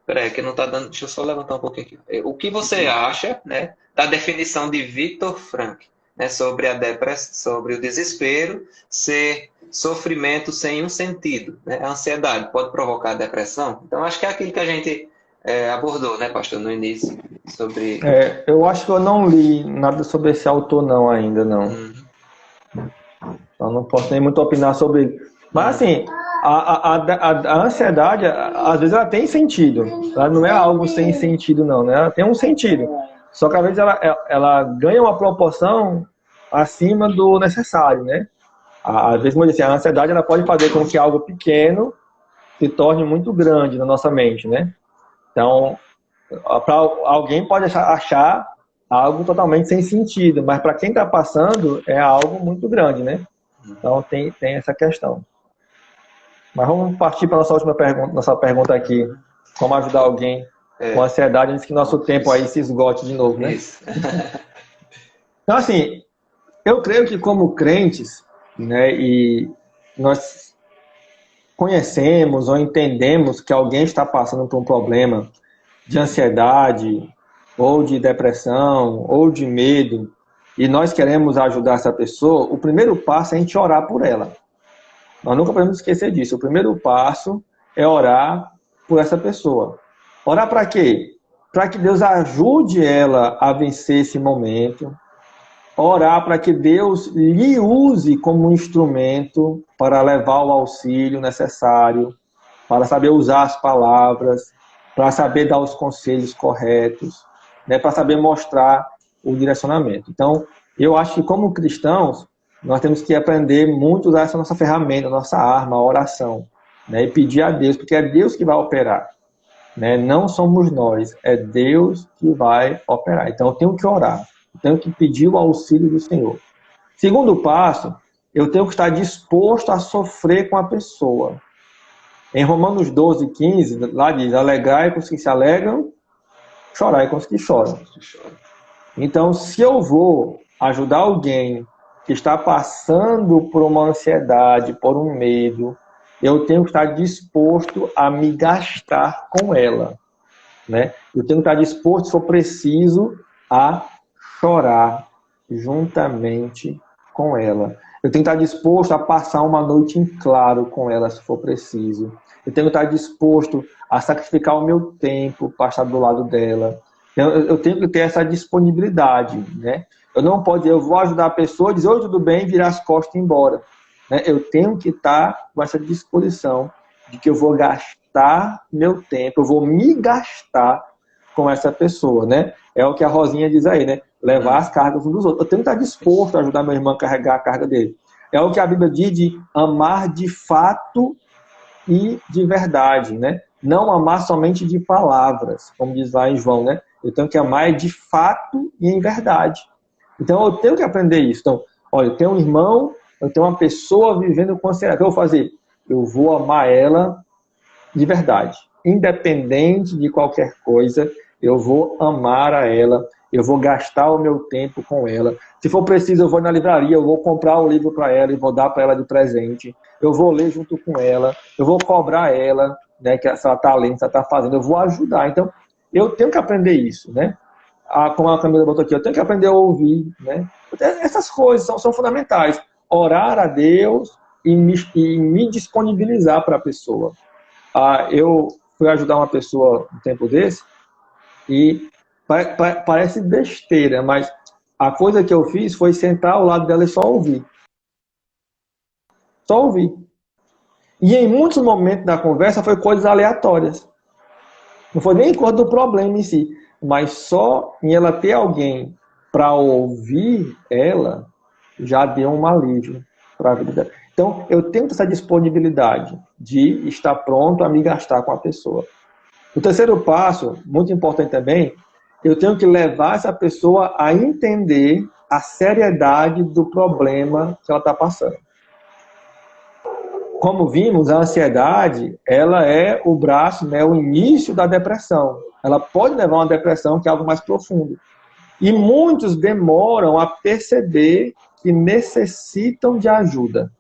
peraí, que não está dando. Deixa eu só levantar um pouquinho aqui. O que você acha, né, da definição de Viktor Frankl, né, sobre a depressão, sobre o desespero ser sofrimento sem um sentido, né? A ansiedade pode provocar depressão? Então, acho que é aquilo que a gente abordou, né, pastor, no início, sobre. eu acho que eu não li nada sobre esse autor não ainda, não. Então não posso nem muito opinar sobre ele. Mas assim, a ansiedade, às vezes ela tem sentido. Ela não é algo sem sentido, não, né? Ela tem um sentido. Só que às vezes ela ganha uma proporção acima do necessário, né? Às vezes, como eu disse, a ansiedade ela pode fazer com que algo pequeno se torne muito grande na nossa mente, né? Então, para alguém pode achar algo totalmente sem sentido, mas para quem está passando é algo muito grande, né? Então tem essa questão. Mas vamos partir para a nossa última pergunta, nossa pergunta aqui. Como ajudar alguém com ansiedade antes que nosso tempo aí se esgote de novo, né? Isso. Então, assim, eu creio que como crentes, né, e nós conhecemos ou entendemos que alguém está passando por um problema de ansiedade, ou de depressão, ou de medo, e nós queremos ajudar essa pessoa, o primeiro passo é a gente orar por ela. Nós nunca podemos esquecer disso. O primeiro passo é orar por essa pessoa. Orar para quê? Para que Deus ajude ela a vencer esse momento. Orar para que Deus lhe use como um instrumento para levar o auxílio necessário, para saber usar as palavras, para saber dar os conselhos corretos, né, para saber mostrar o direcionamento. Então, eu acho que como cristãos, nós temos que aprender muito a usar essa nossa ferramenta, nossa arma, a oração, né, e pedir a Deus, porque é Deus que vai operar, né, não somos nós, é Deus que vai operar. Então, eu tenho que orar, eu tenho que pedir o auxílio do Senhor. Segundo passo, eu tenho que estar disposto a sofrer com a pessoa. Em Romanos 12, 15, lá diz: alegrai com os que se alegram, chorai com os que choram. Então, se eu vou ajudar alguém que está passando por uma ansiedade, por um medo, eu tenho que estar disposto a me gastar com ela, né? Eu tenho que estar disposto, se for preciso, a chorar juntamente com ela. Eu tenho que estar disposto a passar uma noite em claro com ela, se for preciso. Eu tenho que estar disposto a sacrificar o meu tempo para estar do lado dela. Eu tenho que ter essa disponibilidade, né? Eu não posso, eu vou ajudar a pessoa, dizer, oi, tudo bem, virar as costas e ir embora. Né? Eu tenho que estar com essa disposição de que eu vou gastar meu tempo, eu vou me gastar com essa pessoa, né? É o que a Rosinha diz aí, né? Levar as cargas uns dos outros. Eu tenho que estar disposto a ajudar meu irmão a carregar a carga dele. É o que a Bíblia diz de amar de fato e de verdade, né? Não amar somente de palavras, como diz lá em João, né? Eu tenho que amar de fato e em verdade. Então eu tenho que aprender isso. Então, olha, eu tenho um irmão, eu tenho uma pessoa vivendo com ansiedade. O que eu vou fazer? Eu vou amar ela de verdade. Independente de qualquer coisa, eu vou amar a ela, eu vou gastar o meu tempo com ela. Se for preciso, eu vou na livraria, eu vou comprar o livro para ela e vou dar para ela de presente. Eu vou ler junto com ela, eu vou cobrar ela, né, que se ela está lendo, se ela está fazendo, eu vou ajudar. Então, eu tenho que aprender isso, né? Como a Camila botou aqui, eu tenho que aprender a ouvir, né? Essas coisas são fundamentais. Orar a Deus e me disponibilizar para a pessoa. Eu fui ajudar uma pessoa um tempo desse e parece besteira, mas a coisa que eu fiz foi sentar ao lado dela e só ouvir. Só ouvir. E em muitos momentos da conversa foi coisas aleatórias. Não foi nem coisa do problema em si, mas só em ela ter alguém para ouvir ela, já deu um alívio para a vida dela. Então, eu tenho essa disponibilidade de estar pronto a me gastar com a pessoa. O terceiro passo, muito importante também, eu tenho que levar essa pessoa a entender a seriedade do problema que ela está passando. Como vimos, a ansiedade, ela é o braço, né, o início da depressão. Ela pode levar a uma depressão, que é algo mais profundo. E muitos demoram a perceber que necessitam de ajuda.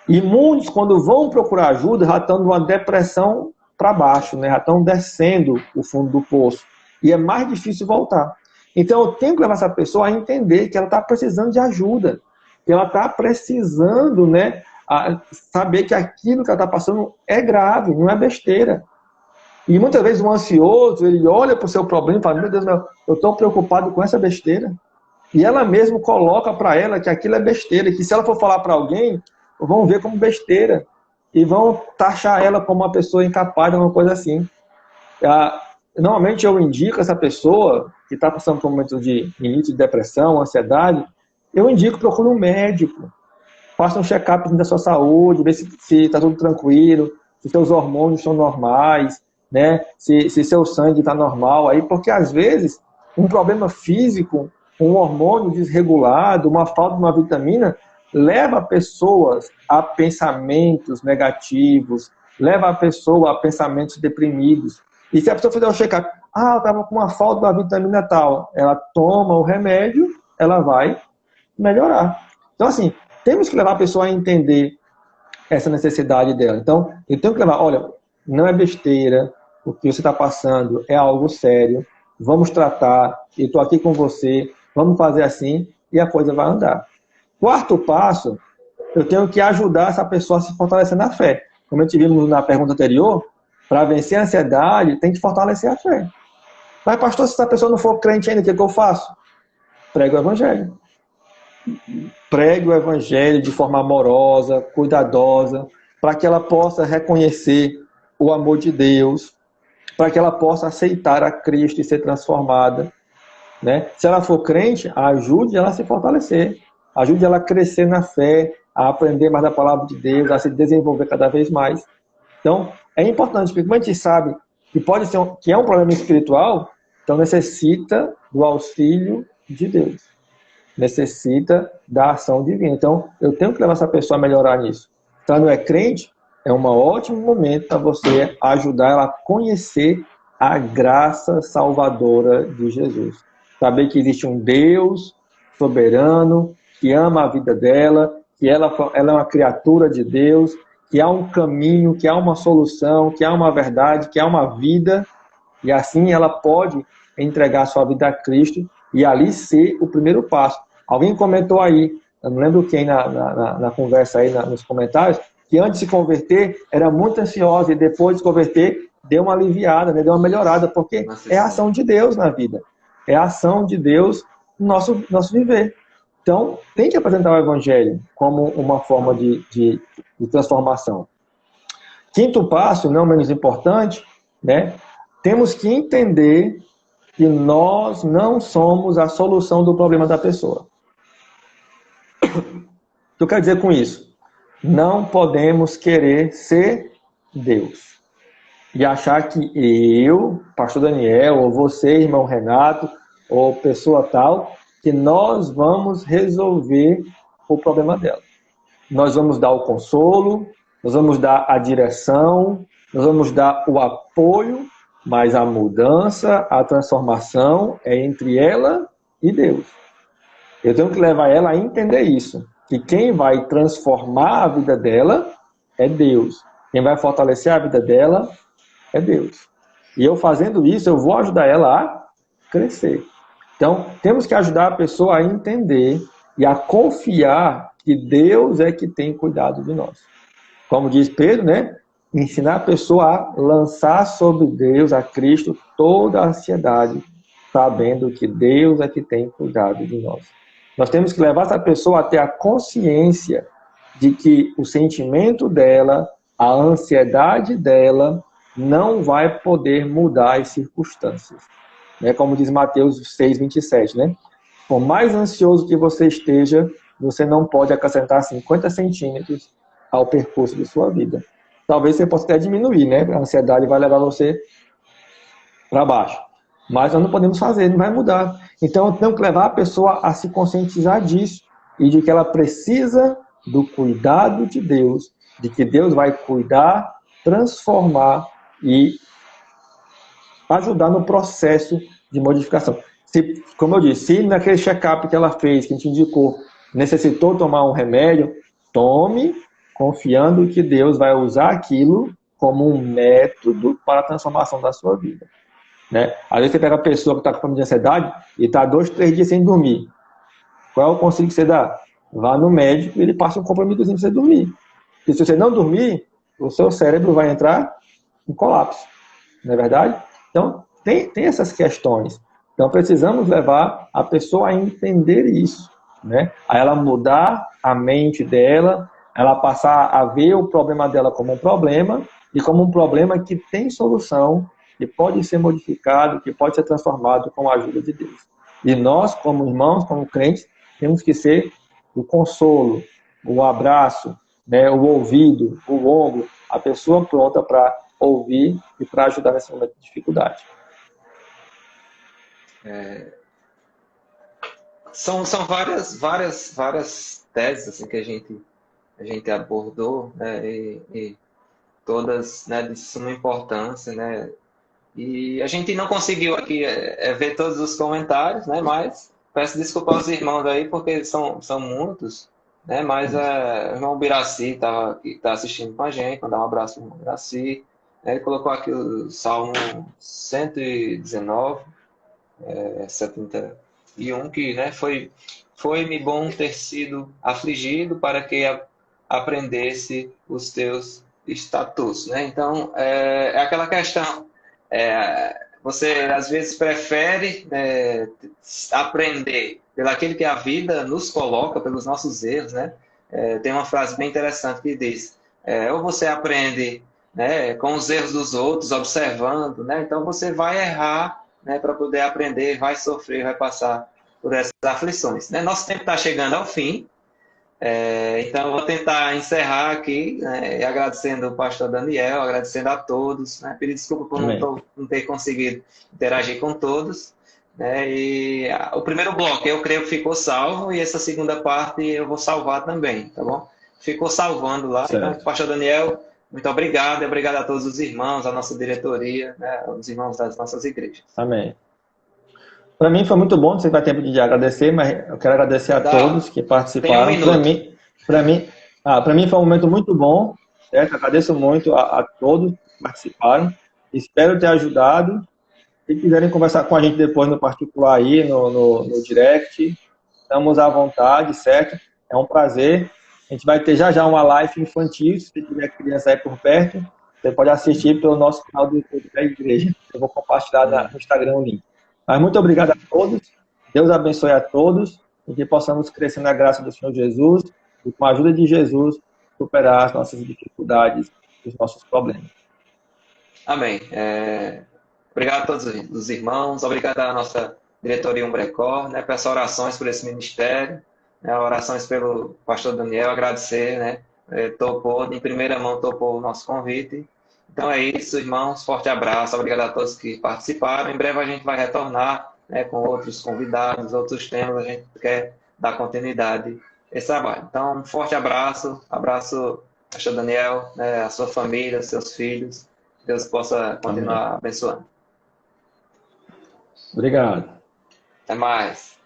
E muitos, quando vão procurar ajuda, já estão numa depressão para baixo, né? Já estão descendo o fundo do poço. E é mais difícil voltar. Então, eu tenho que levar essa pessoa a entender que ela está precisando de ajuda. Que ela está precisando, né, a saber que aquilo que ela está passando é grave, não é besteira. E muitas vezes o ansioso, ele olha para o seu problema e fala, meu Deus, eu estou preocupado com essa besteira. E ela mesmo coloca para ela que aquilo é besteira, e que se ela for falar para alguém, vão ver como besteira. E vão taxar ela como uma pessoa incapaz, uma coisa assim. Normalmente eu indico essa pessoa que está passando por um momento de início de depressão, ansiedade, eu indico, procure um médico. Faça um check-up da sua saúde, ver se está tudo tranquilo, se seus hormônios estão normais, né? Se seu sangue está normal. Aí, porque às vezes um problema físico, um hormônio desregulado, uma falta de uma vitamina, leva pessoas a pensamentos negativos, leva a pessoa a pensamentos deprimidos. E se a pessoa fizer o check-up, eu estava com uma falta de uma vitamina tal, ela toma o remédio, ela vai melhorar. Então, assim, temos que levar a pessoa a entender essa necessidade dela. Então, eu tenho que levar, olha, não é besteira, o que você está passando é algo sério, vamos tratar, eu estou aqui com você, vamos fazer assim, e a coisa vai andar. Quarto passo, eu tenho que ajudar essa pessoa a se fortalecer na fé. Como a gente vimos na pergunta anterior, para vencer a ansiedade, tem que fortalecer a fé. Mas, pastor, se essa pessoa não for crente ainda, o que eu faço? Prego o evangelho. Pregue o evangelho de forma amorosa, cuidadosa, para que ela possa reconhecer o amor de Deus, para que ela possa aceitar a Cristo e ser transformada. Né? Se ela for crente, ajude ela a se fortalecer, ajude ela a crescer na fé, a aprender mais da palavra de Deus, a se desenvolver cada vez mais. Então, é importante, porque como a gente sabe que pode ser que é um problema espiritual, então necessita do auxílio de Deus. Necessita da ação divina. Então, eu tenho que levar essa pessoa a melhorar nisso. Se ela não é crente, é um ótimo momento para você ajudar ela a conhecer a graça salvadora de Jesus. Saber que existe um Deus soberano, que ama a vida dela, que ela é uma criatura de Deus, que há um caminho, que há uma solução, que há uma verdade, que há uma vida, e assim ela pode entregar sua vida a Cristo e ali ser o primeiro passo. Alguém comentou aí, eu não lembro quem na conversa aí, nos comentários, que antes de se converter era muito ansiosa e depois de se converter deu uma aliviada, né? Deu uma melhorada, porque é a ação de Deus na vida. É a ação de Deus no nosso viver. Então, tem que apresentar o Evangelho como uma forma de transformação. Quinto passo, não menos importante, né? Temos que entender que nós não somos a solução do problema da pessoa. O que eu quero dizer com isso? Não podemos querer ser Deus. E achar que eu, pastor Daniel, ou você, irmão Renato, ou pessoa tal, que nós vamos resolver o problema dela. Nós vamos dar o consolo, nós vamos dar a direção, nós vamos dar o apoio, mas a mudança, a transformação é entre ela e Deus. Eu tenho que levar ela a entender isso, que quem vai transformar a vida dela é Deus. Quem vai fortalecer a vida dela é Deus. E eu fazendo isso, eu vou ajudar ela a crescer. Então, temos que ajudar a pessoa a entender e a confiar que Deus é que tem cuidado de nós. Como diz Pedro, né? Ensinar a pessoa a lançar sobre Deus, a Cristo, toda a ansiedade, sabendo que Deus é que tem cuidado de nós. Nós temos que levar essa pessoa a ter a consciência de que o sentimento dela, a ansiedade dela, não vai poder mudar as circunstâncias. Né? Como diz Mateus 6:27, né? Por mais ansioso que você esteja, você não pode acrescentar 50 centímetros ao percurso de sua vida. Talvez você possa até diminuir, né? A ansiedade vai levar você para baixo. Mas nós não podemos fazer, não vai mudar. Então, eu tenho que levar a pessoa a se conscientizar disso e de que ela precisa do cuidado de Deus, de que Deus vai cuidar, transformar e ajudar no processo de modificação. Se, como eu disse, se naquele check-up que ela fez, que a gente indicou, necessitou tomar um remédio, tome, confiando que Deus vai usar aquilo como um método para a transformação da sua vida. Né? Às vezes você pega a pessoa que está com problema de ansiedade e está 2, 3 dias sem dormir. Qual é o conselho que você dá? Vá no médico e ele passa um comprimidozinho para você dormir. Porque se você não dormir, o seu cérebro vai entrar em colapso. Não é verdade? Então, tem essas questões. Então, precisamos levar a pessoa a entender isso. Né? A ela mudar a mente dela, ela passar a ver o problema dela como um problema e como um problema que tem solução, que pode ser modificado, que pode ser transformado com a ajuda de Deus. E nós, como irmãos, como crentes, temos que ser o consolo, o abraço, né, o ouvido, o ombro, a pessoa pronta para ouvir e para ajudar nesse momento de dificuldade. São várias teses assim, que a gente abordou, né, e todas, né, de suma importância, né? E a gente não conseguiu aqui ver todos os comentários, né? Mas peço desculpa aos irmãos aí, porque são muitos, né? Mas o irmão Biraci tá assistindo com a gente, mandar um abraço pro irmão Biraci. Ele colocou aqui o Salmo 119, 71, que, né, foi-me bom ter sido afligido para que aprendesse os teus estatutos, né? Então, é aquela questão, você às vezes prefere aprender pelo aquilo que a vida nos coloca, pelos nossos erros, né? Tem uma frase bem interessante que diz, ou você aprende, né, com os erros dos outros, observando, né? Então você vai errar, né, para poder aprender, vai sofrer, vai passar por essas aflições, né? Nosso tempo está chegando ao fim, então eu vou tentar encerrar aqui, né, agradecendo o pastor Daniel, agradecendo a todos, né, pedir desculpa por não ter conseguido interagir com todos, né, e o primeiro bloco eu creio que ficou salvo e essa segunda parte eu vou salvar também, tá bom? Ficou salvando lá, Certo. Então, pastor Daniel, muito obrigado, e obrigado a todos os irmãos, a nossa diretoria, né, os irmãos das nossas igrejas. Amém. Para mim foi muito bom, não sei se vai ter tempo de agradecer, mas eu quero agradecer a todos que participaram. Para mim foi um momento muito bom, certo? Agradeço muito a todos que participaram. Espero ter ajudado. Se quiserem conversar com a gente depois no particular aí, no direct, estamos à vontade, certo? É um prazer. A gente vai ter já uma live infantil, se tiver criança aí por perto, você pode assistir pelo nosso canal do YouTube da igreja. Eu vou compartilhar no Instagram o link. Mas muito obrigado a todos. Deus abençoe a todos e que possamos crescer na graça do Senhor Jesus e com a ajuda de Jesus superar as nossas dificuldades, os nossos problemas. Amém. Obrigado a todos os irmãos, obrigado à nossa diretoria Umbrecor, né? Peço orações por esse ministério, né? Orações pelo pastor Daniel, agradecer, né? Em primeira mão topou o nosso convite. Então é isso, irmãos, forte abraço, obrigado a todos que participaram. Em breve a gente vai retornar, né, com outros convidados, outros temas, a gente quer dar continuidade a esse trabalho. Então, um forte abraço, pastor Daniel, né, a sua família, seus filhos, Deus possa continuar abençoando. Obrigado. Até mais.